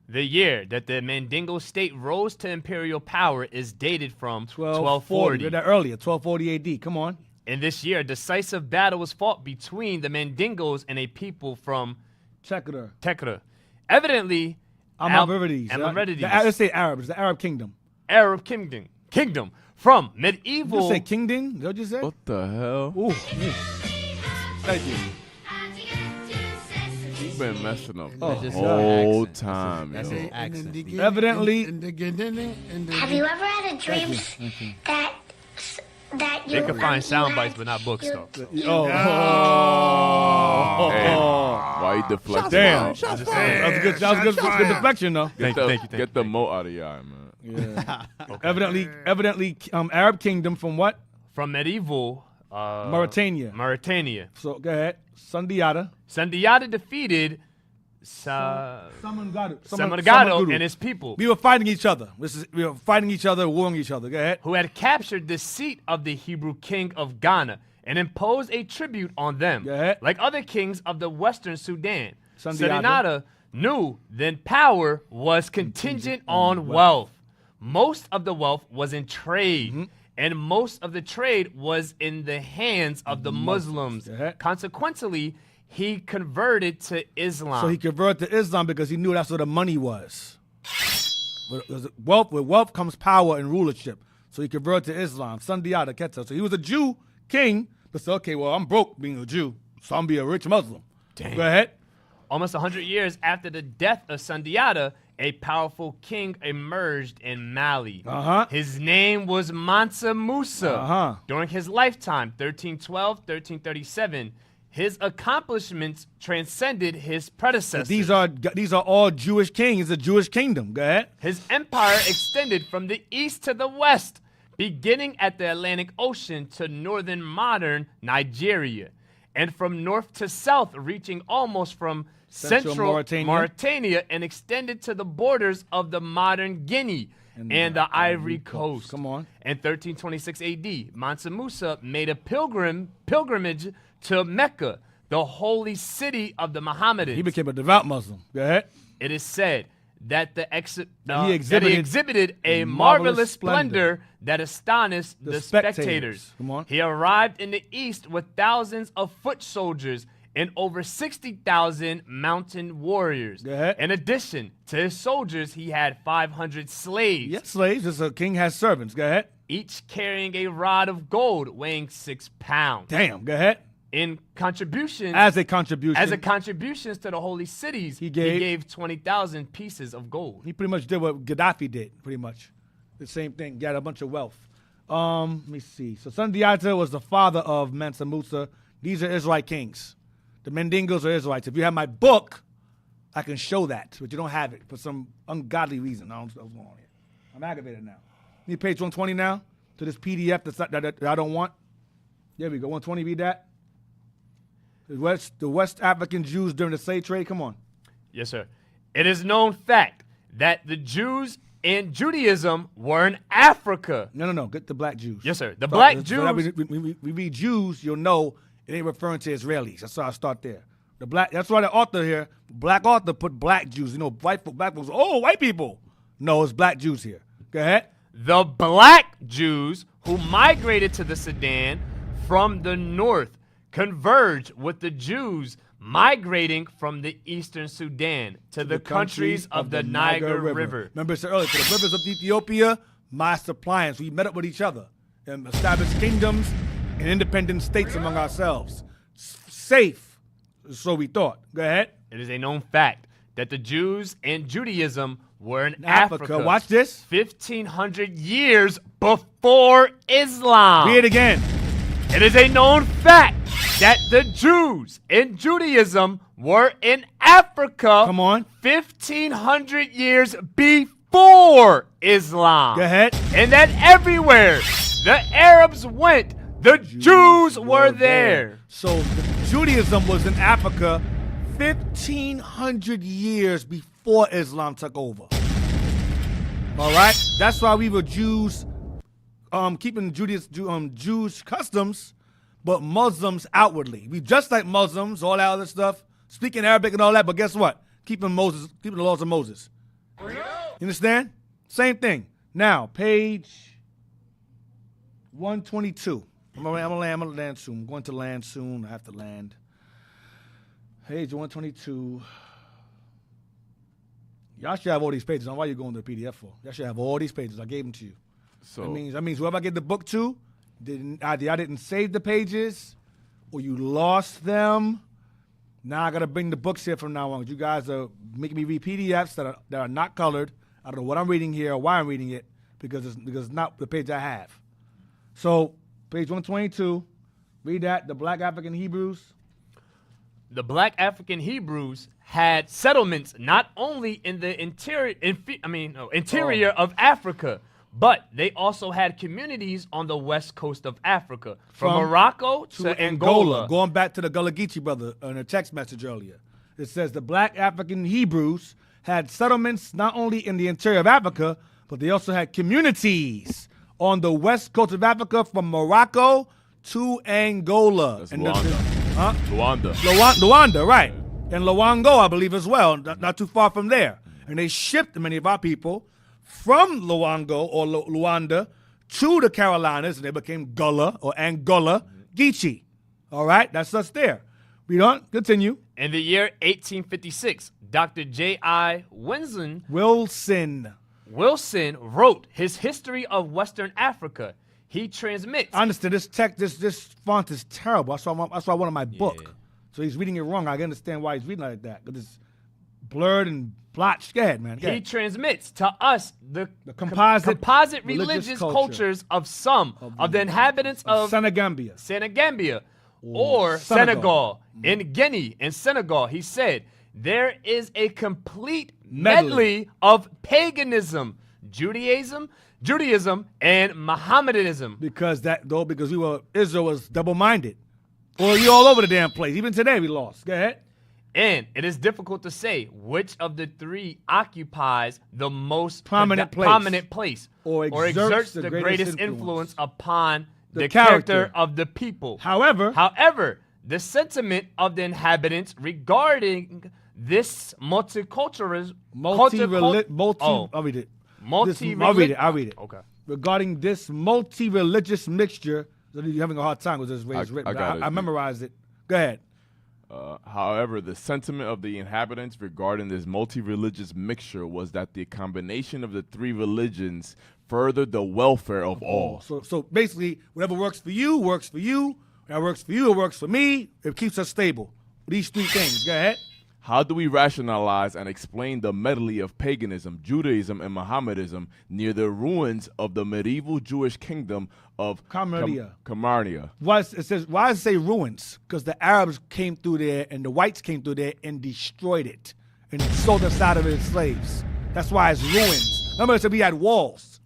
The year that the Mandingo state rose to imperial power is dated from 1240. You read that earlier, 1240 AD. Come on. In this year, a decisive battle was fought between the Mandingos and a people from Tekra. Evidently, Amarides. Let's say Arabs. The Arab kingdom. Arab kingdom from medieval. You say kingdom? Is that what you said? What the hell? Ooh. Thank you. You've been messing up the whole time. That's his accent. Evidently. Have you ever had a dream that they can find sound bites, but not books, though. Hey, why you deflecting? Damn. That was good deflection, though. Get the moat out of your eye, man. Yeah. Okay. Evidently, Arab kingdom from what? From medieval Mauritania. So go ahead. Sundiata defeated Samangado and his people. We were fighting each other. Warring each other. Go ahead. Who had captured the seat of the Hebrew king of Ghana and imposed a tribute on them. Go ahead. Like other kings of the Western Sudan. Sundiata knew then power was contingent on wealth. Most of the wealth was in trade, and most of the trade was in the hands of the Muslims. Consequently, he converted to Islam. So he converted to Islam because he knew that's where the money was. With wealth comes power and rulership. So he converted to Islam. Sundiata Keita. So he was a Jew king, but said, okay, well, I'm broke being a Jew, so I'm be a rich Muslim. Damn. Go ahead. Almost 100 years after the death of Sundiata, a powerful king emerged in Mali. His name was Mansa Musa. During his lifetime, 1312, 1337, his accomplishments transcended his predecessors. These are all Jewish kings. It's a Jewish kingdom. Go ahead. His empire extended from the east to the west, beginning at the Atlantic Ocean to northern modern Nigeria, and from north to south, reaching almost from central Mauritania and extended to the borders of the modern Guinea and the Ivory Coast. Come on. In 1326 AD, Mansa Musa made a pilgrimage to Mecca, the holy city of the Mohammedans. He became a devout Muslim. Go ahead. It is said that he exhibited a marvelous splendor that astonished the spectators. Come on. He arrived in the east with thousands of foot soldiers and over 60,000 mounted warriors. Go ahead. In addition to his soldiers, he had 500 slaves. Yes, slaves. Just a king has servants. Go ahead. Each carrying a rod of gold weighing 6 pounds. Damn. Go ahead. In contributions, as a contributions to the holy cities, he gave 20,000 pieces of gold. He pretty much did what Gaddafi did, pretty much. The same thing. Got a bunch of wealth. Let me see. So Sundiata was the father of Mansa Musa. These are Israelite kings. The Mandingos are Israelites. If you have my book, I can show that, but you don't have it for some ungodly reason. I don't know what's going on here. I'm aggravated now. Need page 120 now to this PDF that I don't want. There we go. 120, read that. The West African Jews during the slave trade. Come on. Yes, sir. It is known fact that the Jews in Judaism were in Africa. No. Get the black Jews. Yes, sir. The black Jews. We read Jews, you'll know it ain't referring to Israelis. That's why I start there. That's why the author here, black author, put black Jews. You know, black folks. Oh, white people. No, it's black Jews here. Go ahead. The black Jews who migrated to the Sudan from the north converged with the Jews migrating from the eastern Sudan to the countries of the Niger River. Remember I said earlier, to the rivers of Ethiopia, my suppliance. We met up with each other and established kingdoms and independent states among ourselves. Safe, so we thought. Go ahead. It is a known fact that the Jews in Judaism were in Africa. Watch this. 1,500 years before Islam. Read it again. It is a known fact that the Jews in Judaism were in Africa. Come on. 1,500 years before Islam. Go ahead. And that everywhere the Arabs went, the Jews were there. So Judaism was in Africa 1,500 years before Islam took over. All right? That's why we were Jews keeping Jewish customs, but Muslims outwardly. We just like Muslims, all that other stuff, speaking Arabic and all that, but guess what? Keeping the laws of Moses. You understand? Same thing. Now, page 122. I'm gonna land soon. I'm going to land soon. I have to land. Page 122. Y'all should have all these pages. I don't know why you're going to the PDF for. Y'all should have all these pages. I gave them to you. So that means whoever I get the book to, I didn't save the pages, or you lost them. Now I gotta bring the books here from now on. You guys are making me read PDFs that are not colored. I don't know what I'm reading here or why I'm reading it because it's not the page I have. So page 122, read that. The Black African Hebrews. The Black African Hebrews had settlements not only in the interior of Africa, but they also had communities on the west coast of Africa, from Morocco to Angola. Going back to the Gullah Geechee brother in a text message earlier. It says the Black African Hebrews had settlements not only in the interior of Africa, but they also had communities on the west coast of Africa from Morocco to Angola. That's Luanda. Luanda, right. And Luango, I believe, as well, not too far from there. And they shipped many of our people from Luango or Luanda to the Carolinas, and they became Gullah or Angola Geechee. All right, that's us there. We don't continue. In the year 1856, Dr. J.I. Wilson wrote his History of Western Africa. He transmits. I understand this font is terrible. That's why I wanted my book. So he's reading it wrong. I understand why he's reading like that, because it's blurred and blotched. Go ahead, man. He transmits to us the composite religious cultures of some of the inhabitants of Senegambia or Senegal. In Guinea and Senegal, he said, there is a complete medley of paganism, Judaism, and Mohammedanism. Because Israel was double-minded. Well, you all over the damn place. Even today we lost. Go ahead. And it is difficult to say which of the three occupies the most prominent place or exerts the greatest influence upon the character of the people. However, the sentiment of the inhabitants regarding this multiculturalism, I'll read it. I'll read it. Okay. Regarding this multi-religious mixture, so you're having a hard time with this way it's written. I got it. I memorized it. Go ahead. However, the sentiment of the inhabitants regarding this multi-religious mixture was that the combination of the three religions furthered the welfare of all. So basically, whatever works for you, works for you. Whatever works for you, it works for me. It keeps us stable. These three things. Go ahead. How do we rationalize and explain the medley of paganism, Judaism, and Mohammedanism near the ruins of the medieval Jewish kingdom of Camarnia? Why does it say ruins? Because the Arabs came through there and the whites came through there and destroyed it and sold us out of it as slaves. That's why it's ruins. Remember I said we had walls.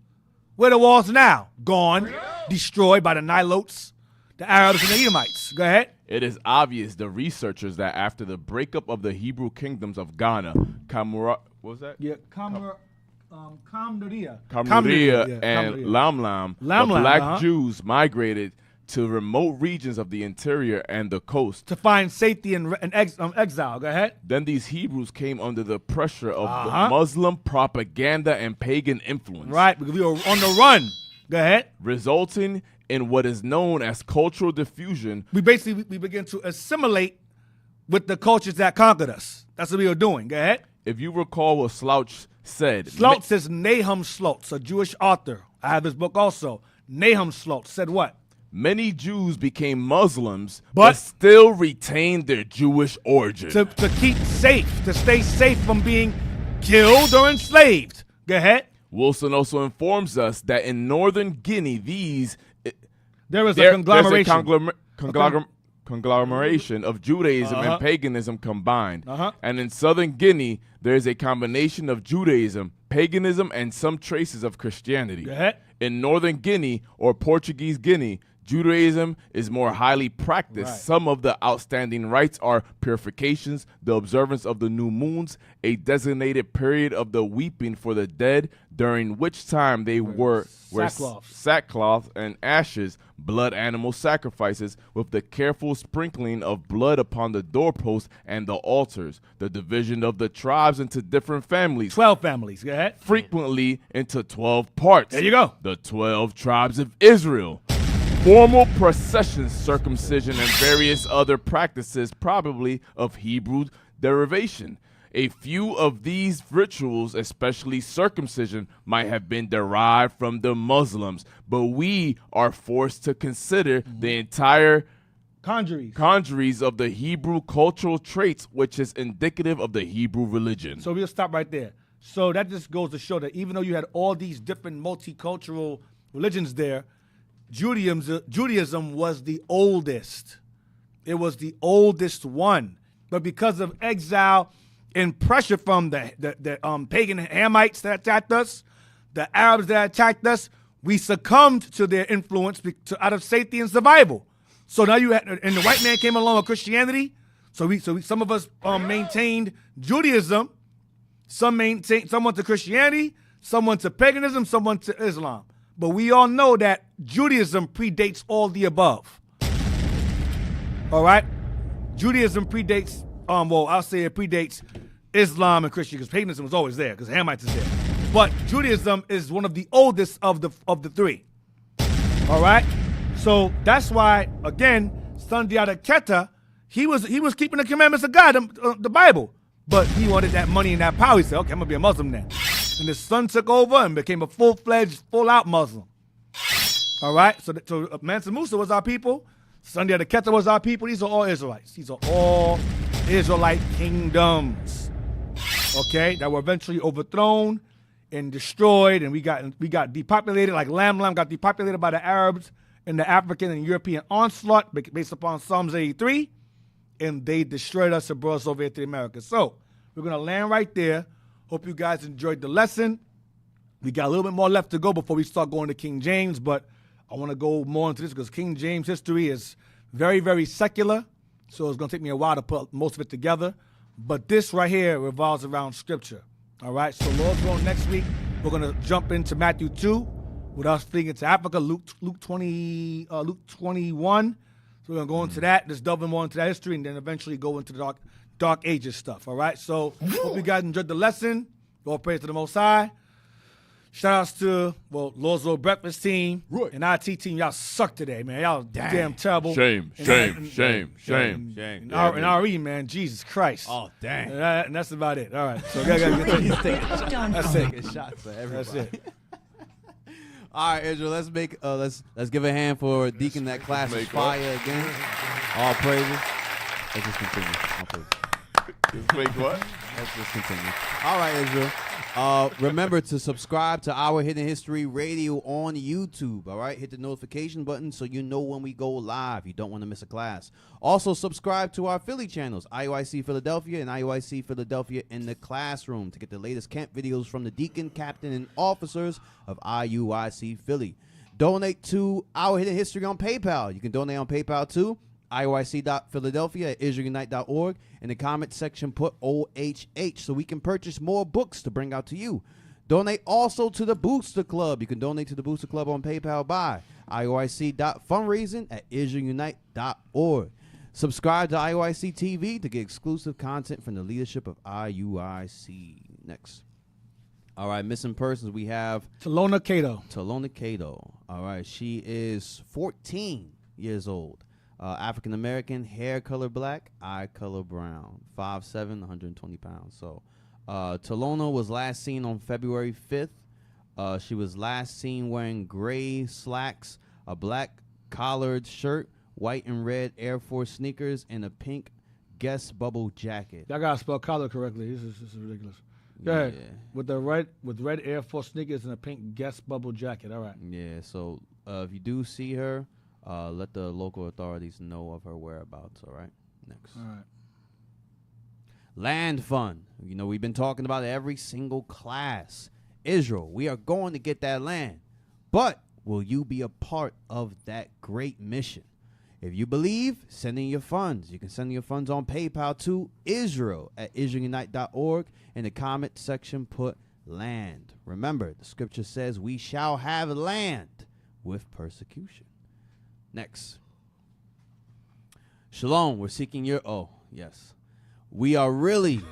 Where are the walls now? Gone, destroyed by the Nilotes, the Arabs, and the Edomites. Go ahead. It is obvious to researchers that after the breakup of the Hebrew kingdoms of Ghana, Kamura, what was that? Yeah, Kamria and Lamlam, the black Jews migrated to remote regions of the interior and the coast to find safety in exile. Go ahead. Then these Hebrews came under the pressure of the Muslim propaganda and pagan influence. Right, because we were on the run. Go ahead. Resulting in what is known as cultural diffusion. We begin to assimilate with the cultures that conquered us. That's what we were doing. Go ahead. If you recall what Slouch said. Slouch says Nahum Slotz, a Jewish author. I have his book also. Nahum Slotz said what? Many Jews became Muslims, but still retained their Jewish origin. To keep safe, to stay safe from being killed or enslaved. Go ahead. Wilson also informs us that in northern Guinea, there's a conglomeration of Judaism and paganism combined. And in southern Guinea, there is a combination of Judaism, paganism, and some traces of Christianity. Go ahead. In northern Guinea, or Portuguese Guinea, Judaism is more highly practiced. Right. Some of the outstanding rites are purifications, the observance of the new moons, a designated period of the weeping for the dead, during which time they wear sackcloth and ashes, blood animal sacrifices, with the careful sprinkling of blood upon the doorposts and the altars, the division of the tribes into different families. 12 families, go ahead. Frequently into 12 parts. There you go. The 12 tribes of Israel. Formal processions, circumcision, and various other practices, probably of Hebrew derivation. A few of these rituals, especially circumcision, might have been derived from the Muslims, but we are forced to consider the entire congeries of the Hebrew cultural traits, which is indicative of the Hebrew religion. So we'll stop right there. So that just goes to show that even though you had all these different multicultural religions there, Judaism was the oldest. It was the oldest one. But because of exile and pressure from the pagan Hamites that attacked us, the Arabs that attacked us, we succumbed to their influence out of safety and survival. So now and the white man came along with Christianity. So some of us maintained Judaism. Some went to Christianity, some went to paganism, some went to Islam. But we all know that Judaism predates all the above. All right? Judaism predates, I'll say it predates Islam and Christianity, because paganism was always there, because Hamites is there. But Judaism is one of the oldest of the three. All right? So that's why, again, Sundiata Keita, he was keeping the commandments of God, the Bible. But he wanted that money and that power. He said, okay, I'm going to be a Muslim then. And his son took over and became a full-fledged, full-out Muslim. All right? So Mansa Musa was our people. Sundiata Keita was our people. These are all Israelites. These are all Israelite kingdoms, okay, that were eventually overthrown and destroyed, and we got depopulated, like Lam got depopulated by the Arabs and the African and European onslaught based upon Psalms 83, and they destroyed us and brought us over here to the Americas. So we're going to land right there. Hope you guys enjoyed the lesson. We got a little bit more left to go before we start going to King James, but I want to go more into this because King James history is very, very secular, so it's going to take me a while to put most of it together. But this right here revolves around Scripture. All right, so Lord's willing, next week we're going to jump into Matthew 2 with us fleeing into Africa, Luke 21. So we're going to go into that, just delve more into that history, and then eventually go into the Dark Ages stuff, all right? So hope you guys enjoyed the lesson. All praise to the Most High. Shout outs to, Lord's Road Breakfast team and IT team. Y'all suck today, man. Y'all damn terrible. Shame. And RE, man. Jesus Christ. Oh, dang. And that's about it. All right. So, that's it. Shots for everybody. That's it. All right, Israel. Let's give a hand for Deacon. That class is fire again. All praises. Let's just continue. All praises. Make what? Let's just continue. All right, Israel. Remember to subscribe to our Hidden History Radio on YouTube. All right, hit the notification button so you know when we go live. You don't want to miss a class. Also, subscribe to our Philly channels, IUIC Philadelphia and IUIC Philadelphia in the Classroom, to get the latest camp videos from the deacon, captain, and officers of IUIC Philly. Donate to our Hidden History on PayPal. You can donate on PayPal too. IOIC.Philadelphia at IsraelUnite.org. In the comment section, put OHH so we can purchase more books to bring out to you. Donate also to the Booster Club. You can donate to the Booster Club on PayPal by IOIC.fundraising at IsraelUnite.org. Subscribe to IOIC TV to get exclusive content from the leadership of IUIC. Next. All right, missing persons, we have Talona Cato. Talona Cato. All right, she is 14 years old. African-American, hair color black, eye color brown, 5'7", 120 pounds. So Talona was last seen on February 5th. She was last seen wearing gray slacks, a black collared shirt, white and red Air Force sneakers, and a pink Guess bubble jacket. Y'all gotta spell collar correctly. This is ridiculous. Go ahead. With red Air Force sneakers and a pink Guess bubble jacket. All right. Yeah, so if you do see her, let the local authorities know of her whereabouts, all right? Next. All right. Land fund. You know, we've been talking about it every single class. Israel, we are going to get that land. But will you be a part of that great mission? If you believe, send in your funds. You can send your funds on PayPal to Israel at IsraelUnite.org. In the comment section, put land. Remember, the scripture says we shall have land with persecution. Next. Shalom, we're seeking your... Oh, yes. We are really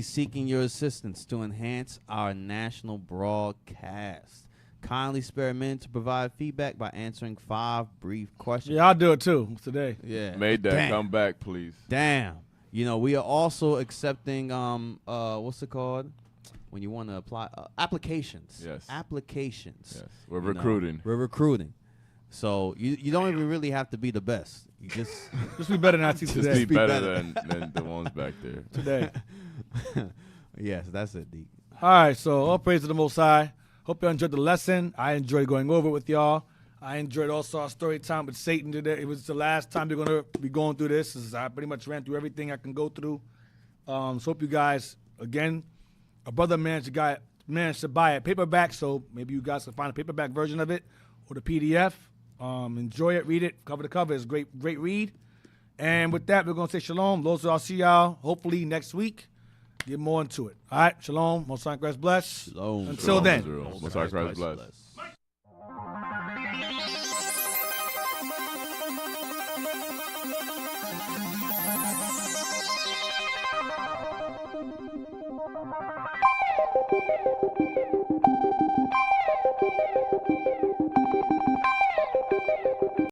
seeking your assistance to enhance our national broadcast. Kindly spare a minute to provide feedback by answering 5 brief questions. Yeah, I'll do it too today. Yeah. Made that. Come back, please. Damn. You know, we are also accepting, what's it called? When you want to apply, applications. Yes. Applications. Yes. We're recruiting. We're recruiting. So you don't even really have to be the best. You just be better than I see today. Just be better than the ones back there. Today. Yes, that's it, Deke. All right, so all praise to the Most High. Hope you enjoyed the lesson. I enjoyed going over it with y'all. I enjoyed also our story time with Satan today. It was the last time we're going to be going through this. I pretty much ran through everything I can go through. So hope you guys, again, a brother managed to buy a paperback, so maybe you guys can find a paperback version of it or the PDF. Enjoy it, read it, cover to cover. It's a great read. And with that, we're going to say shalom. Those I'll see y'all hopefully next week. Get more into it. All right, shalom. Most High Christ bless. Shalom. Until then. Most High Christ bless.